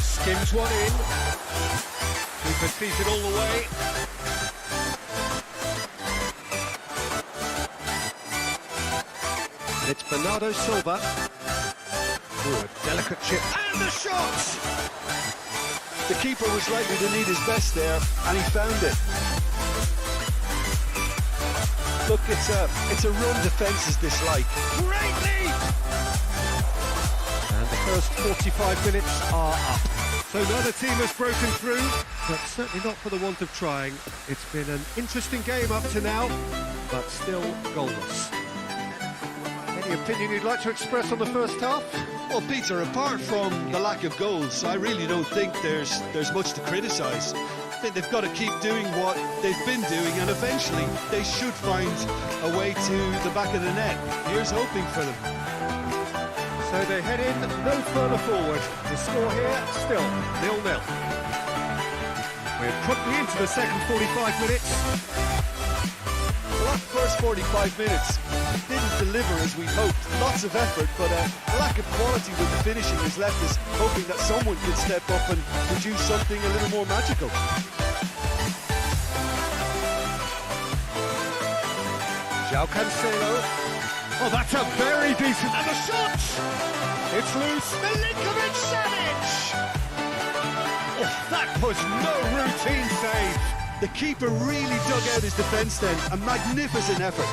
Skims one in. Keeper sees it all the way. It's Bernardo Silva. Ooh, a delicate chip. And the shot! The keeper was likely to need his best there, and he found it. Look, it's a run defence is dislike. Great lead! And the first 45 minutes are up. So neither team has broken through, but certainly not for the want of trying. It's been an interesting game up to now, but still goalless. Any opinion you'd like to express on the first half? Well, Peter, apart from the lack of goals, I really don't think there's much to criticise. I think they've got to keep doing what they've been doing, and eventually they should find a way to the back of the net. Here's hoping for them. So they head in no further forward. The score here, still 0-0. We're quickly into the second 45 minutes. Well, that first 45 minutes didn't deliver as we hoped. Lots of effort, but a lack of quality with the finishing has left us hoping that someone could step up and produce something a little more magical. João Cancelo. Oh, that's a very decent... And the shot! It's loose. Milinkovic-Savic! Oh, that was no routine save. The keeper really dug out his defence then. A magnificent effort.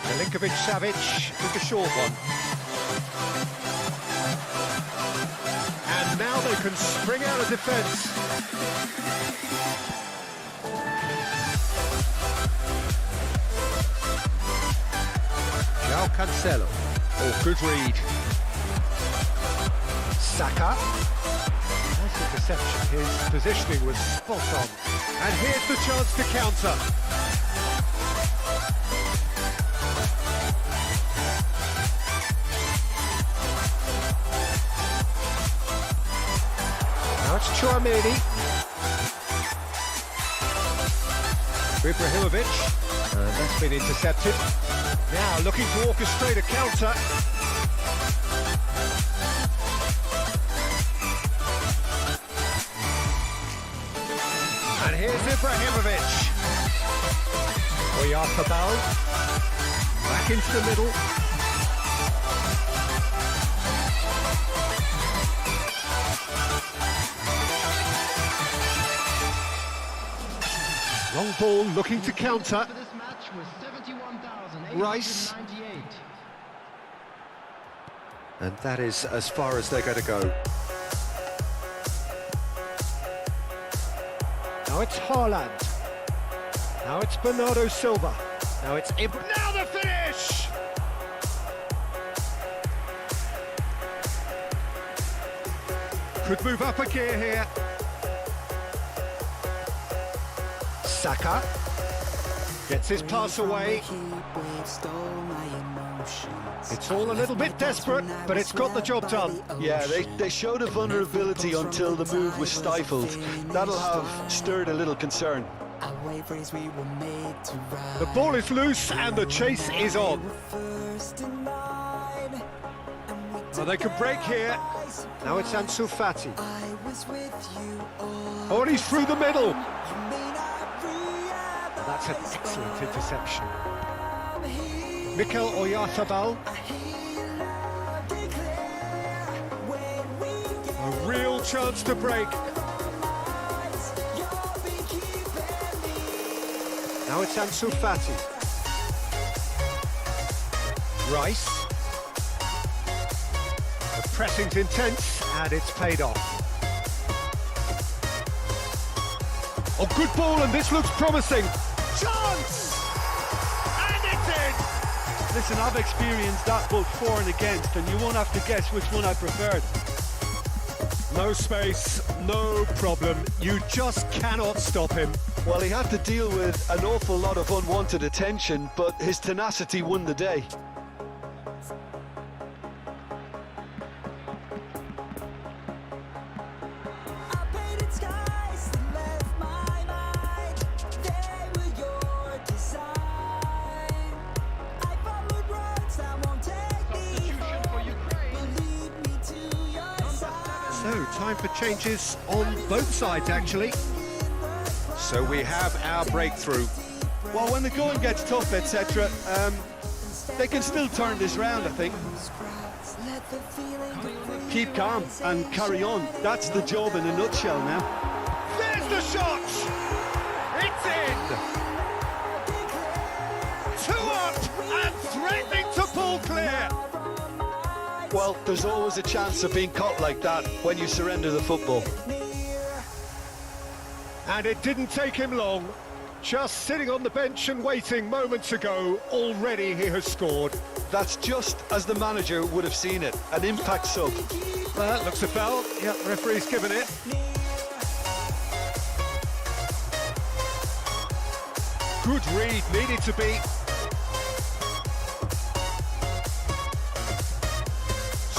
Milinkovic-Savic with the short one. And now they can spring out of defence. João Cancelo. Oh, good read. Saka. Nice interception. His positioning was spot on. And here's the chance to counter. Chouameni. Ibrahimovic. That's been intercepted. Now looking to orchestrate a counter. And here's Ibrahimovic. Oyarzabal. Back into the middle. Long ball looking to counter. This match was 71,898. Rice. And that is as far as they're going to go. Now it's Haaland. Now it's Bernardo Silva. Now it's Now the finish! Could move up a gear here. Saka gets his pass away. It's all a little bit desperate, but it's got the job done. Yeah, they showed a vulnerability until the move was stifled. That'll have stirred a little concern. The ball is loose and the chase is on. Well, they can break here. Now it's Ansu Fati. Oh, and he's through the middle. That's an excellent interception. Mikel Oyarzabal. A real chance to break. Now it's Ansu Fati. Rice. The pressing's intense and it's paid off. Oh, good ball, and this looks promising. Chance! And it's in! Listen, I've experienced that both for and against, and you won't have to guess which one I preferred. No space, no problem. You just cannot stop him. Well, he had to deal with an awful lot of unwanted attention, but his tenacity won the day. So, time for changes on both sides, actually. So we have our breakthrough. Well, when the going gets tough, etc., they can still turn this round, I think. Keep calm and carry on. That's the job in a nutshell now. There's the shot! It's in! 2 up and threatening to pull clear! Well, there's always a chance of being caught like that when you surrender the football. And it didn't take him long. Just sitting on the bench and waiting moments ago, already he has scored. That's just as the manager would have seen it, an impact sub. Well, that looks a foul. Yep, referee's given it. Good read, needed to be.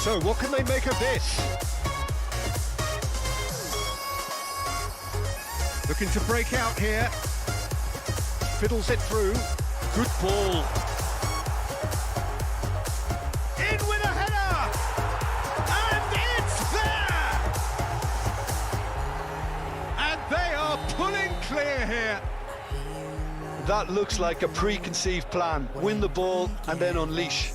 So, what can they make of this? Looking to break out here. Fiddles it through. Good ball. In with a header! And it's there! And they are pulling clear here. That looks like a preconceived plan. Win the ball and then unleash.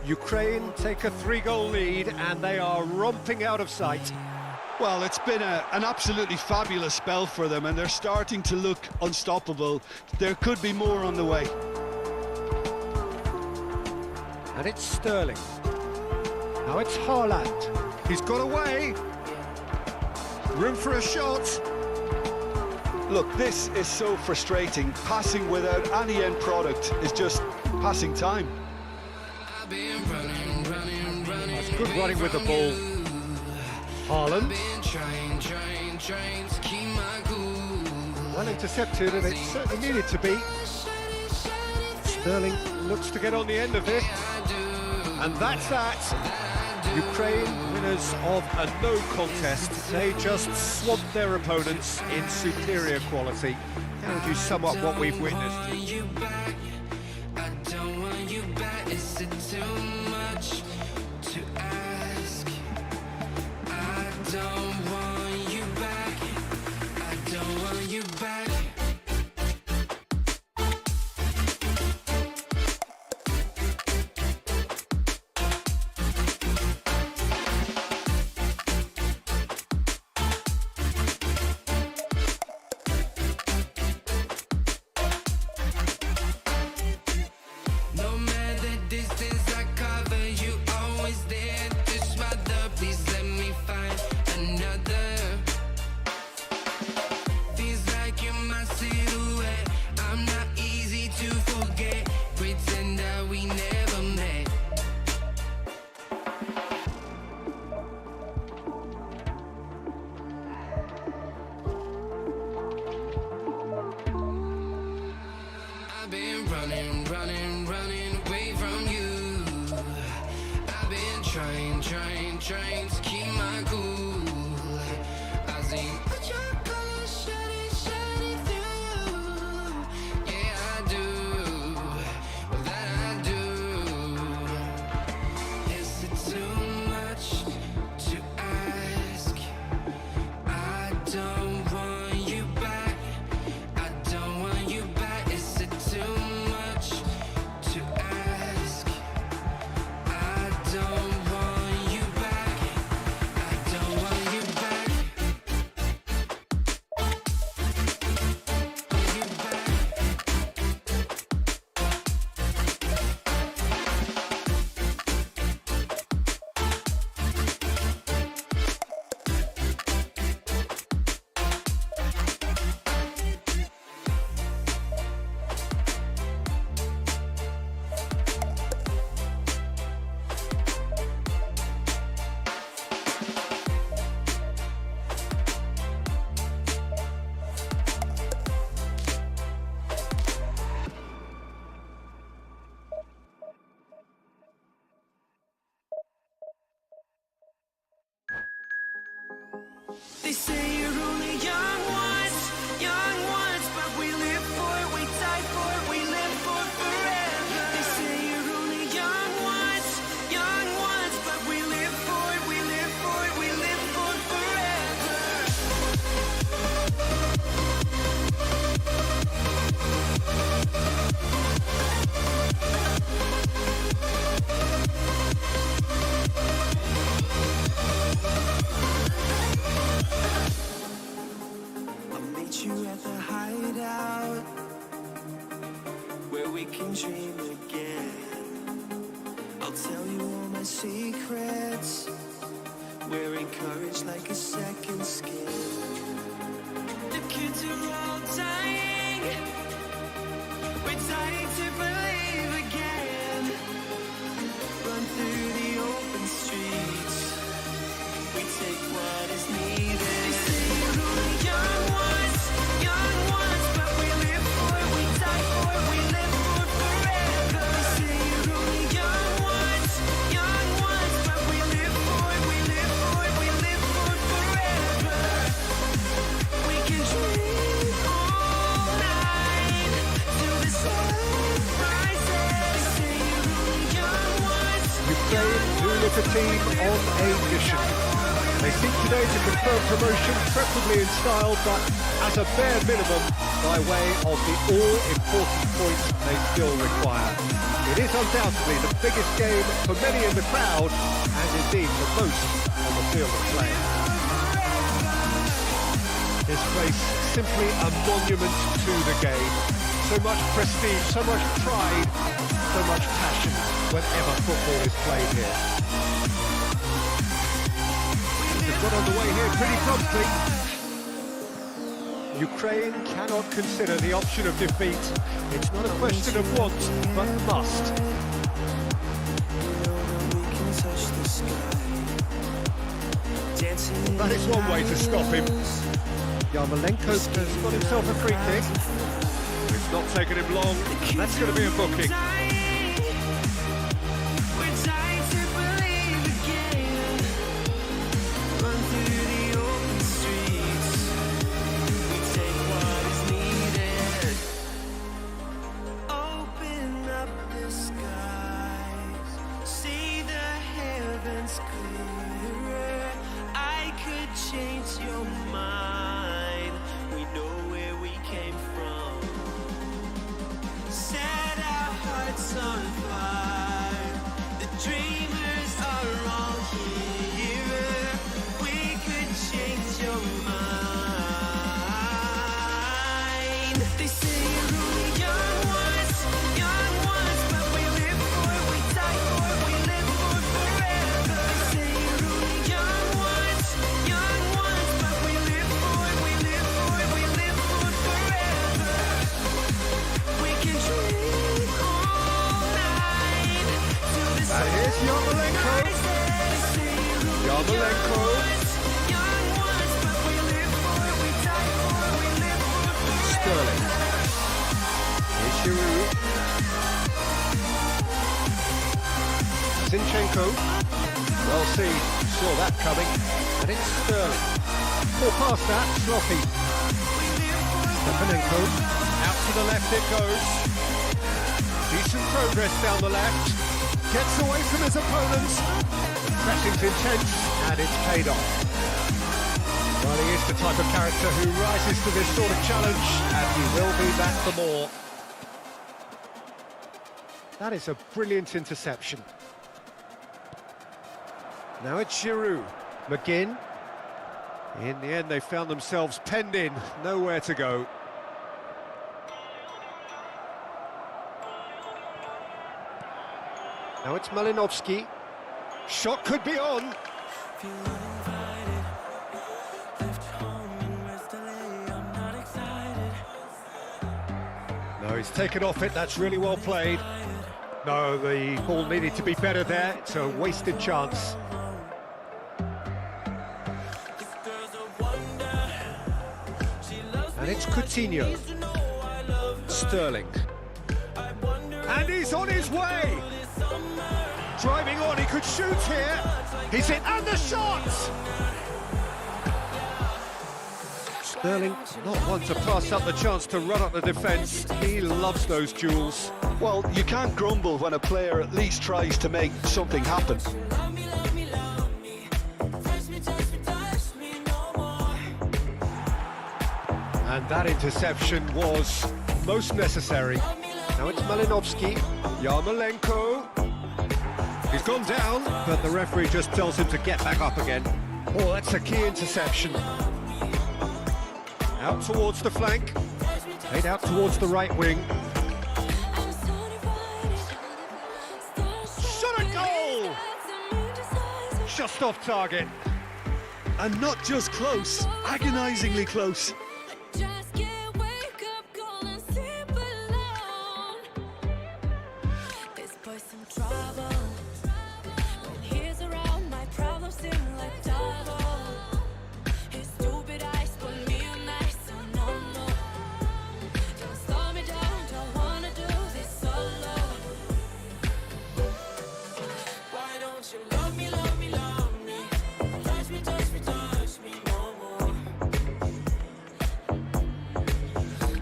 Ukraine take a 3-goal lead and they are romping out of sight. Well, it's been an absolutely fabulous spell for them, and they're starting to look unstoppable. There could be more on the way. And it's Sterling. Now it's Haaland. He's got away. Room for a shot. Look, this is so frustrating. Passing without any end product is just passing time. That's good running with the ball. Haaland. Well intercepted, and it certainly needed to be. Sterling looks to get on the end of it. And that's that. Ukraine win winners of a no contest. They just swamped their opponents in superior quality. How would you sum up what we've witnessed? I don't want you back. Is it too much to ask? I don't want you back. I don't want you back. No matter distance I cover, you always there. Just rather, please let me find another. Feels like you're my silhouette. I'm not easy to forget. Pretend that we never met. I've been running away from you. I've been trying to keep my cool. I see what your colors shining through. Yeah, I do. Well, that I do. Is it too much to ask? I don't want you back. I don't want you back. Is it too much to ask? I don't want you back. I don't want you back. You back. They say you're only young ones, but we live for it, we die for it, we live for forever. They say you're only young ones, but we live for it, we live for it, we live for forever. I'll meet you at the hideout, where we can dream again. I'll tell you all my secrets. We're encouraged like a second skin. The kids are all dying. We're dying to believe again. Run through the open streets. We take what is needed. They say you're only young ones, but we live for it, we die for it, we live for forever. They say you're only young ones, but we live for it, we live for it, we live for forever. We can dream all night till the sun rises. They say you're only young ones. Ukraine do look a team on a mission. They seek today to confirm promotion, preferably in style, but as a bare minimum, by way of the all-important points they still require. It is undoubtedly the biggest game for many in the crowd, and indeed for most on the field of play. This place, simply a monument to the game. So much prestige, so much pride, so much passion whenever football is played here. They've got underway here pretty promptly. Ukraine cannot consider the option of defeat. It's not a question of want, but must. That is one way to stop him. Yarmolenko has got himself a free kick. It's not taken him long. That's going to be a booking. change your mind. We know where we came from. Set our hearts on fire. The dreamers are all here. We could change your mind. They say you're only young ones, but we live for it, we die for it, we live for it forever. They say you're only young ones, but we live for it, we live for it, we live for it forever. We can dream all night till the sun And here's Yarmolenko. rises. They say you're only Yarmolenko. young ones, but we live for it, we die for it, we live for it forever. Sterling. Here's Giroud. Zinchenko. Well seen. Saw that coming. And it's Sterling. Or past that, sloppy. Stepanenko. Out to the left it goes. Decent progress down the left. Gets away from his opponents. Pressing's intense, and it's paid off. Well, he is the type of character who rises to this sort of challenge, and he will be back for more. That is a brilliant interception. Now it's Giroud. McGinn. In the end, they found themselves penned in, nowhere to go. Now it's Malinovsky. Shot could be on. Feel uninvited. Left home and rest delay. I'm not excited. No, he's taken off it. That's really well played. No, the ball needed to be better there. It's a wasted chance. This girl's a wonder. She loves And me it's like she Coutinho. needs to know I love her. Sterling. I wonder And he's on his way. this summer. Driving on, he could shoot here. He's in, and the shot! Sterling, not one to pass up the chance to run up the defence. He loves those duels. Well, you can't grumble when a player at least tries to make something happen. Love me, love me, love me. Touch me, touch me, touch me no more. And that interception was most necessary. Now it's Malinovsky. Yarmolenko. He's gone down, but the referee just tells him to get back up again. Oh, that's a key interception. Out towards the flank. Played out towards the right wing. Shot a goal! Just off target. And not just close, agonisingly close. Just can't wake up, cold and sleep alone. This boy's some trouble. When he's around, my problems seem like double. His stupid eyes put me on ice, so no, no. Don't slow me down, don't wanna do this solo. Why don't you love me, love me, love me? Touch me, touch me, touch me no more.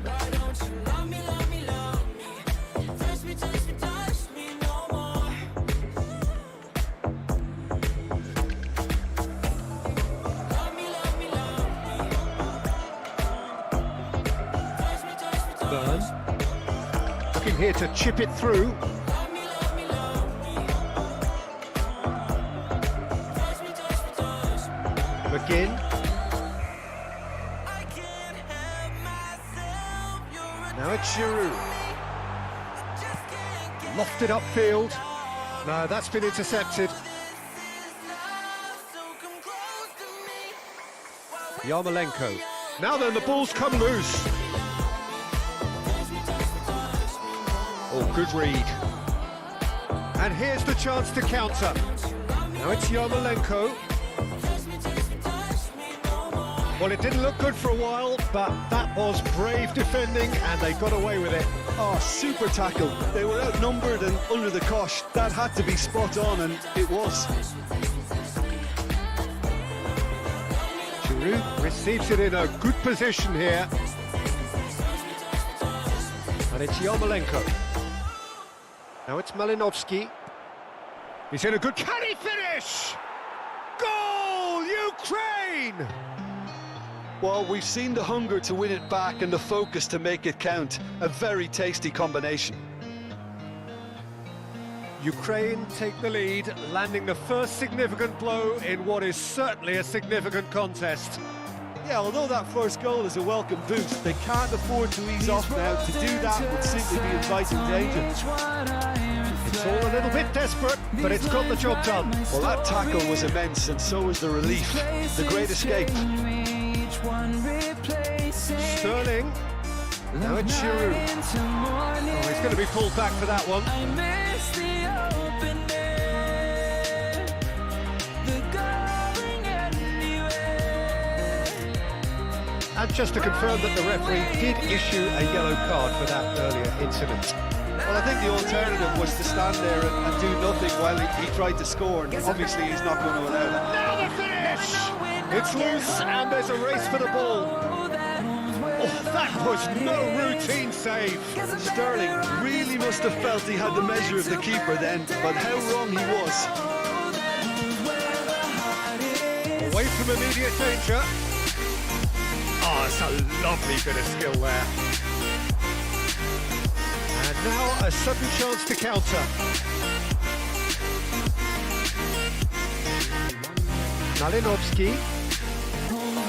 Why don't you love me, love me, love me? Touch me, touch me, touch me no more. Love me, love me, love me. Touch me, touch me, touch Burn. Looking here to chip it through. Love me, love me, love me. Touch me, touch me, touch me. McGinn. I can't help myself. You're a Now it's Giroud. just can't get Lofted upfield. No, that's been intercepted. this love. So come close to me. Yarmolenko. Now then, the ball's come loose. Oh, good read. And here's the chance to counter. Now it's Yarmolenko. Well, it didn't look good for a while, but that was brave defending, and they got away with it. Oh, super tackle. They were outnumbered and under the cosh. That had to be spot on, and it was. Giroud receives it in a good position here. And it's Yarmolenko. Now it's Malinovsky. He's in a good... Can he finish? Goal, Ukraine! Well, we've seen the hunger to win it back and the focus to make it count. A very tasty combination. Ukraine take the lead, landing the first significant blow in what is certainly a significant contest. Yeah, although that first goal is a welcome boost, they can't afford to ease off now. To do that would simply be inviting danger. It's all a little bit desperate, but it's got the job done. Well, that tackle was immense, and so was the relief. The great escape. Sterling. Now it's Giroud. Oh, he's going to be pulled back for that one. And just to confirm that the referee did issue a yellow card for that earlier incident. Well, I think the alternative was to stand there and do nothing while he tried to score, and obviously he's not going to allow that. Now the finish! It's loose and there's a race for the ball. Oh, that was no routine save. Sterling really must have felt he had the measure of the keeper then, but how wrong he was. Away from immediate danger. Oh, it's a lovely bit of skill there. And now a sudden chance to counter. Malinovsky.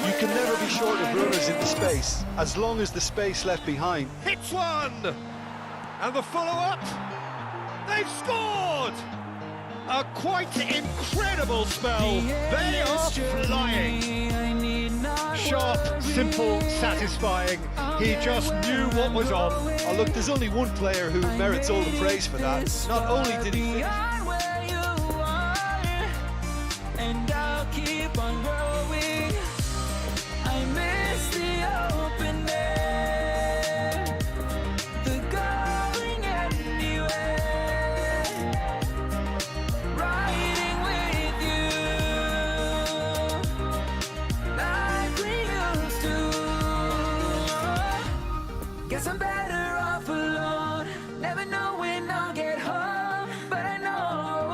You can never be short of runners in the space, as long as the space left behind. Hits one! And the follow-up. They've scored! A quite incredible spell. They are flying. Sharp, simple, satisfying. He just knew what was on. Oh, look, there's only one player who merits all the praise for that. Not only did he finish, And I'll keep on growing. I miss the open air, the going anywhere, riding with you like we used to. Guess I'm better off alone, never know when I'll get home, but I know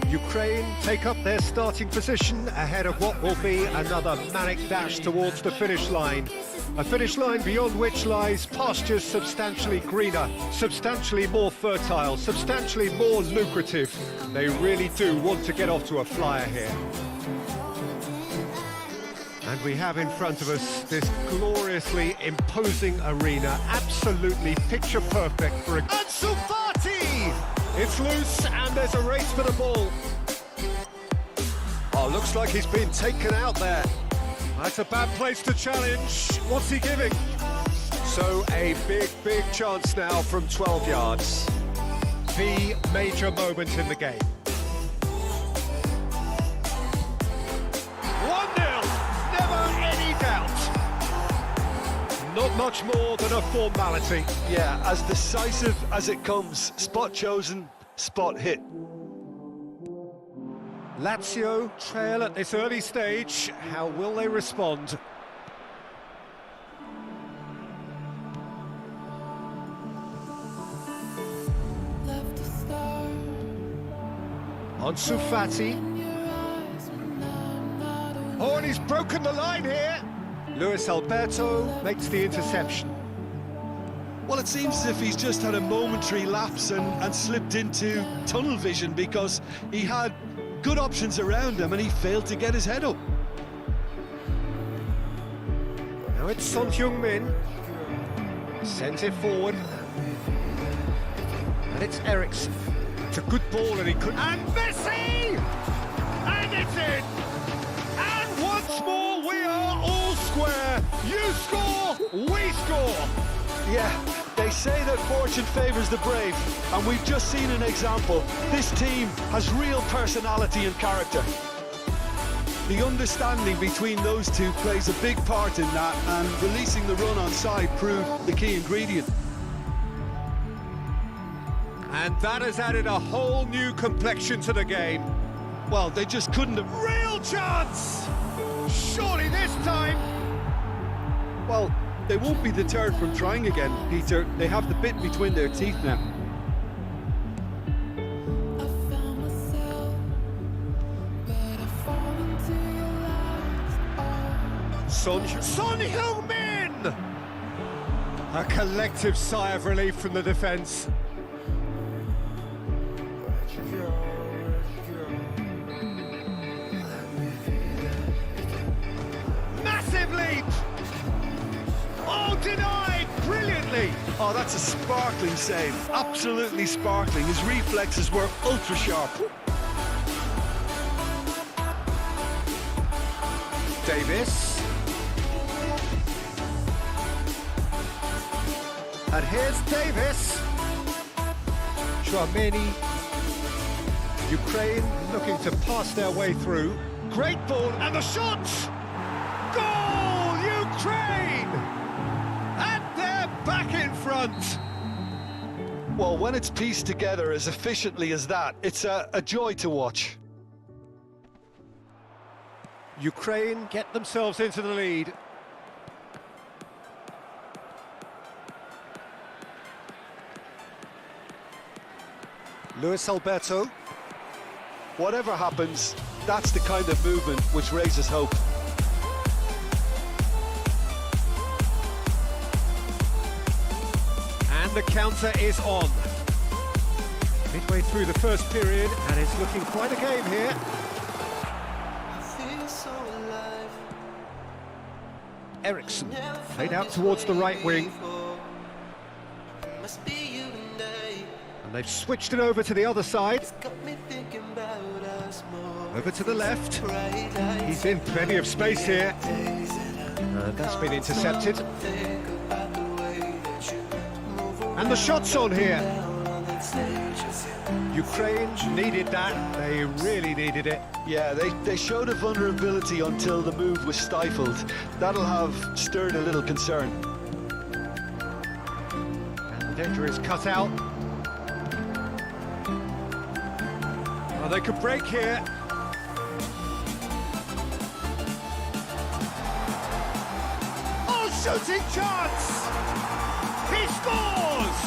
Ukraine take up their starting position ahead of what will be another manic dash towards the finish line. A finish line beyond which lies pastures substantially greener, substantially more fertile, substantially more lucrative. They really do want to get off to a flyer here. And we have in front of us this gloriously imposing arena, absolutely picture perfect for a... Ansu Fati! It's loose and there's a race for the ball. Oh, looks like he's been taken out there. That's a bad place to challenge. What's he giving? So a big chance now from 12 yards. The major moment in the game. 1-0, never any doubt. Not much more than a formality. Yeah, as decisive as it comes. Spot chosen, spot hit. Lazio trail at this early stage. How will they respond? Left to start. Ansu Fati. Oh, and he's broken the line here. Luis Alberto makes the interception. Well, it seems as if he's just had a momentary lapse and slipped into tunnel vision because he had good options around him and he failed to get his head up. Now it's Son Heung-min. Sends it forward. And it's Eriksen. It's a good ball and he could... And Messi! And it's in! And once more we are all square. You score, we score. Yeah, they say that fortune favours the brave, and we've just seen an example. This team has real personality and character. The understanding between those two plays a big part in that, and releasing the run on side proved the key ingredient. And that has added a whole new complexion to the game. Well, they just couldn't have... Real chance! Surely this time! Well, they won't be deterred from trying again, Peter. They have the bit between their teeth now. I found myself, but I fall into your lies. Son Heung-min! A collective sigh of relief from the defence. Massive leap! Oh, denied brilliantly! Oh, that's a sparkling save. Absolutely sparkling. His reflexes were ultra sharp. Davis. And here's Davis. Chouameni. Ukraine looking to pass their way through. Great ball and the shot! Goal, Ukraine! And they're back in front. Well, when it's pieced together as efficiently as that, it's a joy to watch. Ukraine get themselves into the lead. Luis Alberto. Whatever happens, that's the kind of movement which raises hope. And the counter is on. Midway through the first period, and it's looking quite a game here. I feel so alive. Eriksen played out towards the right wing, It must be you and I. and they've switched it over to the other side. It's got me thinking about us more. Over to the left. Bright lights, He's in plenty of space here. days, and And that's been intercepted. think about the way that you move And the shot's on here. around on that stage. Ukraine needed that. They really needed it. Yeah, they showed a vulnerability until the move was stifled. That'll have stirred a little concern. And the danger is cut out. Oh, they could break here. Oh, shooting chance! He scores!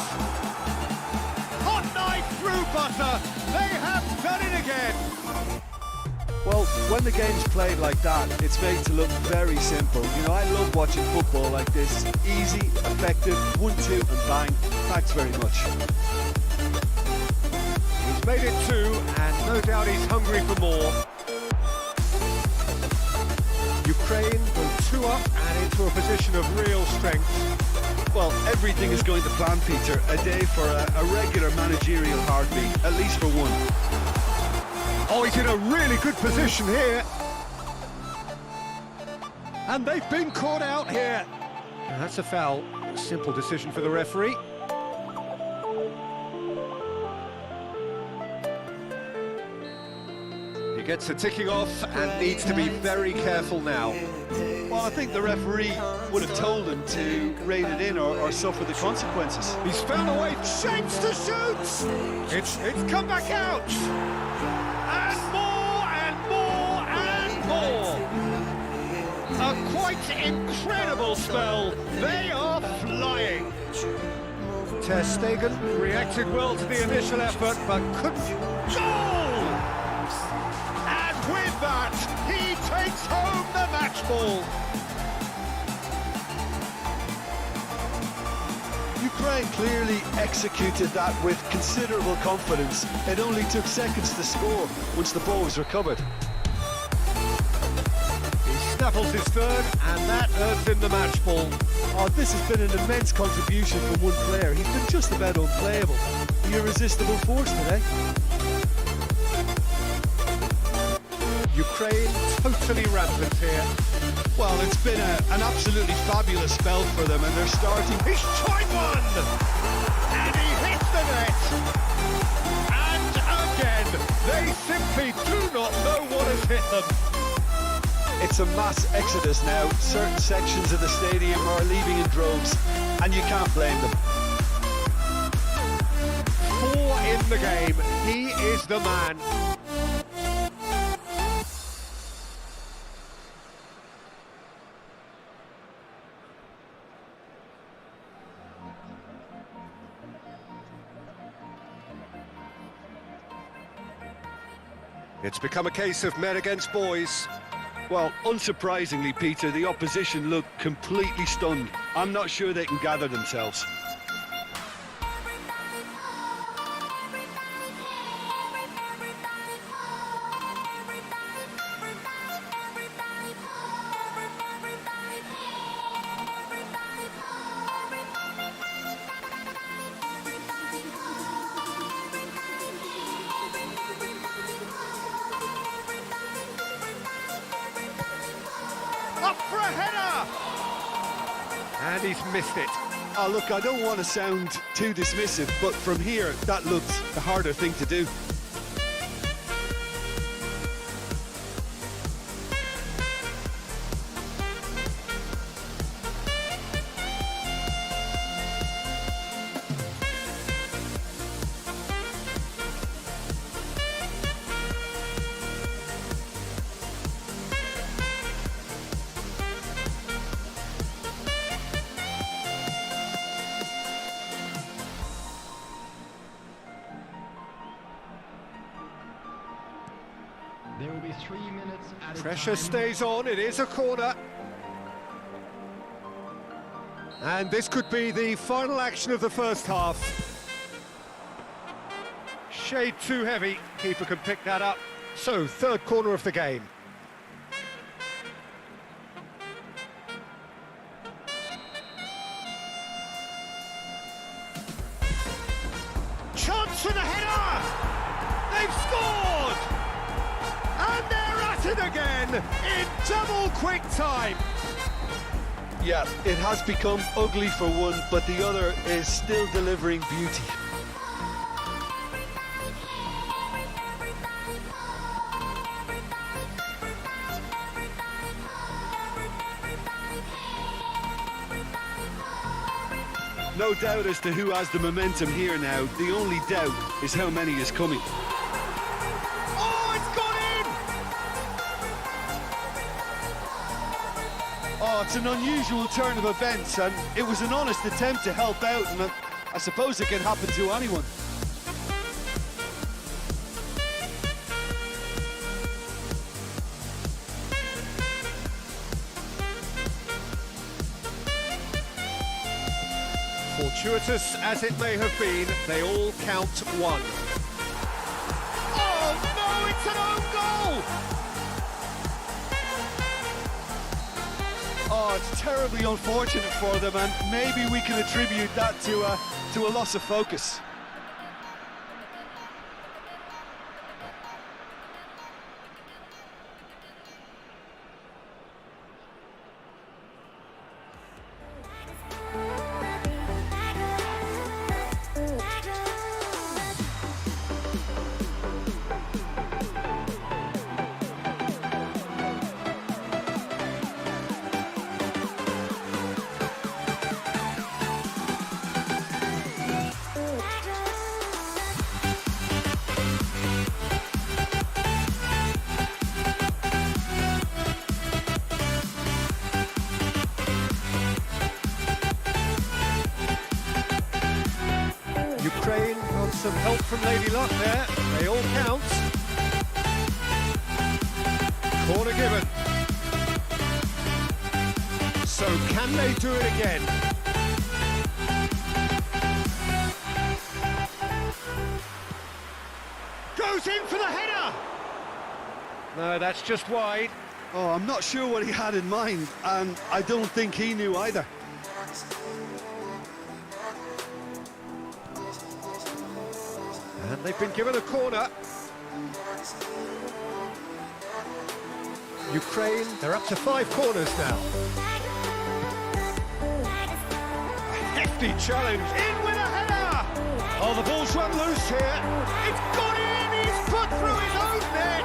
Hot knife through butter. They have done it again. Well, when the game's played like that, it's made to look very simple. You know, I love watching football like this. Easy, effective, 1-2 and bang. Thanks very much. He's made it 2, and no doubt he's hungry for more. Ukraine go 2 up and into a position of real strength. Well, everything is going to plan, Peter. A day for a regular managerial heartbeat, at least for one. Oh, he's in a really good position here. And they've been caught out here. And that's a foul. Simple decision for the referee. He gets the ticking off and needs to be very careful now. Well, I think the referee would have told him to rein it in or suffer the consequences. He's found a way, shapes to shoot! It's come back out! And more and more and more! A quite incredible spell. They are flying. Ter Stegen reacted well to the initial effort, but couldn't. Goal! And with that, he takes home the match ball. Ukraine clearly executed that with considerable confidence. It only took seconds to score once the ball was recovered. He snaffles his third, and that earns him the match ball. Oh, this has been an immense contribution from one player. He's been just about unplayable. The irresistible force today. Ukraine totally rampant here. Well, it's been an absolutely fabulous spell for them, and they're starting. He's tried one! And he hits the net! And again, they simply do not know what has hit them. It's a mass exodus now. Certain sections of the stadium are leaving in droves, and you can't blame them. 4 in the game. He is the man. It's become a case of men against boys. Well, unsurprisingly, Peter, the opposition look completely stunned. I'm not sure they can gather themselves. Up for a header! And he's missed it. Oh, look, I don't want to sound too dismissive, but from here, that looked the harder thing to do. There will be 3 minutes at a Pressure time. stays on, it is a corner. And this could be the final action of the first half. Shade too heavy, keeper can pick that up. So, third corner of the game. Chance for the header! They've scored! And they're at it again in double quick time. Yeah, it has become ugly for one, but the other is still delivering beauty. No doubt as to who has the momentum here now. The only doubt is how many is coming. Oh, it's gone in! Oh, it's an unusual turn of events, and it was an honest attempt to help out, and I suppose it can happen to anyone. Fortuitous as it may have been, they all count one. Oh no, it's an own goal! Oh, it's terribly unfortunate for them, and maybe we can attribute that to a loss of focus. Ukraine on some help from Lady Luck there. They all count. Corner given. So can they do it again? Goes in for the header! No, that's just wide. Oh, I'm not sure what he had in mind, and I don't think he knew either. And they've been given a corner. Ukraine, they're up to 5 corners now. A hefty challenge. In with a header! Oh, the ball's run loose here. It's gone in! He's put through his own net!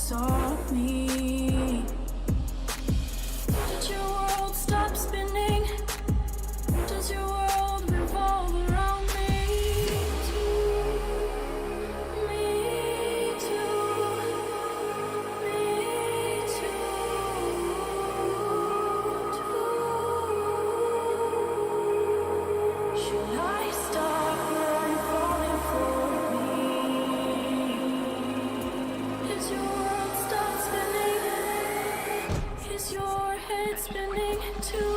saw me, did your world stop spinning? Does your world revolve around me? Me too, me too. Should I stop and falling for me? Is your world stop spinning? Is your head spinning too?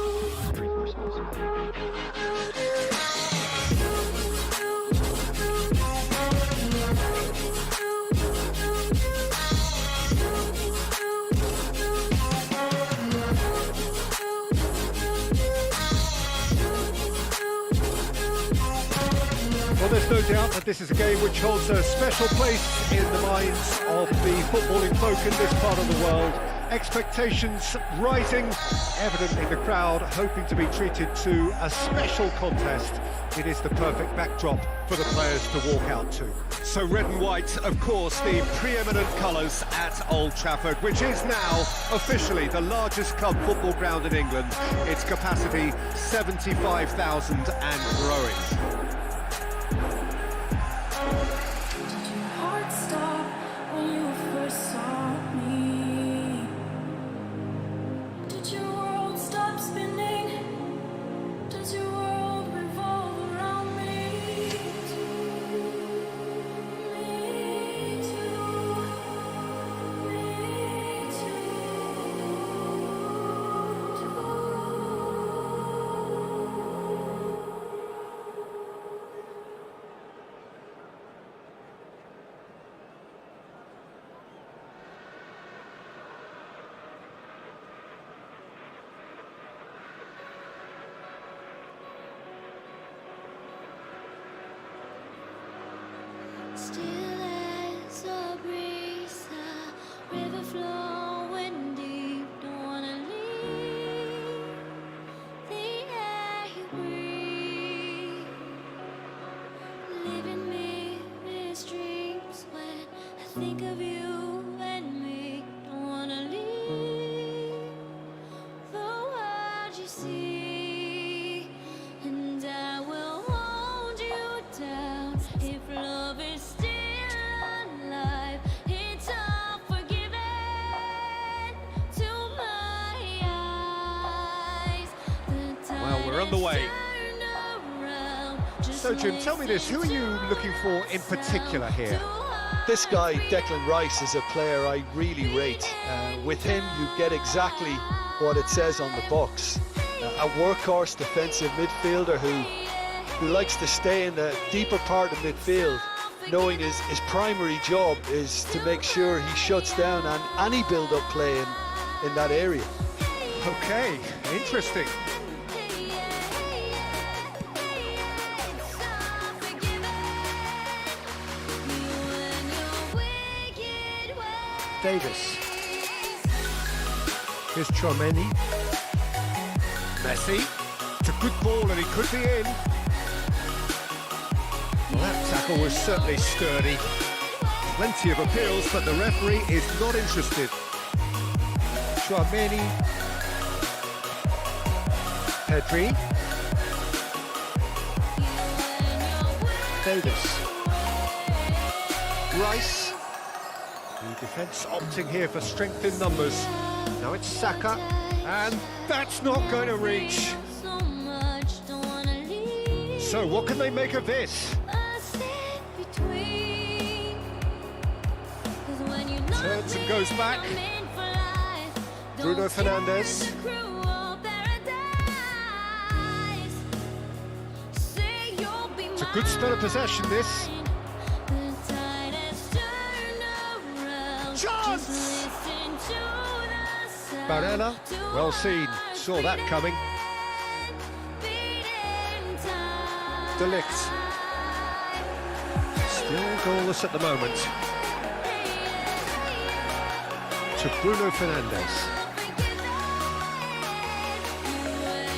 Well, there's no doubt that this is a game which holds a special place in the minds of the footballing folk in this part of the world. Expectations rising, evident in the crowd, hoping to be treated to a special contest. It is the perfect backdrop for the players to walk out to. So red and white, of course, the preeminent colours at Old Trafford, which is now officially the largest club football ground in England. Its capacity 75,000 and growing. Did your heart stop when you first saw me? Did your world stop spinning? Does your world revolve around me? Me too, me Still as a breeze, a river flowing deep. Don't wanna leave the air you breathe. Living me these dreams when I think of you and me. Don't wanna leave the world you see, and I will hold you down if love is still alive. It's all forgiven to my eyes. The Well, we're on the way. tide has turned around. Just So Jim, tell me this, who are you looking for in particular here? This guy, Declan Rice, is a player I really rate. With him, you get exactly what it says on the box. A workhorse defensive midfielder who likes to stay in the deeper part of midfield, knowing his primary job is to make sure he shuts down any build-up play in that area. Okay, interesting. Davis. Here's Chouameni. Messi. It's a good ball and he could be in. Well, that tackle was certainly sturdy. Plenty of appeals, but the referee is not interested. Chouameni. Pedri. Davis. Rice. The defence opting here for strength in numbers. Now it's Saka, and that's not going to reach. so much, don't wanna leave. So what can they make of this? Turns and goes back. Bruno Fernandes. It's a good spell of possession, this. Chance! Barella, well seen, saw that coming. De Ligt. Still goalless at the moment. To Bruno Fernandes.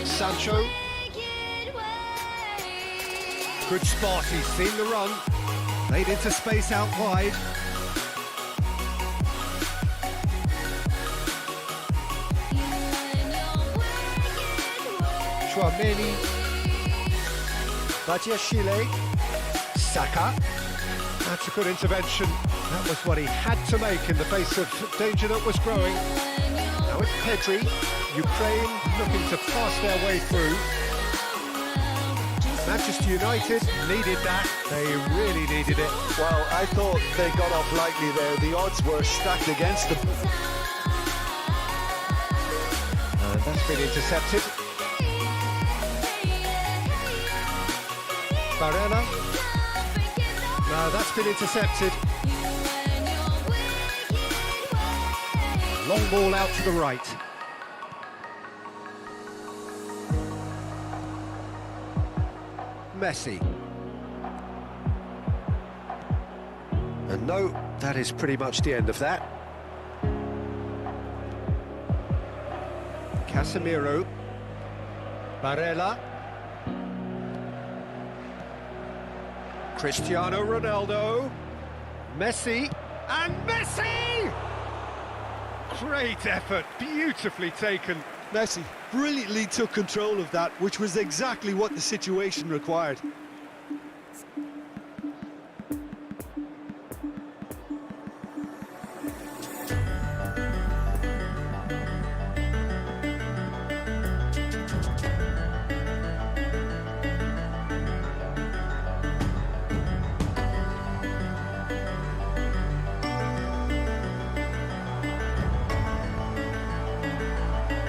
Sancho. Good spot, he's seen the run. Laid into space out wide. Chouameni, Badiashile, Saka. That's a good intervention. That was what he had to make in the face of danger that was growing. Now it's Pedri. Ukraine looking to pass their way through. Manchester United needed that. They really needed it. Well, I thought they got off lightly there. The odds were stacked against them. And that's been intercepted. Barella. No, that's been intercepted. Long ball out to the right. Messi. And no, that is pretty much the end of that. Casemiro. Barella. Cristiano Ronaldo. Messi. And Messi! Great effort, beautifully taken. Messi brilliantly took control of that, which was exactly what the situation required.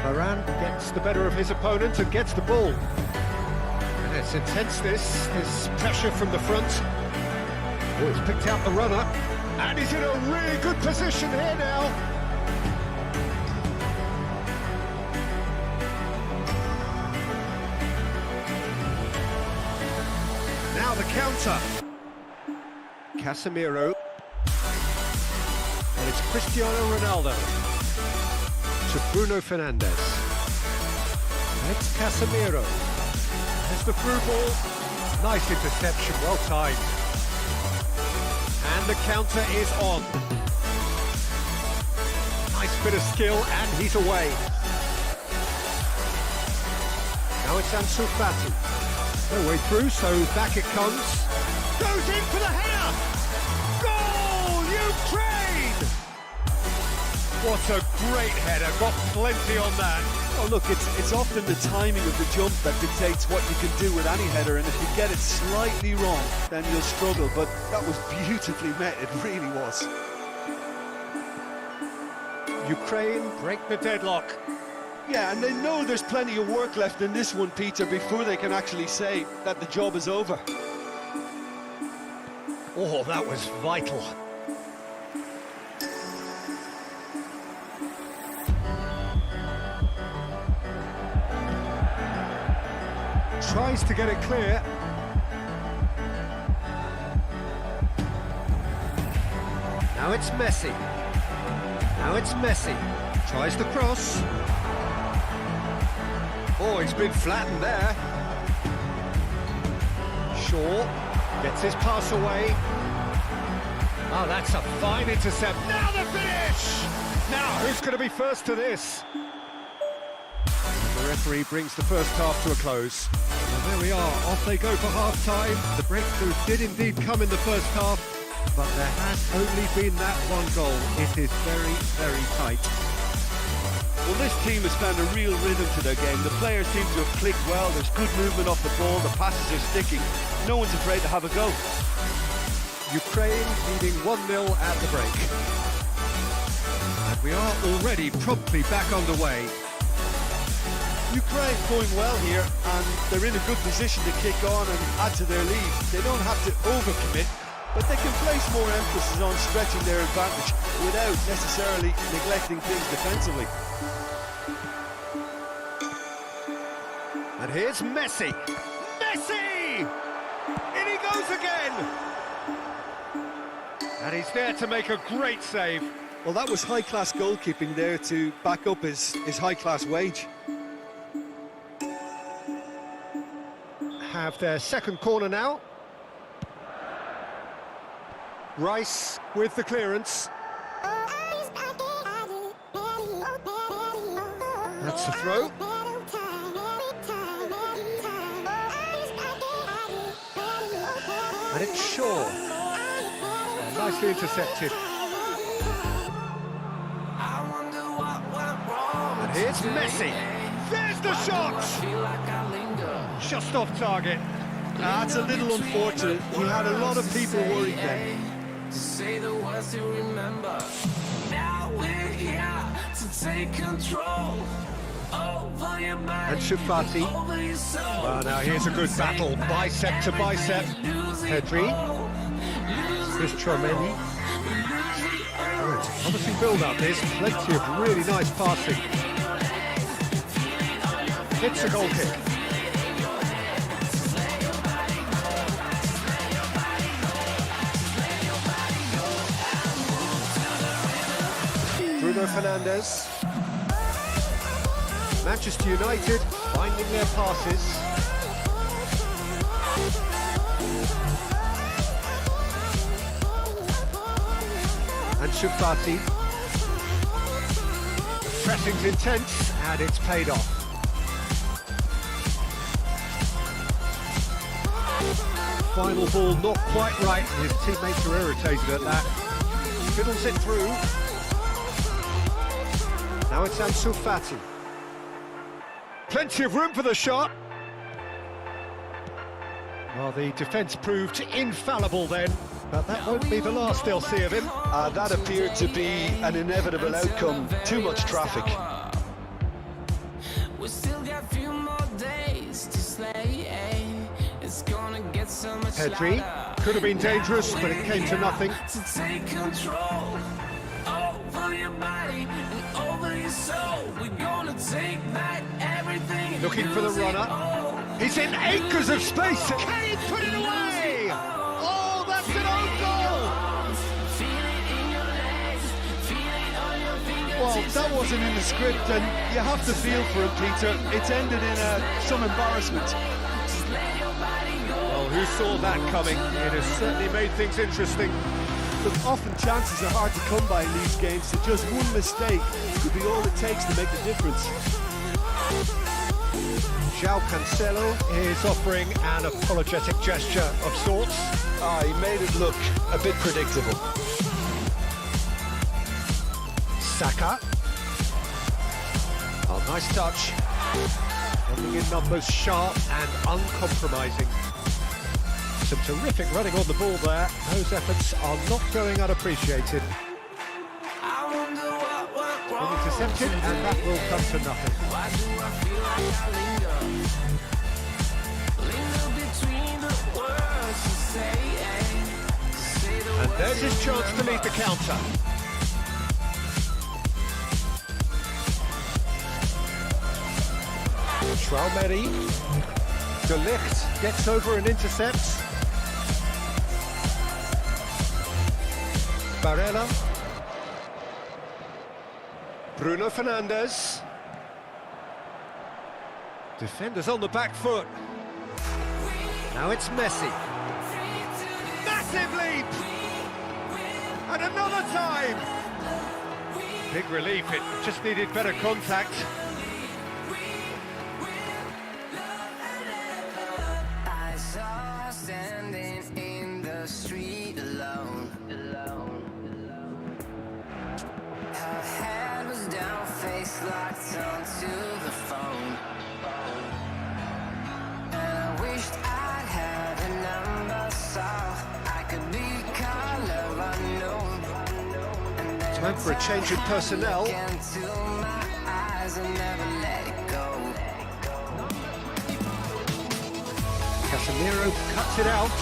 Varane gets the better of his opponent and gets the ball. And it's intense, this pressure from the front. Oh, he's picked out the runner. And he's in a really good position here now. Now the counter. Casemiro. And it's Cristiano Ronaldo to Bruno Fernandes. It's Casemiro. There's the through ball. Nice interception, well timed. And the counter is on. Nice bit of skill, and he's away. Now it's Ansu Fati. No way through, so back it comes. Goes in for the header! Goal, Ukraine! What a great header, got plenty on that. Oh look, it's often the timing of the jump that dictates what you can do with any header, and if you get it slightly wrong, then you'll struggle, but that was beautifully met, it really was. Ukraine break the deadlock. Yeah, and they know there's plenty of work left in this one, Peter, before they can actually say that the job is over. Oh, that was vital. Tries to get it clear. Now it's Messi. Now it's Messi. Tries the cross. Oh, he's been flattened there. Shaw gets his pass away. Oh, that's a fine intercept. Now the finish! Now, who's going to be first to this? The referee brings the first half to a close. Well, there we are, off they go for half-time. The breakthrough did indeed come in the first half, but there has only been that one goal. It is very, very tight. Well, this team has found a real rhythm to their game. The players seem to have clicked well, there's good movement off the ball, the passes are sticking. No one's afraid to have a go. Ukraine leading 1-0 at the break. And we are already promptly back underway. Ukraine going well here, and they're in a good position to kick on and add to their lead. They don't have to overcommit, but they can place more emphasis on stretching their advantage without necessarily neglecting things defensively. And here's Messi. Messi! In he goes again! And he's there to make a great save. Well, that was high-class goalkeeping there to back up his high-class wage. Have their second corner now. Rice with the clearance. That's the throw. And it's Shaw. Nicely intercepted. And here's Messi. There's the shot! Just off target. That's a little unfortunate. He had a lot of people worried then. Say the words to remember. Now we're here to take control over your mind. And Shafati. Over your soul. Well, now here's a good battle. Bicep to bicep. Pedri. Chris Tromeni. Oh, it's a promising build-up. There's plenty of really nice passing. It's a goal kick. Bruno Fernandes. Manchester United finding their passes. And Shafati. Pressing's intense and it's paid off. Final ball not quite right. His teammates are irritated at that. Fiddles it through. Now it's Ansu Fati. Plenty of room for the shot. Well, the defence proved infallible then, but that won't be the last they'll see of him. That appeared to be an inevitable outcome. Too much traffic. We still got a few more days to slay. It's gonna get so much Pedri louder. could have been dangerous, but it came to nothing. To take control over your body and over your soul. We're gonna take back everything. Looking for the runner. He's in acres of space. Can he put it away? Oh, that's an own goal! Well, that wasn't in the script, and you have to feel for it, Peter. It's ended in some embarrassment. Well, who saw that coming? It has certainly made things interesting. Look, often chances are hard to come by in these games, so just one mistake could be all it takes to make the difference. João Cancelo is offering an apologetic gesture of sorts. He made it look a bit predictable. Saka. Oh, nice touch. Coming in numbers sharp and uncompromising. Some terrific running on the ball there. Those efforts are not going unappreciated. I wonder what went wrong. Intercepted, and that will come to nothing. Why do I feel like I linger? Linger between the words you say. Say the And words there's his you chance to lead the counter. Traumeri. De Ligt gets over and intercepts. Barella. Bruno Fernandes. Defenders on the back foot. Now it's Messi. Massive leap! And another time! Big relief, it just needed better contact. I saw standing in the street alone. Her head was down, face locked onto the phone. And I wished I'd had a number so I could be color unknown. And then Time for a change in personnel. into my eyes and never let it go. Casemiro cuts it out.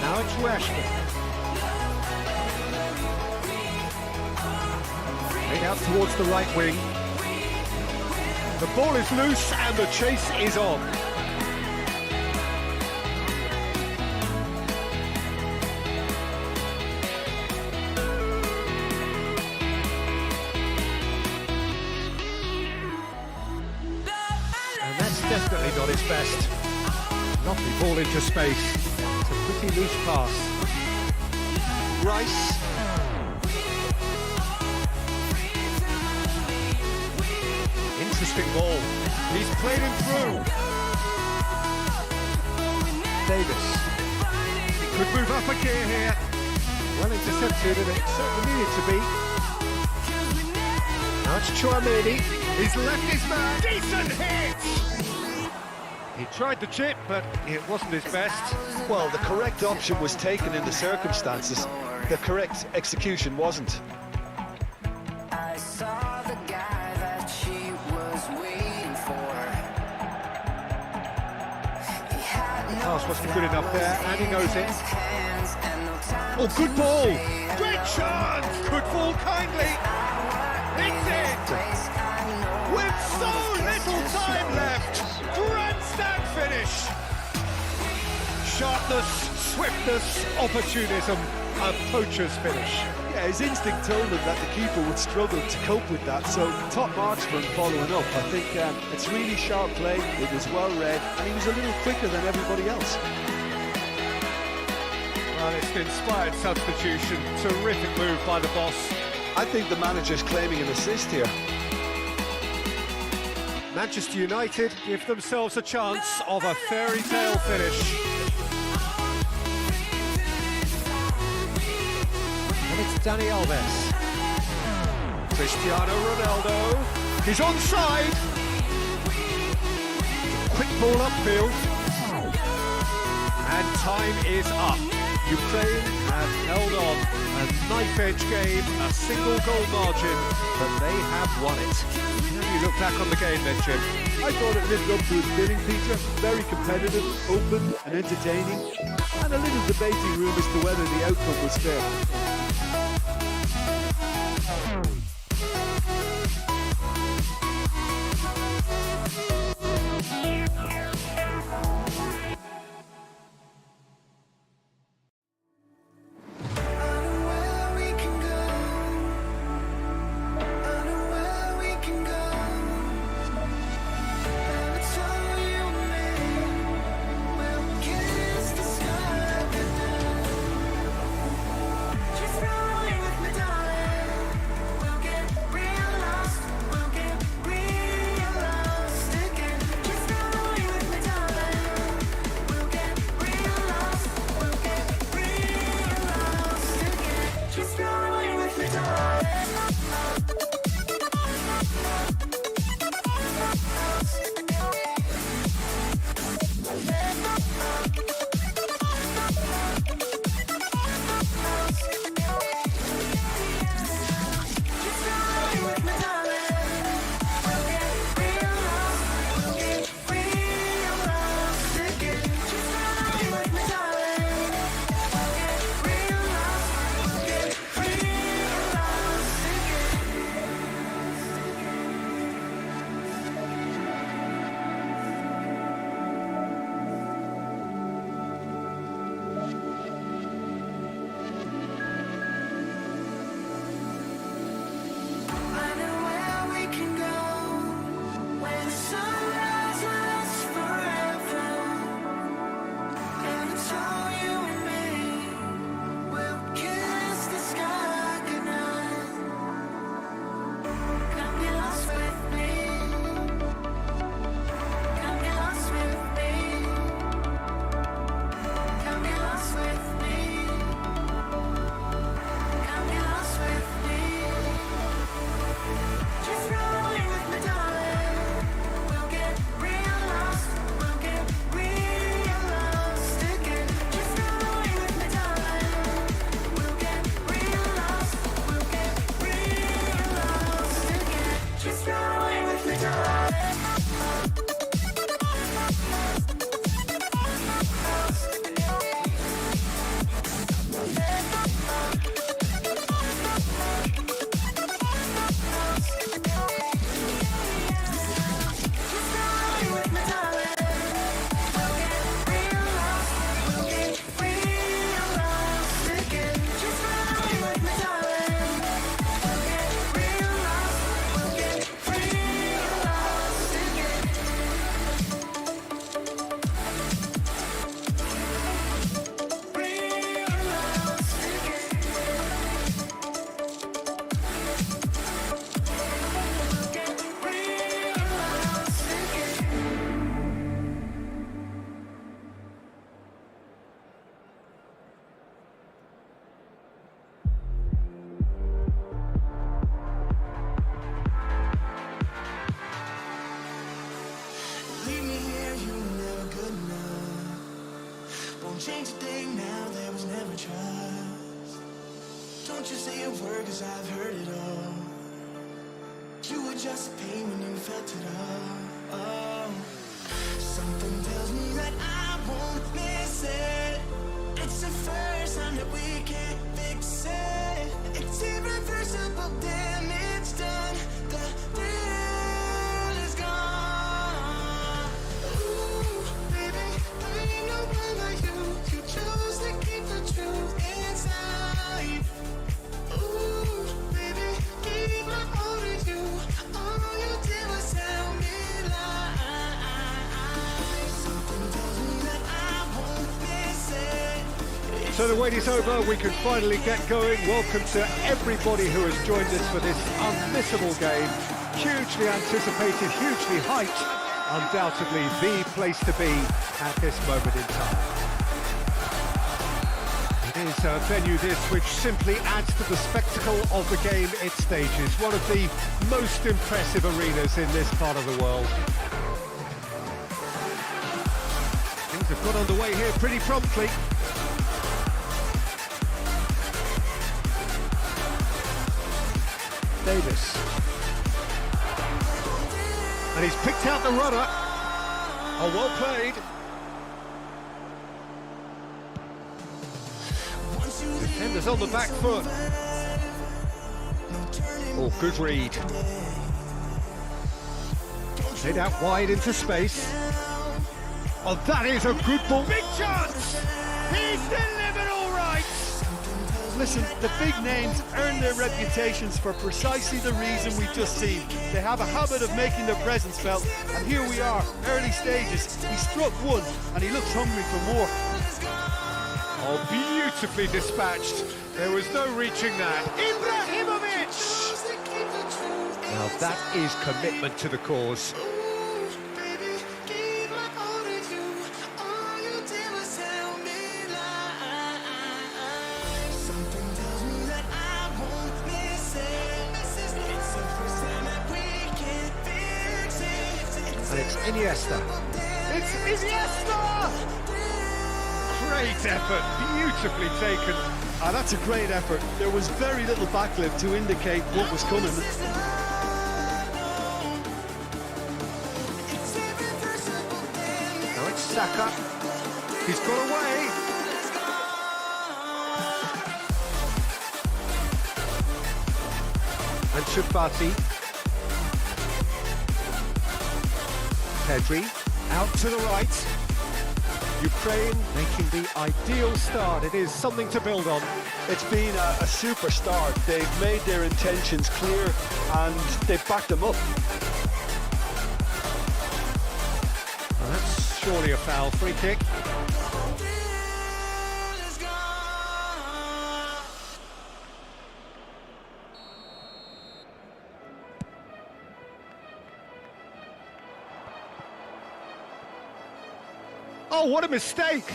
Now it's Rashford. Made out towards the right wing. The ball is loose and the chase is on. And that's definitely not his best. Lovely ball into space. It's a pretty loose pass. Rice. Interesting ball. He's played him through. Davis. He could move up a gear here. Well intercepted, and it certainly needed to be. Now it's Chouameni. He's left his man. Decent hit! He tried the chip, but it wasn't his best. Well, the correct option was taken in the circumstances. The correct execution wasn't. I saw the guy that she was waiting for. He had no Pass wasn't good enough there, and he knows it. hands and no time Oh, good to ball! say Great chance! Could fall kindly. It's it! With so little time left! Grandstand finish! Sharpness, swiftness, opportunism. A poacher's finish. Yeah, his instinct told him that the keeper would struggle to cope with that, so top marks for him following up. I think it's really sharp play, it was well read, and he was a little quicker than everybody else. Well, it's an inspired substitution. Terrific move by the boss. I think the manager's claiming an assist here. Manchester United give themselves a chance of a fairy tale finish. And it's Dani Alves. Cristiano Ronaldo. He's onside. Quick ball upfield. And time is up. Ukraine have held on. A knife-edge game, a single goal margin, but they have won it. How do you look back on the game then, Jim? I thought it lived up to its billing, Peter. Very competitive, open and entertaining, and a little debating room as to whether the outcome was fair. Don't you say a word, cause I've heard it all. You were just pain when you felt it all. Oh. Something tells me that I won't miss it. It's the first time that we can't fix it. It's irreversible damage done. The thrill is gone. Ooh, baby, I ain't no one like you. You chose to keep the truth inside. Ooh, baby, keep my all to you. All you did was tell me lies. Something tells me that I won't miss it. So the wait is over, we can finally get going. Welcome to everybody who has joined us for this unmissable game. Hugely anticipated, hugely hyped. Undoubtedly the place to be at this moment in time. It is a venue this which simply adds to the spectacle of the game it stages. One of the most impressive arenas in this part of the world. Things have got underway here pretty promptly. Davis. And he's picked out the runner. Oh, well played. Defenders on the back foot. Oh, good read. Played out wide into space. Oh, that is a good ball. Big chance! He's delivered all right! Listen, the big names earn their reputations for precisely the reason we've just seen. They have a habit of making their presence felt, and here we are, early stages. He struck one, and he looks hungry for more. Oh, beautifully dispatched. There was no reaching that. Ibrahimovic! Now that is commitment to the cause. And it's Iniesta. It's Iniesta! Great effort, beautifully taken. That's a great effort. There was very little backlift to indicate what was coming. Now it's Saka. He's got away. And Chufati. Pedri out to the right. Ukraine making the ideal start. It is something to build on. It's been a super start. They've made their intentions clear and they've backed them up. Well, that's surely a foul. Free kick. Oh, what a mistake!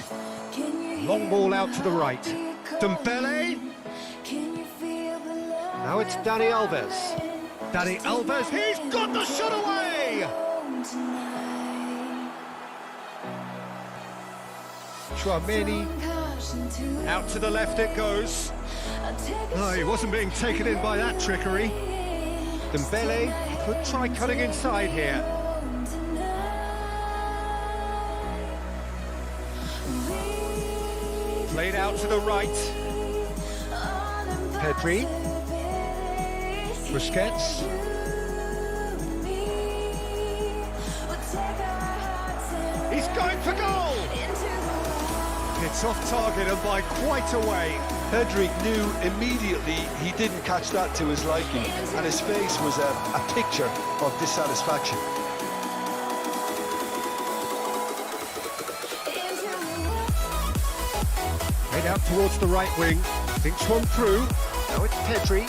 Long ball out to the right. Dembele. Now it's Dani Alves. Dani Alves, he's got the shot away! Chouameni. Out to the left it goes. No, he wasn't being taken in by that trickery. Dembele could try cutting inside here. Played out to the right. Pedri. Busquets. He's going for goal! It's off target and by quite a way. Pedri knew immediately he didn't catch that to his liking, and his face was a picture of dissatisfaction. Out towards the right wing, thinks one through. Now it's Pedri.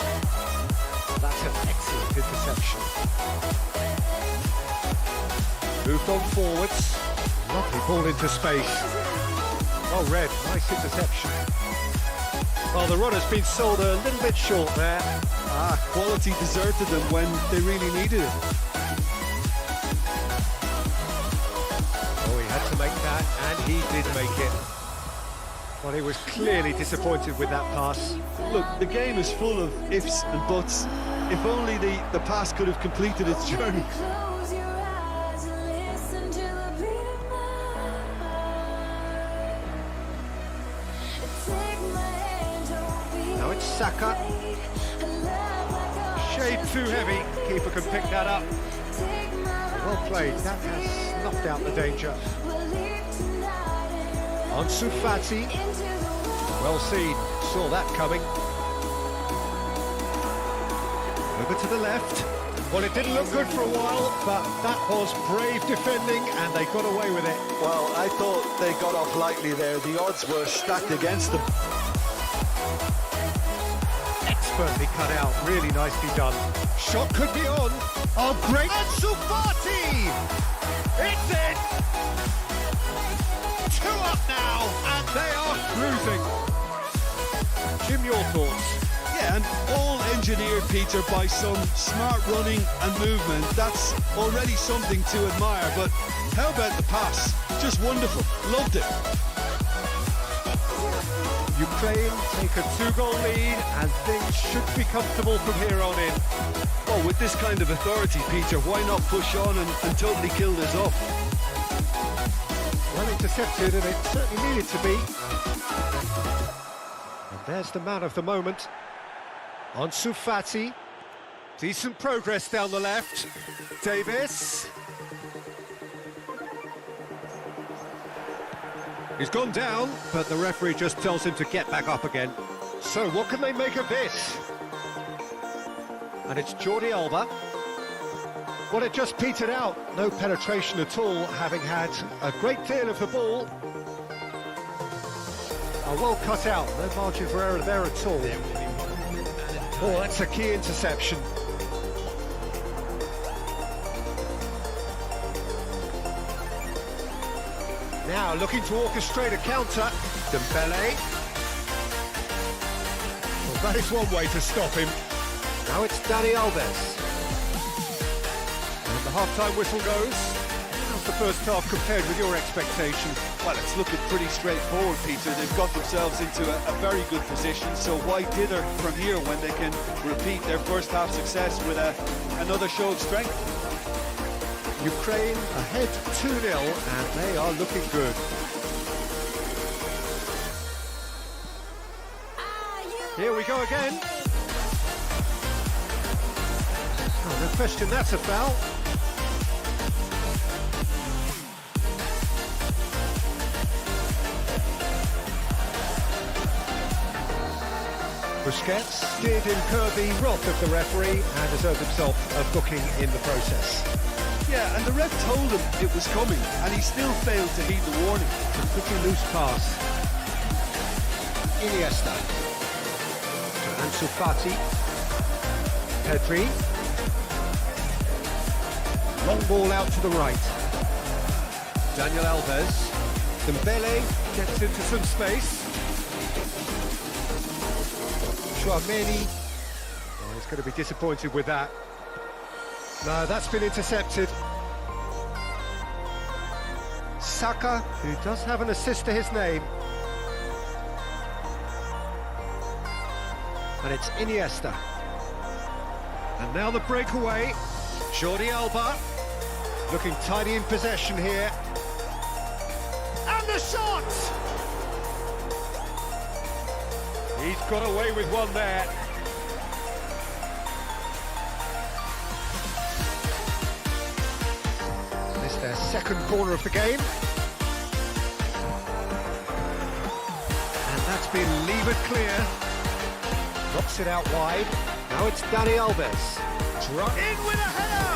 That's an excellent interception. Moved on forwards. Lovely ball into space. Well read, nice interception. Well, the run has been sold a little bit short there. Quality deserted them when they really needed it. Oh, he had to make that, and he did make it. Well, he was clearly disappointed with that pass. Look, the game is full of ifs and buts. If only the pass could have completed its journey. Close your eyes and listen to the beat of my heart. Take my hand, don't be Now it's Saka. afraid. A love like ours Shade just too can't heavy. Keeper can pick that up. take my Well heart, played. just That has knocked out the danger. we'll leave tonight and run Ansu Fati. into the world. Well seen. Saw that coming. Over to the left. Well, it didn't look good for a while, but that was brave defending, and they got away with it. Well, I thought they got off lightly there. The odds were stacked against them. Expertly cut out. Really nicely done. Shot could be on. Oh, great. Ansu Fati! It's in! 2 up now, and they are cruising. Jim, your thoughts? Yeah, and all engineered, Peter, by some smart running and movement. That's already something to admire, but how about the pass? Just wonderful. Loved it. Ukraine take a 2-goal lead, and things should be comfortable from here on in. Well, with this kind of authority, Peter, why not push on and totally kill this off? Well intercepted, and it certainly needed to be. And there's the man of the moment. Ansu Fati. Decent progress down the left. Davis. He's gone down, but the referee just tells him to get back up again. So what can they make of this? And it's Jordi Alba. Well, it just petered out. No penetration at all, having had a great deal of the ball. Oh, well cut out. No margin for error there at all. Oh, that's a key interception. Now looking to orchestrate a counter. Dembele. Well, that is one way to stop him. Now it's Dani Alves. And the half-time whistle goes. How's the first half compared with your expectations? Well, it's looking pretty straightforward, Peter. They've got themselves into a very good position, so why dither from here when they can repeat their first half success with another show of strength? Ukraine ahead 2-0, and they are looking good. Here we go again. Oh, no question, that's a foul. Busquets did incur the wrath of the referee and deserved himself a booking in the process. Yeah, and the ref told him it was coming, and he still failed to heed the warning. A pretty loose pass. Iniesta. To Ansu Fati. Pedri. Long ball out to the right. Daniel Alves. Dembele gets into some space. Chouameni. Oh, he's going to be disappointed with that. No, that's been intercepted. Saka, who does have an assist to his name. And it's Iniesta. And now the breakaway. Jordi Alba, looking tidy in possession here. And the shot! He's got away with one there. This is their second corner of the game. And that's been levered clear. Knocks it out wide. Now it's Dani Alves. In with a header!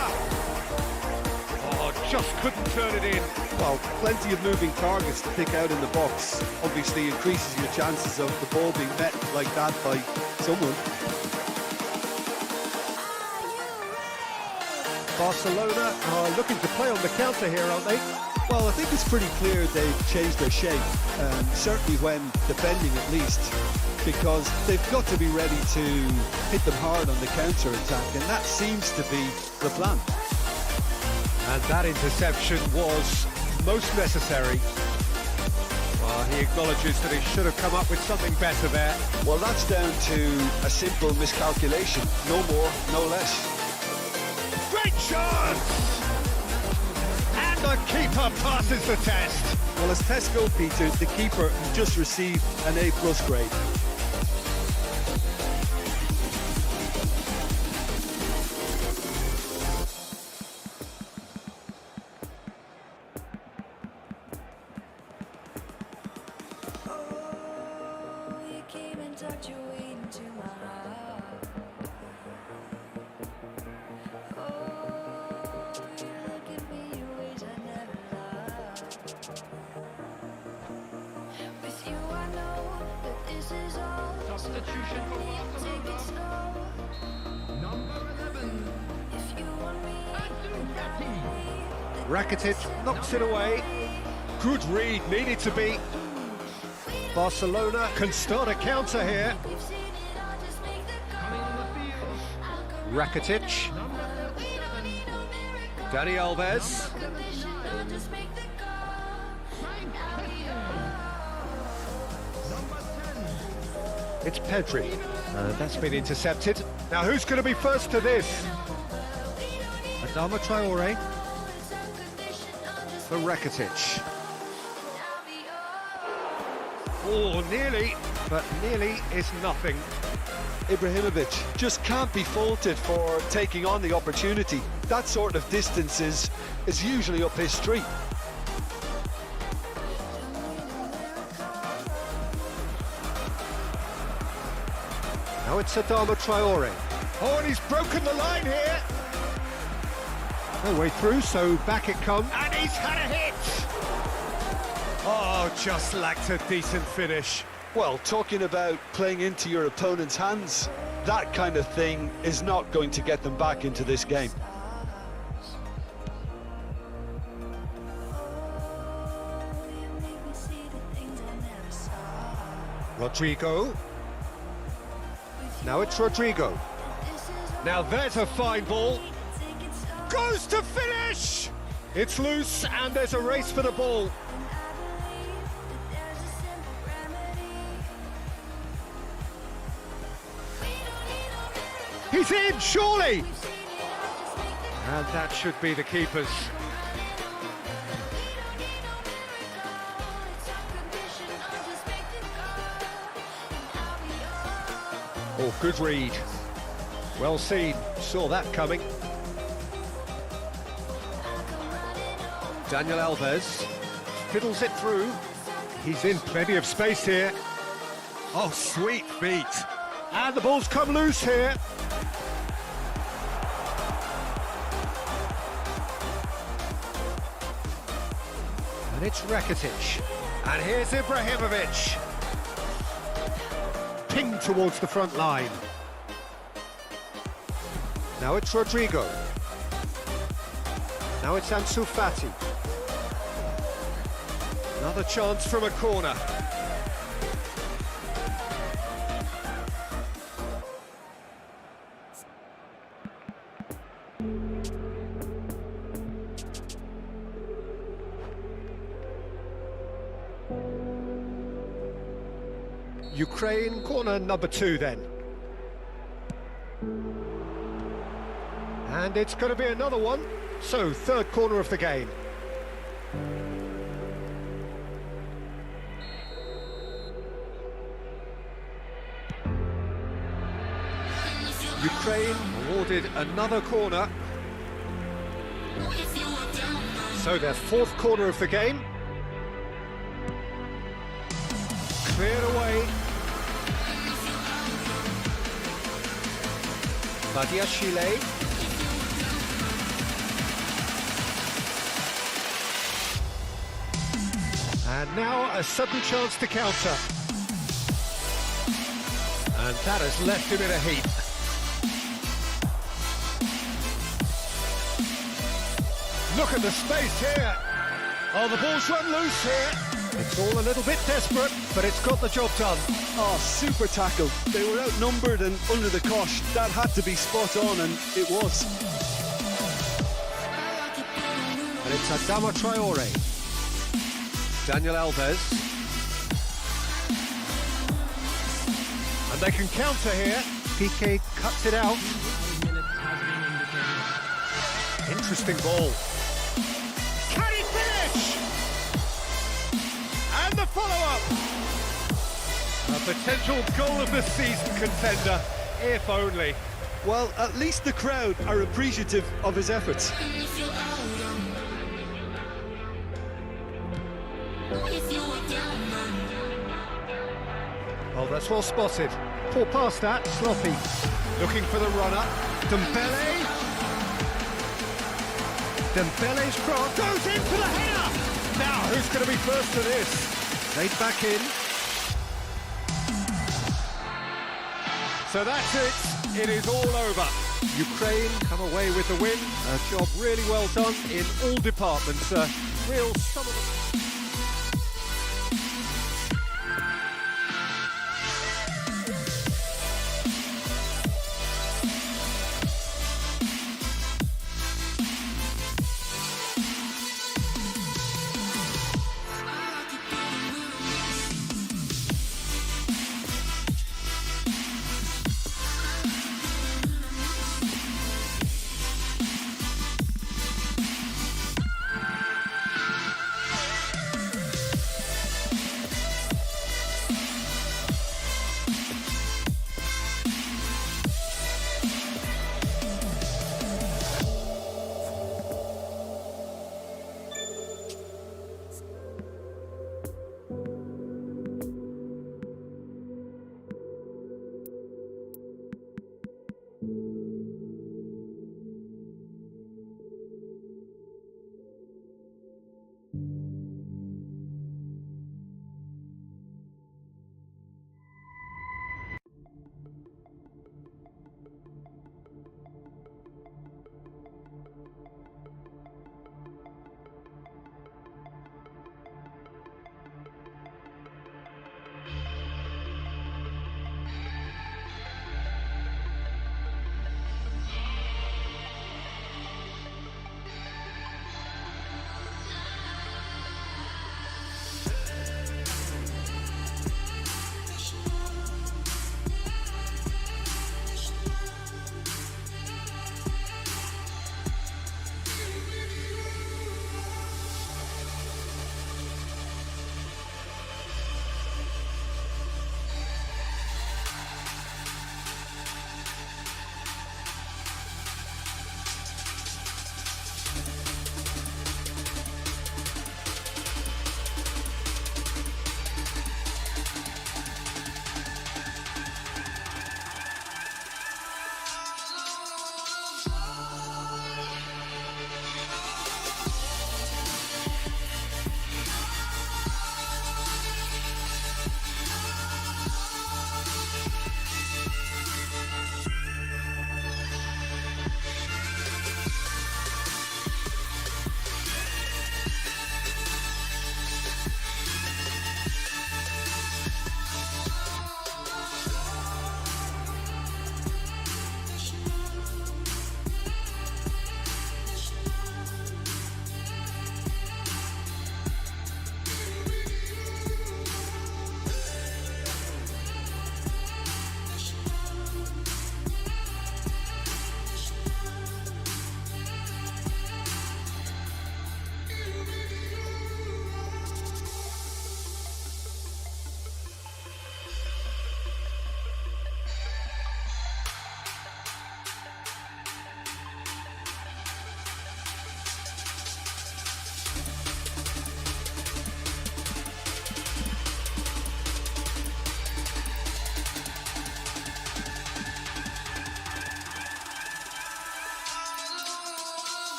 Oh, just couldn't turn it in. Well, plenty of moving targets to pick out in the box. Obviously increases your chances of the ball being met like that by someone. Barcelona are looking to play on the counter here, aren't they? Well, I think it's pretty clear they've changed their shape, certainly when defending at least, because they've got to be ready to hit them hard on the counter-attack, and that seems to be the plan. And that interception was most necessary. Well, He acknowledges that he should have come up with something better there. Well, that's down to a simple miscalculation. No more, no less. Great chance! And the keeper passes the test. Well, as tests go, Peter, the keeper just received an A+ grade. You came and tucked your way into my heart. Oh, you look at me in ways I never loved. With you, I know that this is all. Substitution for Take it slow. number 11. If you want me, Rakitic knocks it away. Good read, needed to be. Barcelona can start a counter here. we've seen it all. Just make the Coming on the field, Rakitic, number 37. Dani Alves. condition. I'll just make the call. Number 10. It's Pedri. That's been intercepted. Now who's going to be first to this? Adama Traore for Rakitic. Oh, nearly, but nearly is nothing. Ibrahimovic just can't be faulted for taking on the opportunity. That sort of distance is usually up his street. Now it's Adama Traore. Oh, and he's broken the line here. No way through, so back it comes. And he's had a hit! Oh, just lacked a decent finish. Well, talking about playing into your opponent's hands, that kind of thing is not going to get them back into this game. Rodrigo. Now it's Rodrigo. Now there's a fine ball. Goes to finish! It's loose and there's a race for the ball. He's in, surely! And that should be the keeper's. Oh, good read. Well seen, saw that coming. Daniel Alves fiddles it through. He's in plenty of space here. Oh, sweet feet. And the ball's come loose here. And it's Rakitic. And here's Ibrahimovic. Ping towards the front line. Now it's Rodrigo. Now it's Ansu Fati. Another chance from a corner. Ukraine, corner number 2 then. And it's going to be another one. So, third corner of the game. Ukraine awarded another corner. So, their fourth corner of the game. Cleared away. Badiashile. And now a sudden chance to counter. And that has left him in a heap. Look at the space here. Oh, the ball's run loose here. It's all a little bit desperate, but it's got the job done. Oh, super tackle. They were outnumbered and under the cosh. That had to be spot on, and it was. And it's Adama Traore. Daniel Alves. And they can counter here. Piqué cuts it out. Interesting ball. Can he finish? And the follow-up. A potential goal of the season contender, if only. Well, at least the crowd are appreciative of his efforts. Oh, that's well spotted. Poor pass that, sloppy. Looking for the runner. Dembele. Dembele's cross goes in for the header. Now, who's going to be first to this? Laid back in. So that's it. It is all over. Ukraine come away with the win. A job really well done in all departments. Real summer.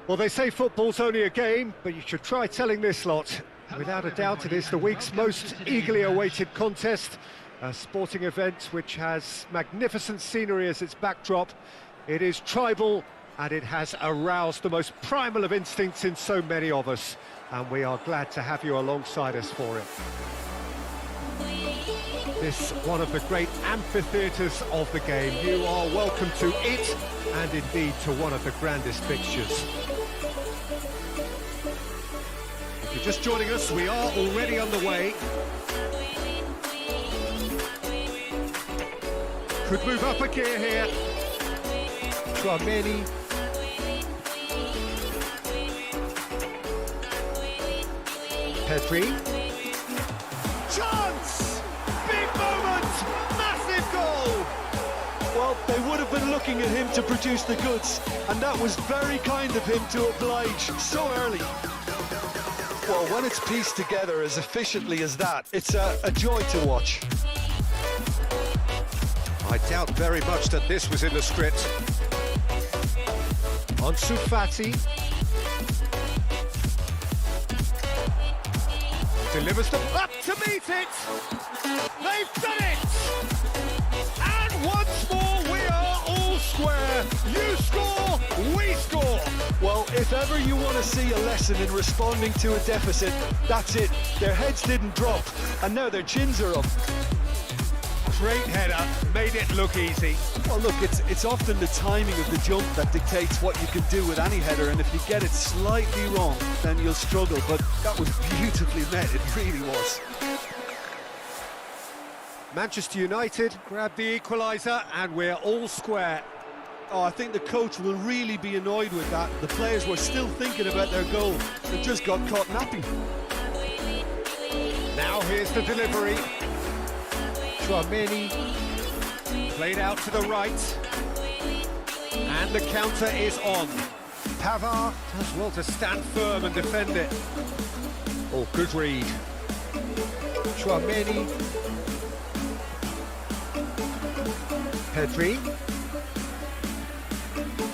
Well, they say football's only a game, but you should try telling this lot. Without a doubt, it is the week's most eagerly awaited contest, a sporting event which has magnificent scenery as its backdrop. It is tribal, and it has aroused the most primal of instincts in so many of us, and we are glad to have you alongside us for it. This one of the great amphitheatres of the game. You are welcome to it, and indeed to one of the grandest fixtures. If you're just joining us, we are already underway. Could move up a gear here. Trameni. Pedri. Chance! Big moment! Massive goal! Well, they would have been looking at him to produce the goods, and that was very kind of him to oblige so early. Well, when it's pieced together as efficiently as that, it's a joy to watch. I doubt very much that this was in the script. Ansu Fati. Delivers them up to meet it! They've done it! And once more we are all square. You score, we score! Well, if ever you want to see a lesson in responding to a deficit, that's it. Their heads didn't drop, and now their chins are up. Great header, made it look easy. Well, look, it's often the timing of the jump that dictates what you can do with any header, and if you get it slightly wrong, then you'll struggle, but that was beautifully met, it really was. Manchester United grab the equaliser, and we're all square. Oh, I think the coach will really be annoyed with that. The players were still thinking about their goal. They just got caught napping. Now here's the delivery. Trameni played out to the right, and the counter is on. Pavard does well to stand firm and defend it. Oh, good read. Trameni. Pedri.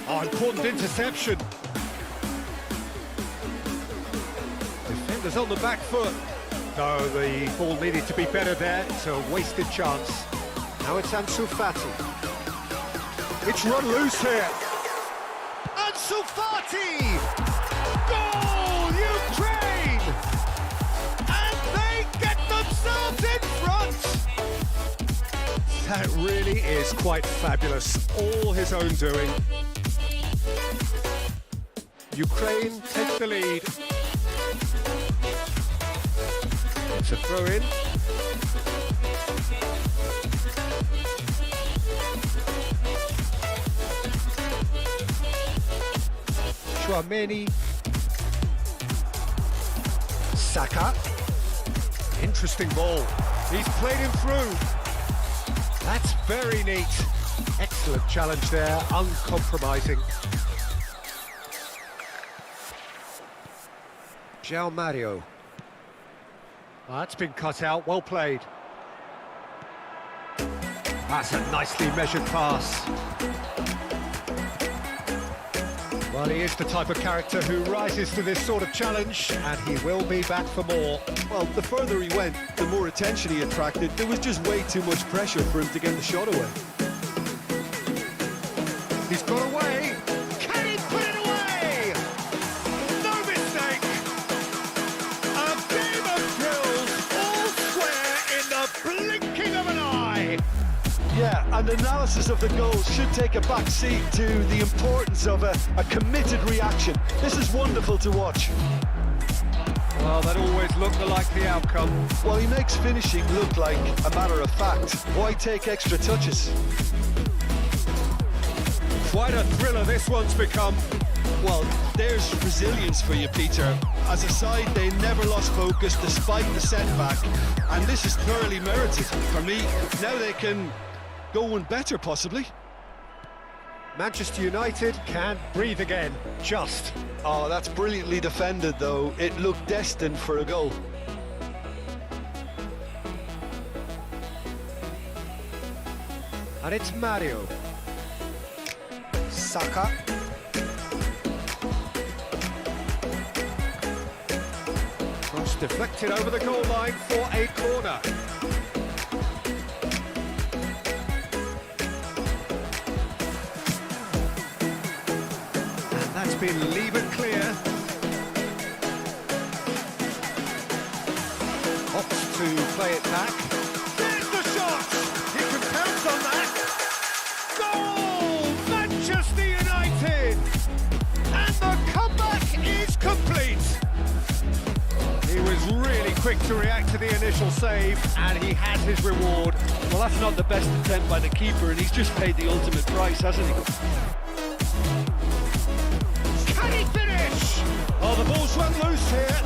Oh, important interception. Defenders on the back foot. No, the ball needed to be better there. It's a wasted chance. Now it's Ansu Fati. It's run loose here. Ansu Fati! Goal, Ukraine! And they get themselves in front! That really is quite fabulous. All his own doing. Ukraine take the lead. It's a throw-in. Trameni. Saka. Interesting ball. He's played him through. That's very neat. Excellent challenge there, uncompromising. João Mario. That's been cut out, well played. That's a nicely measured pass. Well, he is the type of character who rises to this sort of challenge, and he will be back for more. Well, the further he went, the more attention he attracted. There was just way too much pressure for him to get the shot away. He's got away. Can he put it away? No mistake. A game of thrills, all square in the blinking of an eye. Yeah, and analysis of the goals should take a back seat to the importance of a committed reaction. This is wonderful to watch. Well, that always looked like the outcome. Well, he makes finishing look like a matter of fact. Why take extra touches? Quite a thriller this one's become. Well, there's resilience for you, Peter. As a side, they never lost focus despite the setback, and this is thoroughly merited. For me, now they can go one better, possibly. Manchester United can breathe again, just. Oh, that's brilliantly defended, though. It looked destined for a goal. And it's Mario. Saka. deflected over the goal line for a corner. And that's been levered clear. Opts to play it back. There's the shot! He can pounce on that. Goal! Manchester United! And the comeback is complete. He was really quick to react to the initial save, and he had his reward. Well, that's not the best attempt by the keeper, and he's just paid the ultimate price, hasn't he? Can he finish? Oh, the ball's run loose here.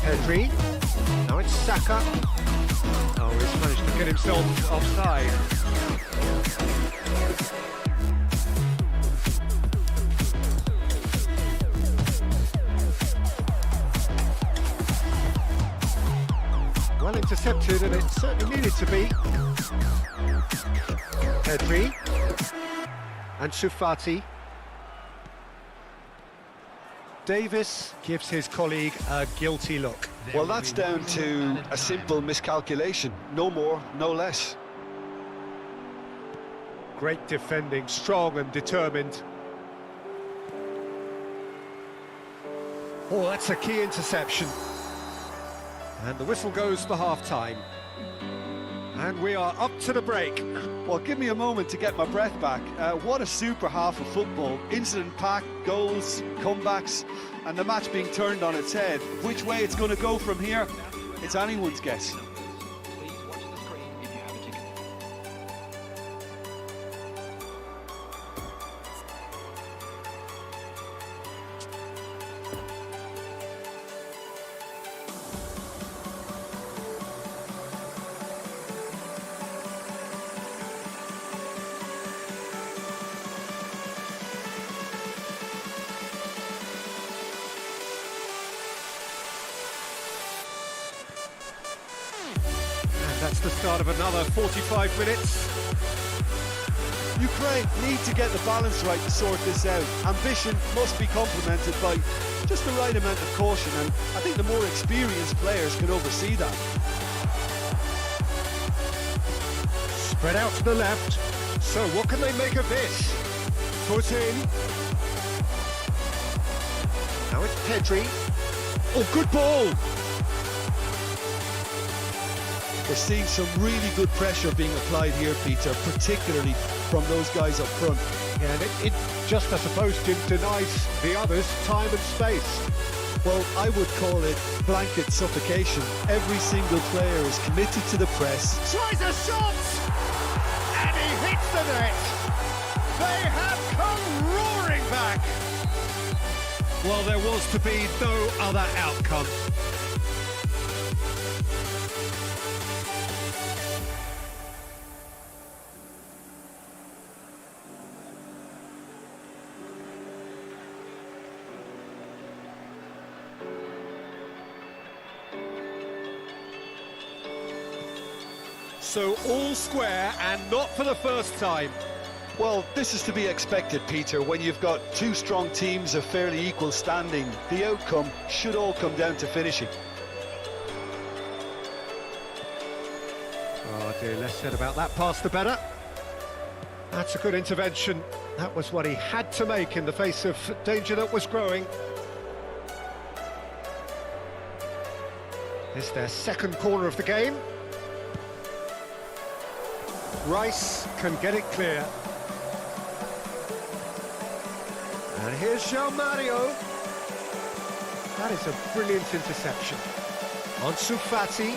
Pedri. Now it's Saka. Oh, he's managed to get himself offside. Well intercepted, and it certainly needed to be. Pedri. And Sufati. Davis gives his colleague a guilty look. Well, that's down to a simple miscalculation. No more, no less. Great defending, strong and determined. Oh, that's a key interception. And the whistle goes for half-time. And we are up to the break. Well, give me a moment to get my breath back. What a super half of football. Incident-packed, goals, comebacks, and the match being turned on its head. Which way it's going to go from here, it's anyone's guess. Please watch the screen if you have a ticket. That's the start of another 45 minutes. Ukraine need to get the balance right to sort this out. Ambition must be complemented by just the right amount of caution, and I think the more experienced players can oversee that. Spread out to the left. So what can they make of this? Foot in. Now it's Pedri. Oh, good ball! We're seeing some really good pressure being applied here, Peter, particularly from those guys up front. Yeah, and it just, I suppose, denies the others time and space. Well, I would call it blanket suffocation. Every single player is committed to the press. Tries a shot! And he hits the net! They have come roaring back! Well, there was to be no other outcome. So all square, and not for the first time. Well, this is to be expected, Peter, when you've got two strong teams of fairly equal standing. The outcome should all come down to finishing. Oh dear, less said about that pass the better. That's a good intervention. That was what he had to make in the face of danger that was growing. It's their second corner of the game. Rice can get it clear. And here's João Mario. That is a brilliant interception. On Sufati.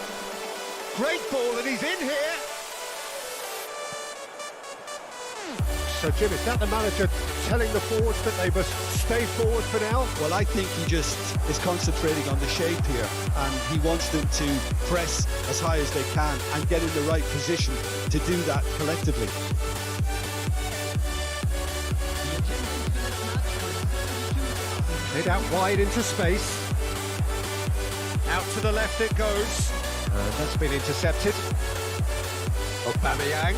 Great ball, and he's in here. So, Jim, is that the manager telling the forwards that they must stay forward for now? Well, I think he just is concentrating on the shape here, and he wants them to press as high as they can and get in the right position to do that collectively. Mid out wide into space. Out to the left it goes. And that's been intercepted. Aubameyang.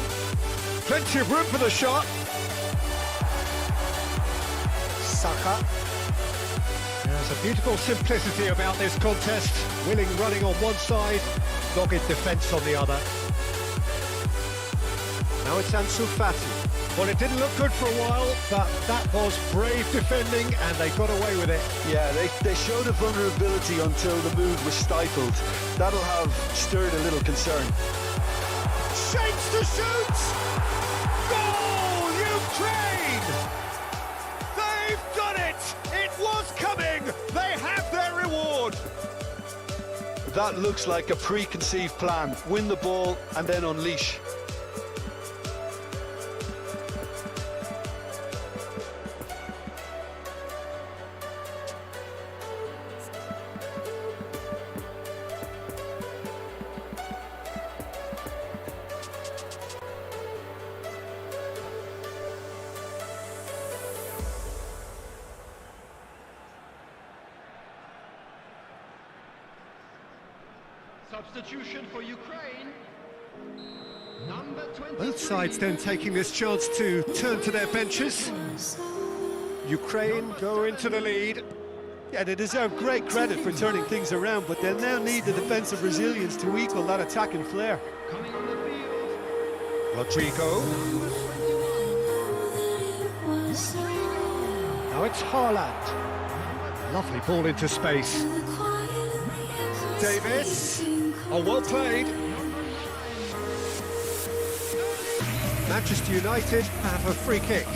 Plenty of room for the shot. Saka. There's a beautiful simplicity about this contest. Willing running on one side, dogged defence on the other. Now it's Ansu Fati. Well, it didn't look good for a while, but that was brave defending and they got away with it. Yeah, they showed a vulnerability until the move was stifled. That'll have stirred a little concern. Shapes to shoot! Goal, Ukraine! They've done it! It was coming! They have their reward! That looks like a preconceived plan. Win the ball and then unleash. Substitution for Ukraine. Number 20. Both sides then taking this chance to turn to their benches. Ukraine go into the lead. Yeah, they deserve great credit for turning things around, but they'll now need the defensive resilience to equal that attacking flair. Coming on the field. Rodrigo. Now it's Haaland. Lovely ball into space. Davis. Oh, well played. Manchester United have a free kick.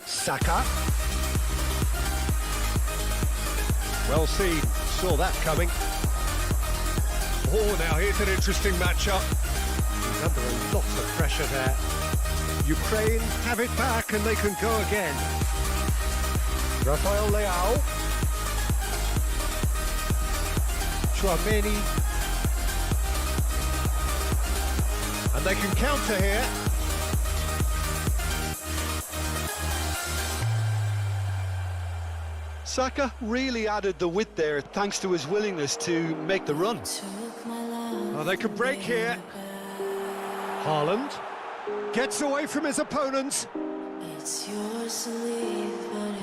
Saka. Well seen, saw that coming. Oh, now here's an interesting matchup. He's under a lot of pressure there. Ukraine have it back and they can go again. Rafael Leao. Chouameni. And they can counter here. Saka really added the width there thanks to his willingness to make the run. Oh, they can break here. Haaland gets away from his opponents. It's yours to leave, but it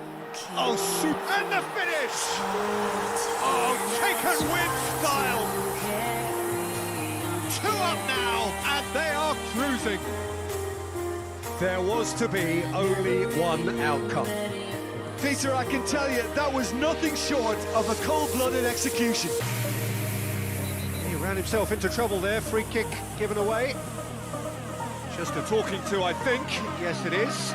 won't keep. Oh, shoot! And the finish! Oh, taken with style! 2 up now, and they are cruising. There was to be only one outcome. Peter, I can tell you, that was nothing short of a cold-blooded execution. He ran himself into trouble there, free kick given away. Just a talking to, I think. Yes, it is.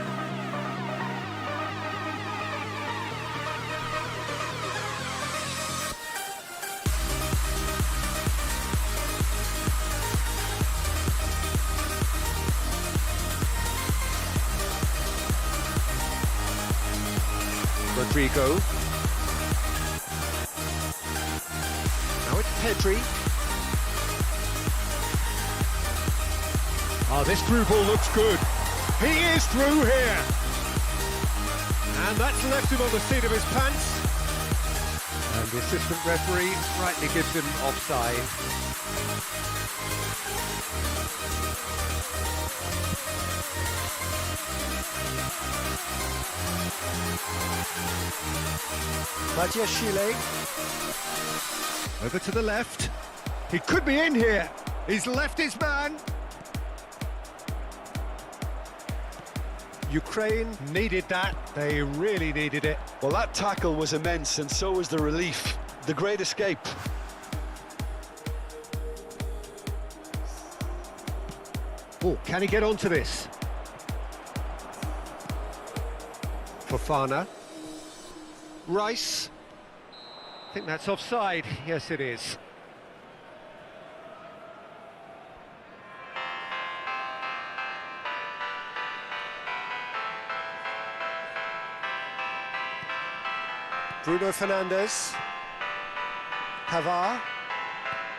Rodrigo. Now it's Pedri. Oh, this through ball looks good. He is through here. And that's left him on the seat of his pants. And the assistant referee rightly gives him offside. Badiashile. Over to the left. He could be in here. He's left his man. Ukraine needed that. They really needed it. Well, that tackle was immense, and so was the relief. The great escape. Oh, can he get onto this? Fofana. Rice. I think that's offside. Yes, it is. Bruno Fernandes. Pavard.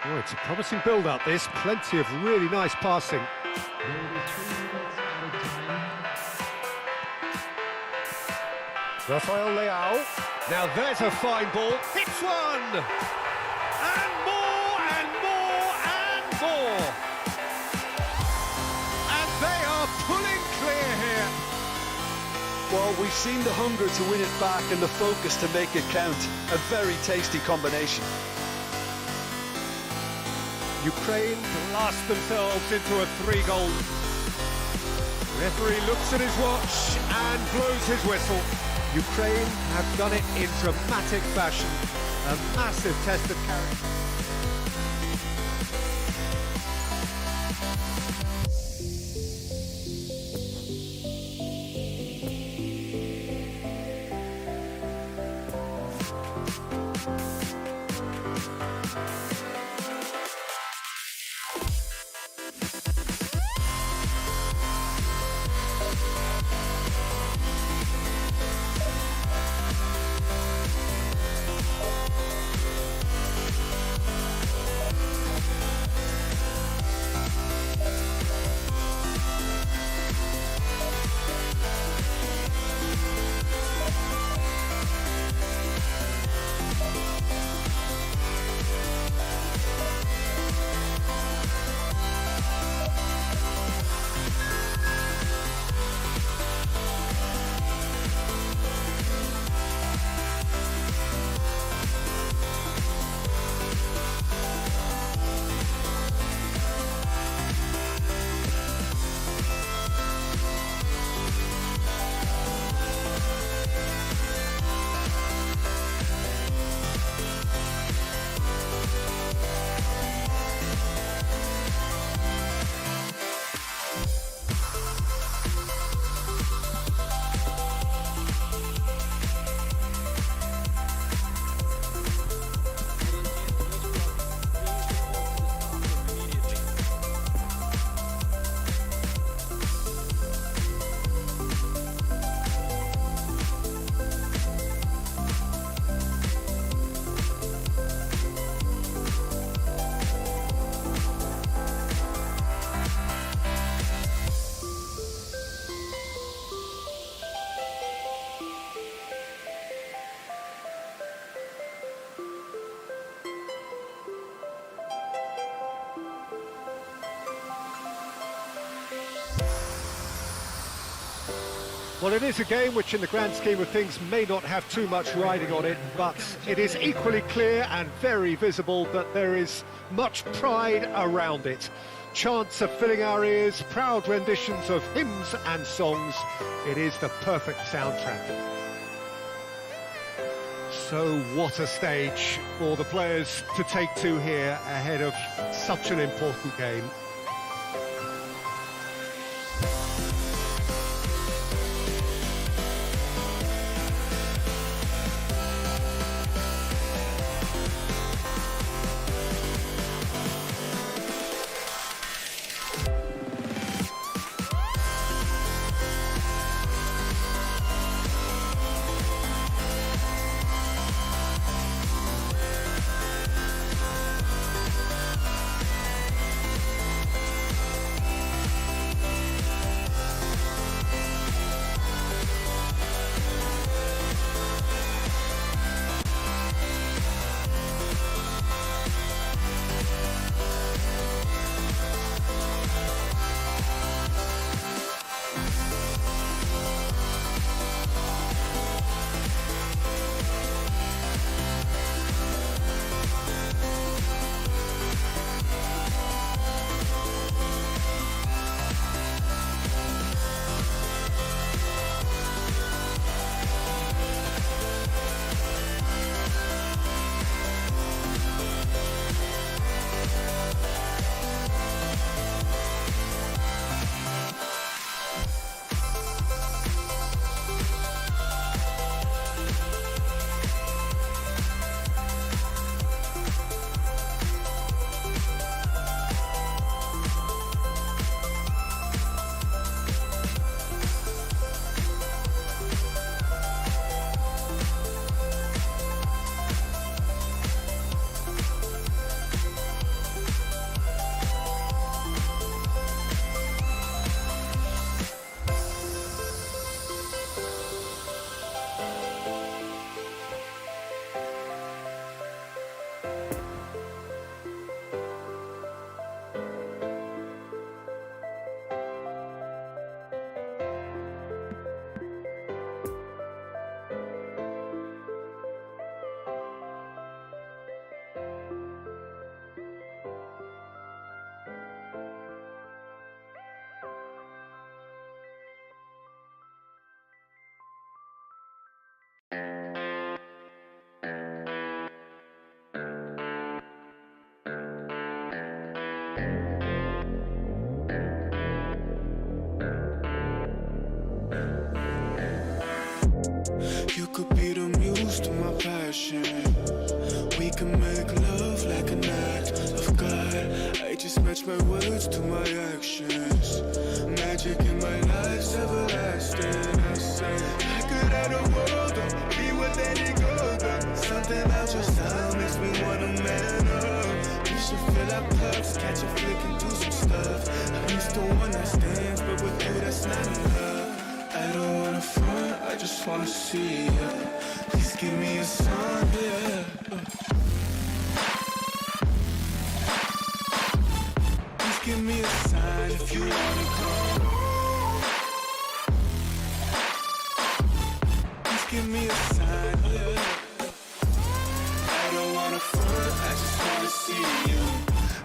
Oh, it's a promising build-up, this. Plenty of really nice passing. Rafael Leao. Now there's a fine ball. Hits one! And more, and Well, we've seen the hunger to win it back and the focus to make it count. A very tasty combination. Ukraine blast themselves into a 3-goal. Referee looks at his watch and blows his whistle. Ukraine have done it in dramatic fashion. A massive test of character. Well, it is a game which in the grand scheme of things may not have too much riding on it, but it is equally clear and very visible that there is much pride around it. Chants are filling our ears, proud renditions of hymns and songs. It is the perfect soundtrack. So what a stage for the players to take to here ahead of such an important game. passion. We can make love like an act of God. I just match my words to my actions. Magic in my life's everlasting. I say I could have the world, or be with any girl, but something about your style makes me wanna man up. We should fill our cups, catch a flick and do some stuff. I'm used to one night stands, but with you that's not enough. I don't wanna front, I just wanna see ya. Please give me a sign, yeah. Please give me a sign if you wanna come. Please give me a sign, yeah. I don't wanna front, I just wanna see you.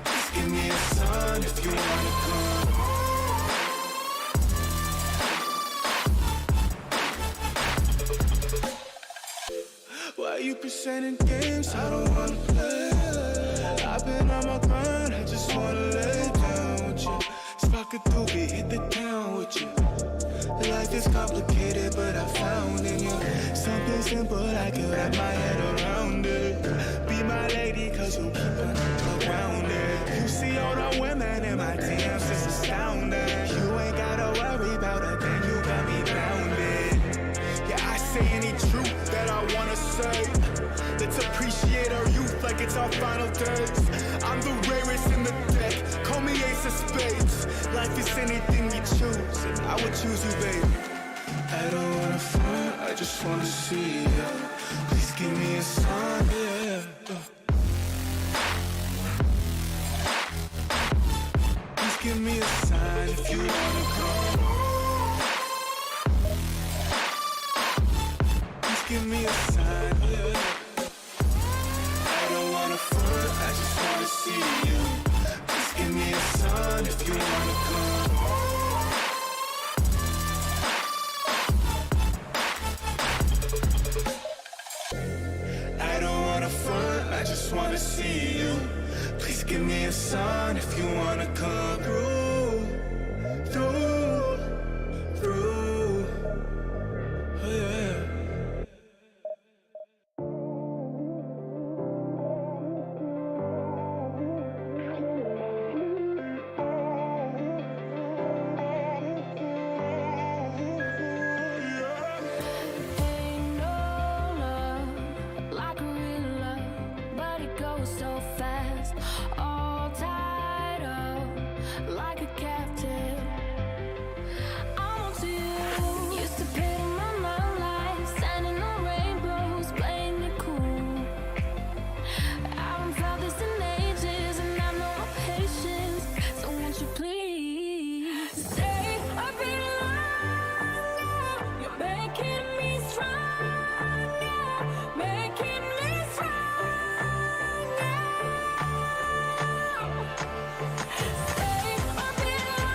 Please give me a sign if you wanna come. Why you presenting games? I don't wanna play. I've been on my grind, I just wanna lay down with you. Spark a doobie, hit the town with you. Life is complicated, but I found in you something simple, I can wrap my head around it. Be my lady, cause you keep it around it. You see all the women in my DMs, it's astounding. You ain't gotta worry about a thing, you got me grounded. Yeah, I say any truth that I wanna say. Let's appreciate our youth like it's our final days. I'm the rarest in the deck, call me ace of spades. Life is anything you choose, and I would choose you, baby. I don't wanna front, I just wanna see ya. Please give me a sign, yeah. Please give me a sign if you wanna come. Please give me a sign, yeah. I don't wanna front, I just wanna see you. Please give me a sign if you wanna come. I don't wanna front, I just wanna see you. Please give me a sign if you wanna come through, through. Oh yeah. Ain't no love like real love, but it goes so fast. All tied up like a captive. I'm on to you. Used to pit my mind like standing on rainbows, playing it cool. I haven't felt this in ages, and I know my patience. So won't you please stay a bit longer? You're making me stronger, making me stronger. Stay a bit longer.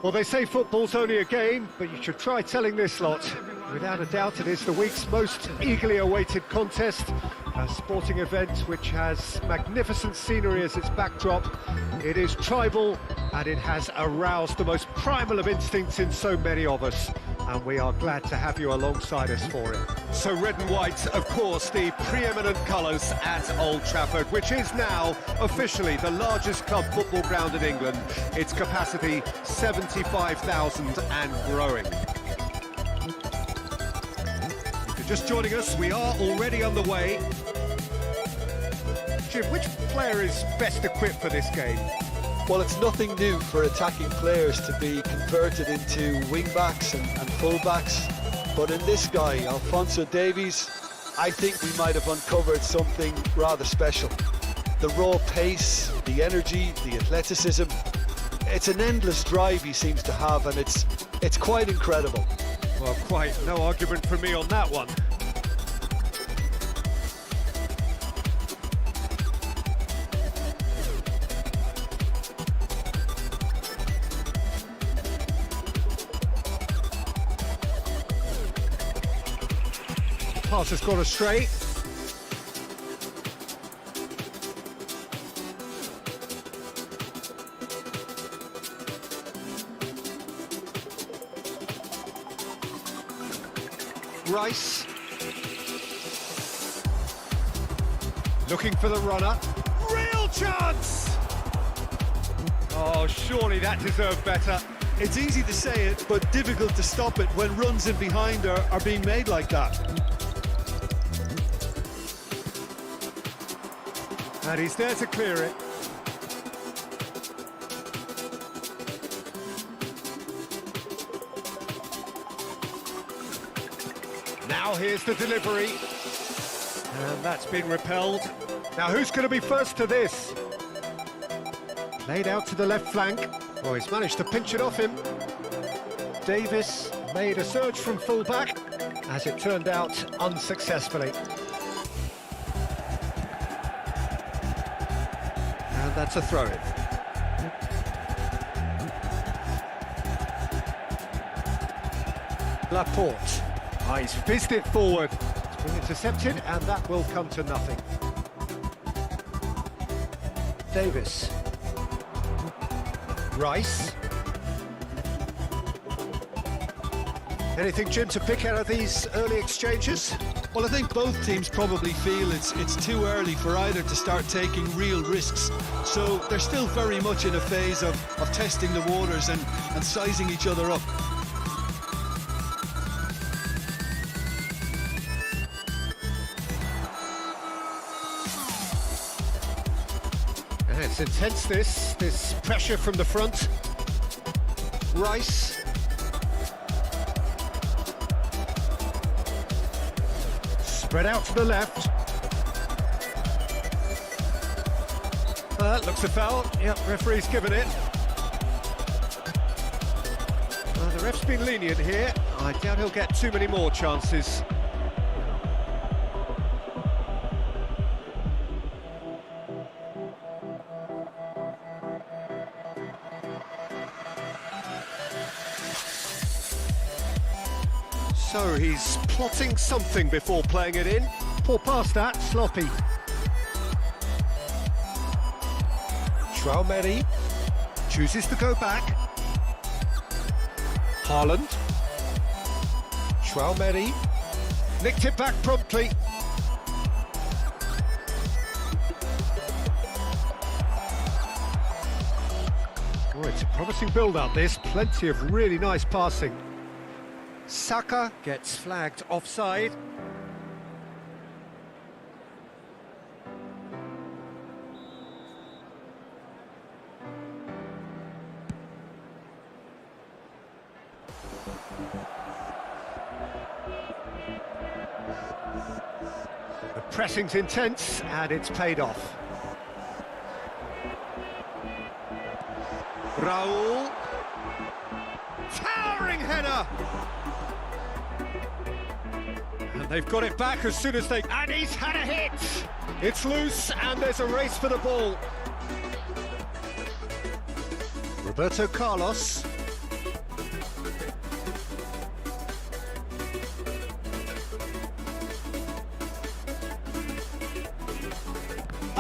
Well, they say football's only a game, but you should try telling this lot. Without a doubt, it is the week's most eagerly awaited contest, a sporting event which has magnificent scenery as its backdrop. It is tribal, and it has aroused the most primal of instincts in so many of us, and we are glad to have you alongside us for it. So red and white, of course, the preeminent colours at Old Trafford, which is now officially the largest club football ground in England. Its capacity 75,000 and growing. If you're just joining us, we are already on the way. Jim, which player is best equipped for this game? Well, it's nothing new for attacking players to be converted into wing-backs and full-backs. But in this guy, Alphonso Davies, I think we might have uncovered something rather special. The raw pace, the energy, the athleticism. It's an endless drive he seems to have, and it's quite incredible. Well, quite no argument from me on that one. Pass has gone astray. Rice. Looking for the runner. Real chance! Oh, surely that deserved better. It's easy to say it, but difficult to stop it when runs in behind are being made like that. And he's there to clear it. Now here's the delivery. And that's been repelled. Now who's going to be first to this? Played out to the left flank. Oh, he's managed to pinch it off him. Davis made a surge from full-back. As it turned out, unsuccessfully. And that's a throw-in. Laporte. Oh, he's fizzed it forward. It's been intercepted, and that will come to nothing. Davis. Rice. Anything, Jim, to pick out of these early exchanges? Well, I think both teams probably feel it's too early for either to start taking real risks. So they're still very much in a phase of testing the waters and sizing each other up. And it's intense, this pressure from the front. Rice. Spread out to the left. That looks a foul. Yep, referee's given it. The ref's been lenient here. I doubt he'll get too many more chances. So he's plotting something before playing it in. Poor pass that, sloppy. Traumeri chooses to go back. Haaland. Traumeri nicked it back promptly. Oh, it's a promising build-up, this. Plenty of really nice passing. Saka gets flagged offside. The pressing's intense and it's paid off. Raul. Towering header! And they've got it back as soon as they... And he's had a hit! It's loose and there's a race for the ball. Roberto Carlos.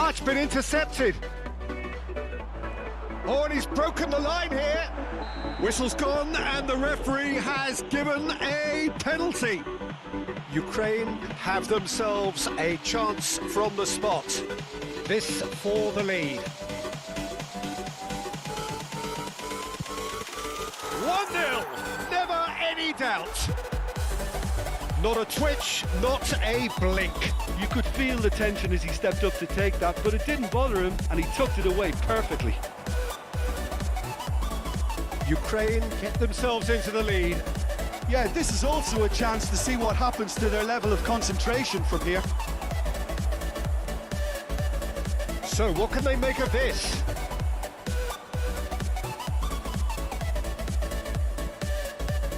Ah, it's been intercepted. Oh, and he's broken the line here. Whistle's gone, and the referee has given a penalty. Ukraine have themselves a chance from the spot. This for the lead. 1-0, never any doubt. Not a twitch, not a blink. You could feel the tension as he stepped up to take that, but it didn't bother him, and he tucked it away perfectly. Ukraine get themselves into the lead. Yeah, this is also a chance to see what happens to their level of concentration from here. So what can they make of this?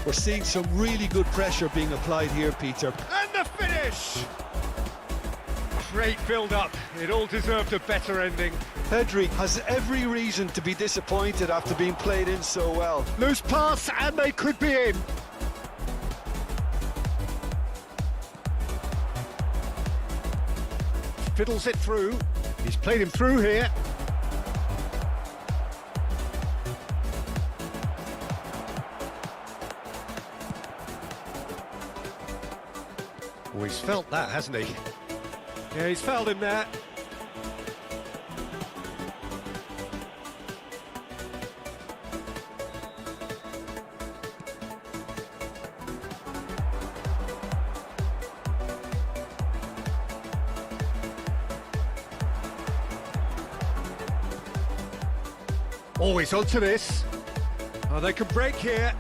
We're seeing some really good pressure being applied here, Peter. And the finish! Great build-up. It all deserved a better ending. Pedri has every reason to be disappointed after being played in so well. Loose pass, and they could be in. Fiddles it through. He's played him through here. Oh, he's felt that, hasn't he? Yeah, he's felt him there. Always onto this. Oh, they can break here.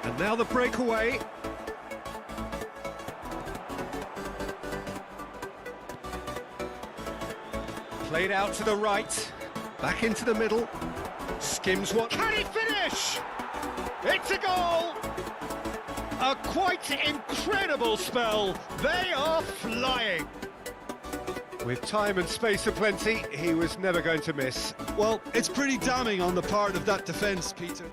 And now the breakaway. Played out to the right. Back into the middle. Skims one. Can he finish? It's a goal! A quite incredible spell. They are flying. With time and space aplenty, he was never going to miss. Well, it's pretty damning on the part of that defence, Peter.